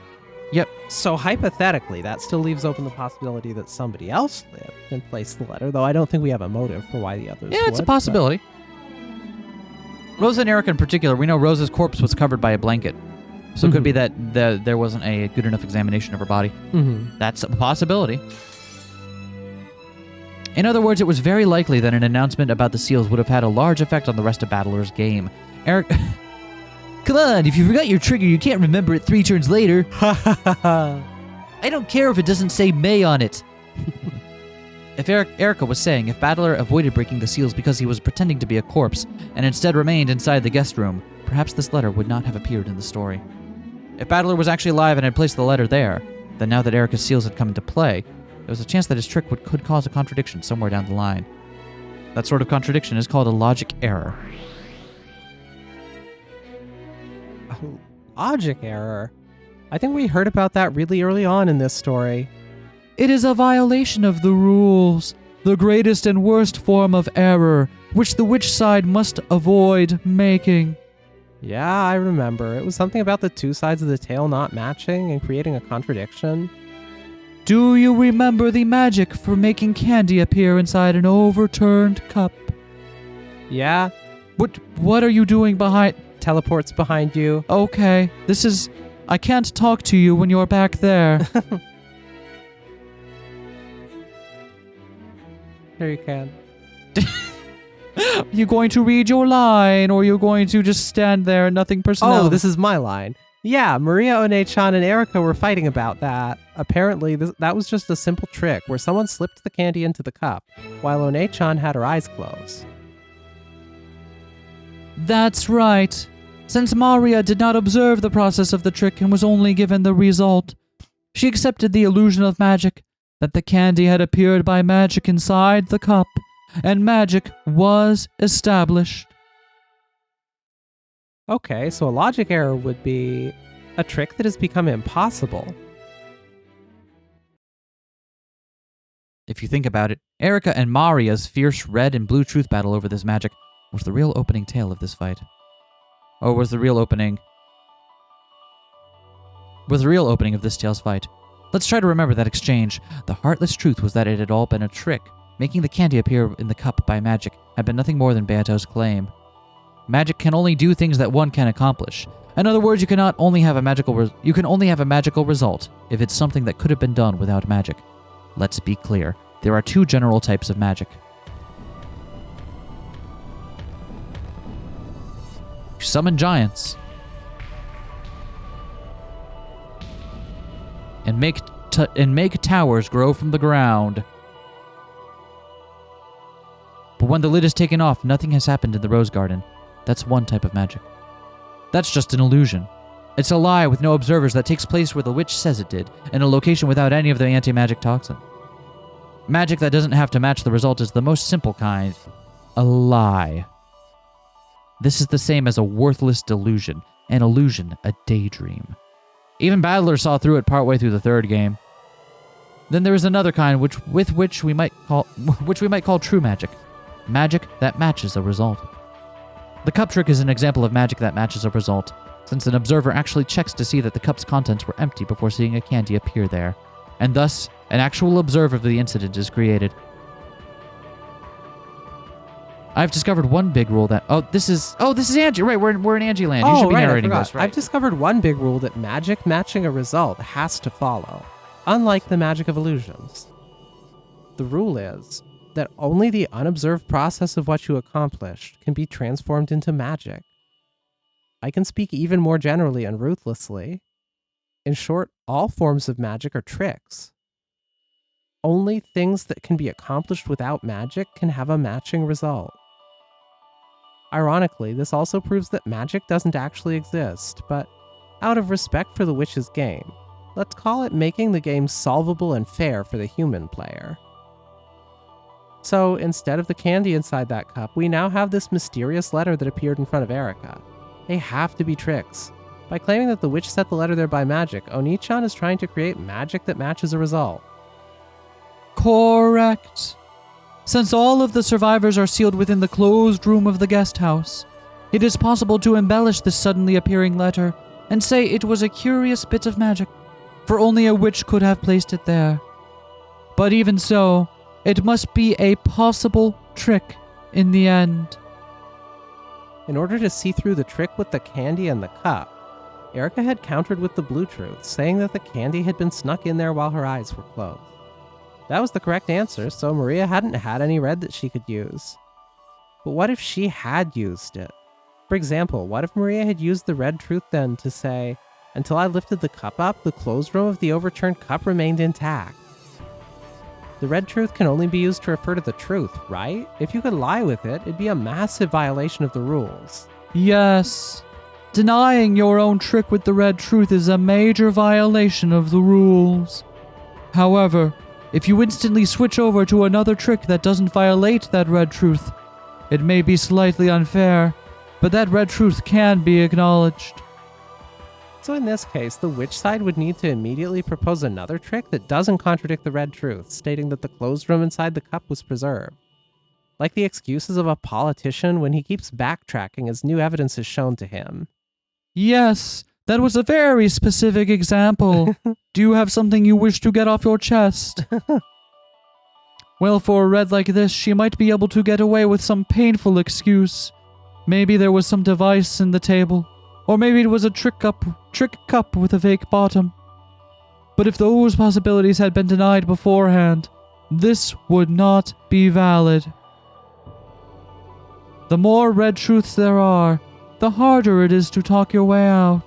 Yep. So hypothetically, that still leaves open the possibility that somebody else lived and placed the letter, though I don't think we have a motive for why the others Yeah, it's a would, possibility. Rosa and Erica in particular, we know Rosa's corpse was covered by a blanket. So it could be that there wasn't a good enough examination of her body. Mm-hmm. That's a possibility. In other words, it was very likely that an announcement about the seals would have had a large effect on the rest of Battler's game. Eric... Come on, if you forgot your trigger, you can't remember it 3 turns later. I don't care if it doesn't say May on it. If Erica was saying if Battler avoided breaking the seals because he was pretending to be a corpse and instead remained inside the guest room, perhaps this letter would not have appeared in the story. If Battler was actually alive and had placed the letter there, then now that Erica's seals had come into play, there was a chance that his trick could cause a contradiction somewhere down the line. That sort of contradiction is called a logic error. Logic error? I think we heard about that really early on in this story. It is a violation of the rules, the greatest and worst form of error, which the witch side must avoid making. Yeah, I remember. It was something about the 2 sides of the tail not matching and creating a contradiction. Do you remember the magic for making candy appear inside an overturned cup? Yeah, What are you doing behind... teleports behind you. Okay, I can't talk to you when you're back there. Here you can. Are you going to read your line, or are you going to just stand there and nothing personal? Oh, this is my line. Yeah, Maria, One-chan, and Erica were fighting about that. Apparently, that was just a simple trick where someone slipped the candy into the cup, while One-chan had her eyes closed. That's right. Since Maria did not observe the process of the trick and was only given the result, she accepted the illusion of magic, that the candy had appeared by magic inside the cup, and magic was established. Okay, so a logic error would be a trick that has become impossible. If you think about it, Erica and Maria's fierce red and blue truth battle over this magic was the real opening tale of this fight. Or was the real opening of this tale's fight. Let's try to remember that exchange. The heartless truth was that it had all been a trick. Making the candy appear in the cup by magic had been nothing more than Beato's claim. Magic can only do things that one can accomplish. In other words, you can only have a magical result if it's something that could have been done without magic. Let's be clear. There are 2 general types of magic. Summon giants and make towers grow from the ground. But when the lid is taken off, nothing has happened in the rose garden. That's one type of magic. That's just an illusion. It's a lie with no observers that takes place where the witch says it did, in a location without any of the anti-magic toxin. Magic that doesn't have to match the result is the most simple kind. A lie. This is the same as a worthless delusion. An illusion, a daydream. Even Battler saw through it partway through the 3rd game. Then there is another kind which we might call true magic. Magic that matches a result. The cup trick is an example of magic that matches a result, since an observer actually checks to see that the cup's contents were empty before seeing a candy appear there, and thus an actual observer of the incident is created. I've discovered one big rule that this is Angie, right? We're in Angie land. You should be narrating this, right? I've discovered one big rule that magic matching a result has to follow, unlike the magic of illusions. The rule is that only the unobserved process of what you accomplished can be transformed into magic. I can speak even more generally and ruthlessly. In short, all forms of magic are tricks. Only things that can be accomplished without magic can have a matching result. Ironically, this also proves that magic doesn't actually exist, but out of respect for the witch's game, let's call it making the game solvable and fair for the human player. So instead of the candy inside that cup, we now have this mysterious letter that appeared in front of Erika. They have to be tricks. By claiming that the witch set the letter there by magic, Oni-chan is trying to create magic that matches a result. Correct. Since all of the survivors are sealed within the closed room of the guest house, it is possible to embellish this suddenly appearing letter and say it was a curious bit of magic, for only a witch could have placed it there. But even so, it must be a possible trick in the end. In order to see through the trick with the candy and the cup, Erika had countered with the blue truth, saying that the candy had been snuck in there while her eyes were closed. That was the correct answer, so Maria hadn't had any red that she could use. But what if she had used it? For example, what if Maria had used the red truth then to say, until I lifted the cup up, the closed room of the overturned cup remained intact? The red truth can only be used to refer to the truth, right? If you could lie with it, it'd be a massive violation of the rules. Yes. Denying your own trick with the red truth is a major violation of the rules. However, if you instantly switch over to another trick that doesn't violate that red truth, it may be slightly unfair, but that red truth can be acknowledged. So in this case, the witch side would need to immediately propose another trick that doesn't contradict the red truth, stating that the closed room inside the cup was preserved. Like the excuses of a politician when he keeps backtracking as new evidence is shown to him. Yes, that was a very specific example. Do you have something you wish to get off your chest? Well, for a red like this, she might be able to get away with some painful excuse. Maybe there was some device in the table. Or maybe it was a trick cup with a fake bottom. But if those possibilities had been denied beforehand, this would not be valid. The more red truths there are, the harder it is to talk your way out.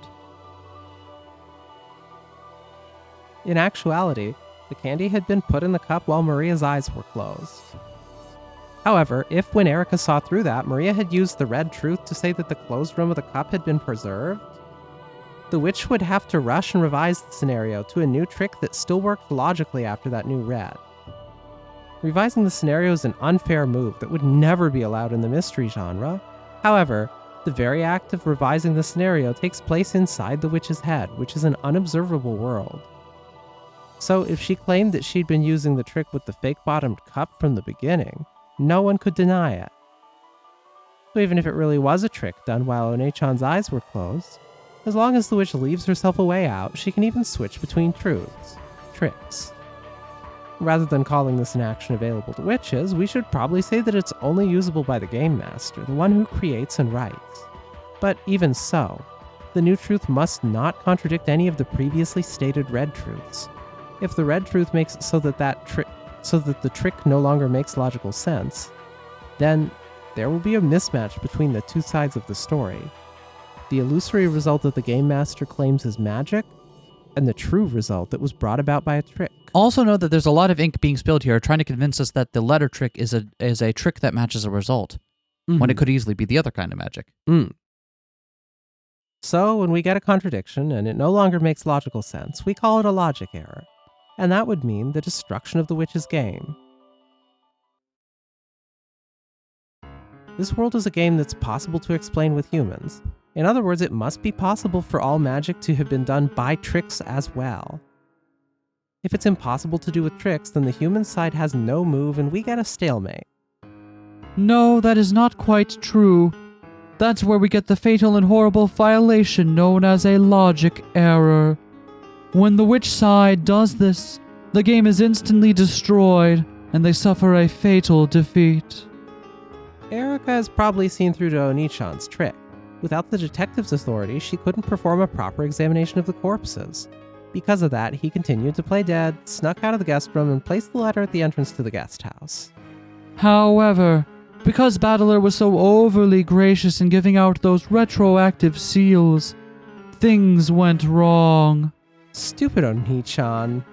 In actuality, the candy had been put in the cup while Maria's eyes were closed. However, if when Erika saw through that, Maria had used the red truth to say that the closed room of the cup had been preserved, the witch would have to rush and revise the scenario to a new trick that still worked logically after that new red. Revising the scenario is an unfair move that would never be allowed in the mystery genre. However, the very act of revising the scenario takes place inside the witch's head, which is an unobservable world. So if she claimed that she'd been using the trick with the fake-bottomed cup from the beginning, no one could deny it. So even if it really was a trick done while One-chan's eyes were closed, as long as the witch leaves herself a way out, she can even switch between tricks. Rather than calling this an action available to witches, we should probably say that it's only usable by the game master, the one who creates and writes. But even so, the new truth must not contradict any of the previously stated red truths. If the red truth makes it so that the trick no longer makes logical sense, then there will be a mismatch between the two sides of the story. The illusory result that the game master claims is magic, and the true result that was brought about by a trick. Also know that there's a lot of ink being spilled here trying to convince us that the letter trick is a trick that matches a result, when it could easily be the other kind of magic. So when we get a contradiction and it no longer makes logical sense, we call it a logic error. And that would mean the destruction of the witch's game. This world is a game that's possible to explain with humans. In other words, it must be possible for all magic to have been done by tricks as well. If it's impossible to do with tricks, then the human side has no move and we get a stalemate. No, that is not quite true. That's where we get the fatal and horrible violation known as a logic error. When the witch side does this, the game is instantly destroyed, and they suffer a fatal defeat. Erika has probably seen through to Oni-chan's trick. Without the detective's authority, she couldn't perform a proper examination of the corpses. Because of that, he continued to play dead, snuck out of the guest room, and placed the letter at the entrance to the guest house. However, because Battler was so overly gracious in giving out those retroactive seals, things went wrong. Stupid Oni-chan.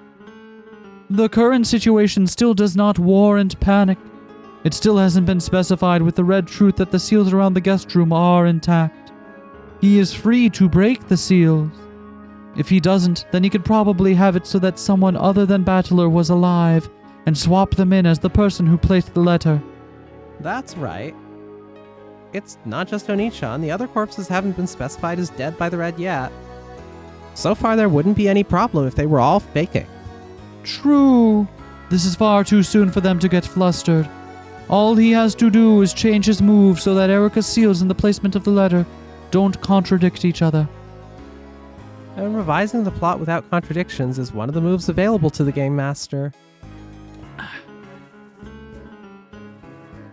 The current situation still does not warrant panic. It still hasn't been specified with the red truth that the seals around the guest room are intact. He is free to break the seals. If he doesn't, then he could probably have it so that someone other than Battler was alive, and swap them in as the person who placed the letter. That's right. It's not just Onichan. The other corpses haven't been specified as dead by the Red yet. So far, there wouldn't be any problem if they were all faking. True. This is far too soon for them to get flustered. All he has to do is change his move so that Erica's seals and the placement of the letter don't contradict each other. And revising the plot without contradictions is one of the moves available to the Game Master.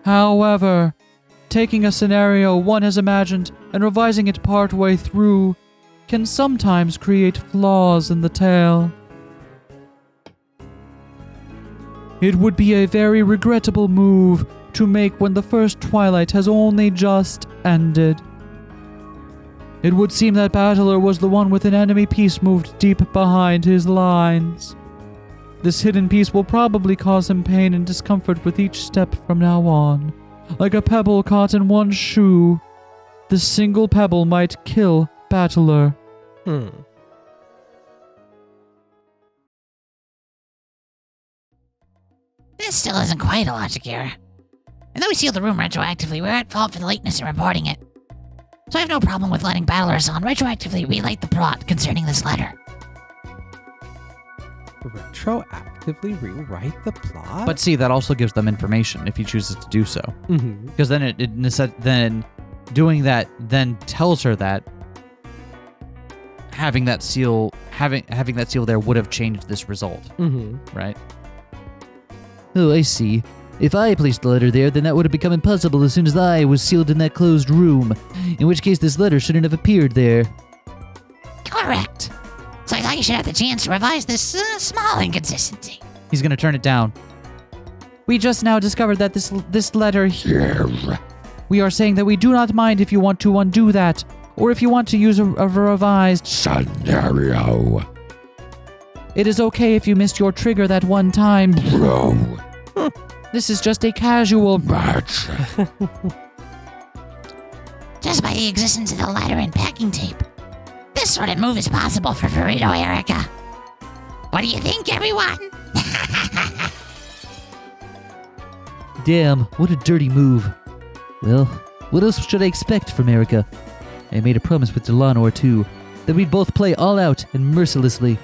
However, taking a scenario one has imagined and revising it partway through can sometimes create flaws in the tale. It would be a very regrettable move to make when the first twilight has only just ended. It would seem that Battler was the one with an enemy piece moved deep behind his lines. This hidden piece will probably cause him pain and discomfort with each step from now on. Like a pebble caught in one shoe, this single pebble might kill Battler. This still isn't quite a logic error. And though we sealed the room retroactively, we're at fault for the lateness in reporting it. So I have no problem with letting Battlers on retroactively relight the plot concerning this letter. Retroactively rewrite the plot? But see, that also gives them information if he chooses to do so. Mm-hmm. Because then doing that then tells her that having that seal there would have changed this result, right? Oh, I see. If I placed the letter there, then that would have become impossible as soon as I was sealed in that closed room. In which case, this letter shouldn't have appeared there. Correct. So I thought you should have the chance to revise this small inconsistency. He's gonna turn it down. We just now discovered that this letter here. We are saying that we do not mind if you want to undo that, or if you want to use a revised Scenario. It is okay if you missed your trigger that one time. Bro. This is just a casual Match. Just by the existence of the letter and packing tape, this sort of move is possible for Burrito Erica. What do you think, everyone? Damn, what a dirty move. Well, what else should I expect from Erica? I made a promise with Delano too, that we'd both play all out and mercilessly.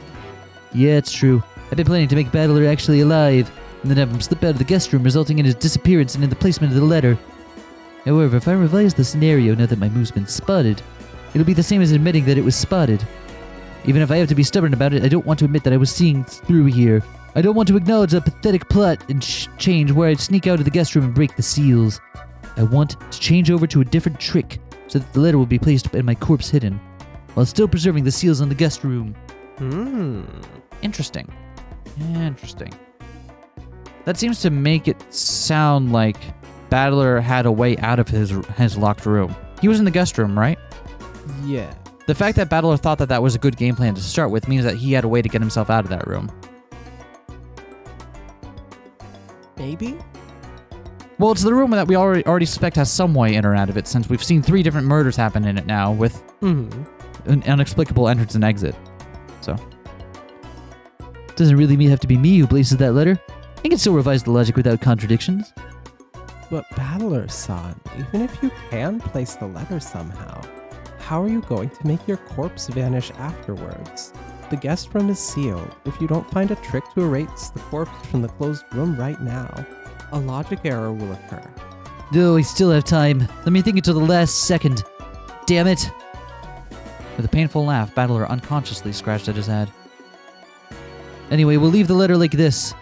Yeah, it's true. I've been planning to make Battler actually alive, and then have him slip out of the guest room, resulting in his disappearance and in the placement of the letter. However, if I revise the scenario now that my move's been spotted, it'll be the same as admitting that it was spotted. Even if I have to be stubborn about it, I don't want to admit that I was seeing through here. I don't want to acknowledge a pathetic plot and change where I'd sneak out of the guest room and break the seals. I want to change over to a different trick, so that the letter will be placed and my corpse hidden, while still preserving the seals on the guest room. Interesting. That seems to make it sound like Battler had a way out of his locked room. He was in the guest room, right? Yeah. The fact that Battler thought that was a good game plan to start with means that he had a way to get himself out of that room. Maybe? Well, it's the room that we already suspect has some way in or out of it, since we've seen 3 different murders happen in it now with an inexplicable entrance and exit. So, Doesn't really have to be me who places that letter. I can still revise the logic without contradictions. But Battler-san, even if you can place the letter somehow, how are you going to make your corpse vanish afterwards? The guest room is sealed. If you don't find a trick to erase the corpse from the closed room right now, a logic error will occur. No, I still have time. Let me think until the last second. Damn it. with a painful laugh, Battler unconsciously scratched at his head. Anyway, we'll leave the letter like this.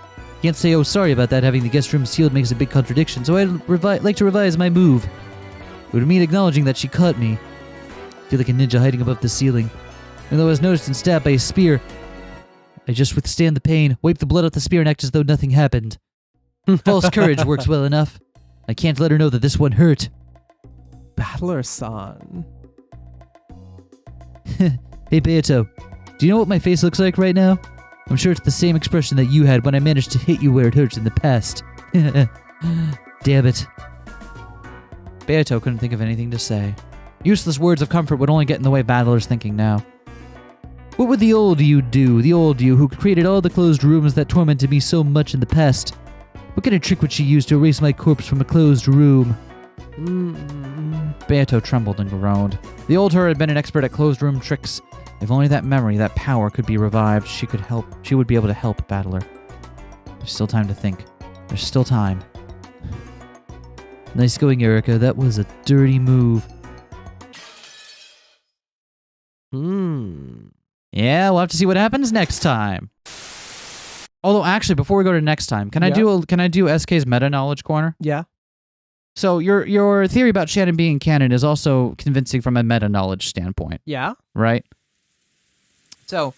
Can't say, oh, sorry about that. Having the guest room sealed makes a big contradiction, so I'd like to revise my move. It would mean acknowledging that she caught me. I feel like a ninja hiding above the ceiling. And though I was noticed and stabbed by a spear, I just withstand the pain, wipe the blood off the spear, and act as though nothing happened. False courage works well enough. I can't let her know that this one hurt. Battler-san. Hey, Beato, do you know what my face looks like right now? I'm sure it's the same expression that you had when I managed to hit you where it hurts in the past. Damn it. Beato couldn't think of anything to say. Useless words of comfort would only get in the way of Battler's thinking now. What would the old you do? The old you who created all the closed rooms that tormented me so much in the past. What kind of trick would she use to erase my corpse from a closed room? Beato trembled and groaned. The old her had been an expert at closed room tricks. If only that memory, that power could be revived, she would be able to help Battler. There's still time to think. There's still time. Nice going, Erica. That was a dirty move. Yeah, we'll have to see what happens next time. Although, actually, before we go to next time, can I do SK's meta knowledge corner? Yeah. So your theory about Shannon being canon is also convincing from a meta knowledge standpoint. Yeah. Right. So,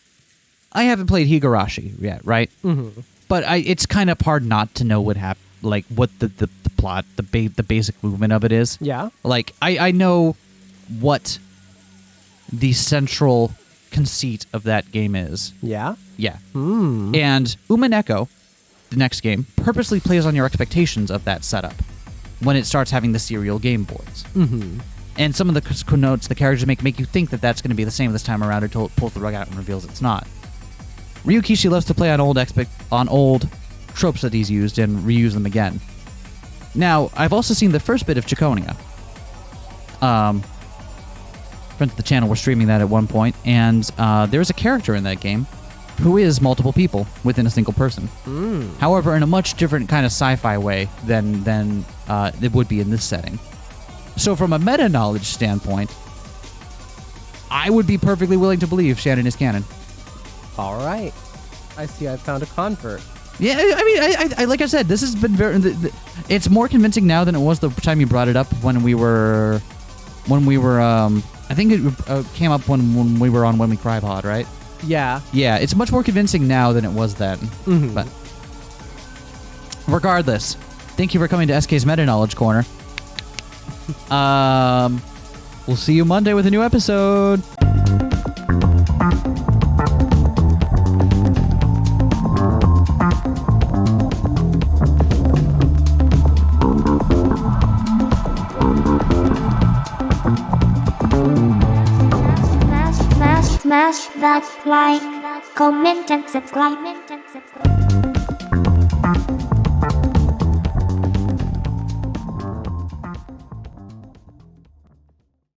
I haven't played Higurashi yet, right? Mm-hmm. But it's kind of hard not to know what happened, like what the plot, the basic movement of it is. Yeah. Like I know what the central conceit of that game is. Yeah. Yeah. And Umineko, the next game, purposely plays on your expectations of that setup when it starts having the serial game boards. And some of the notes the characters make you think that that's going to be the same this time around until it pulls the rug out and reveals it's not. Ryukishi loves to play on old tropes that he's used and reuse them again. Now, I've also seen the first bit of Chiconia. Friends of the channel were streaming that at one point, and there's a character in that game who is multiple people within a single person. However, in a much different kind of sci-fi way than it would be in this setting. So from a meta-knowledge standpoint, I would be perfectly willing to believe Shannon is canon. All right. I see I found a convert. Yeah, I mean, I like I said, this has been very... it's more convincing now than it was the time you brought it up when we were... I think it came up when we were on When We Cry Pod, right? Yeah. Yeah, it's much more convincing now than it was then. But regardless, thank you for coming to SK's Meta Knowledge Corner. We'll see you Monday with a new episode. Smash that like, comment and subscribe.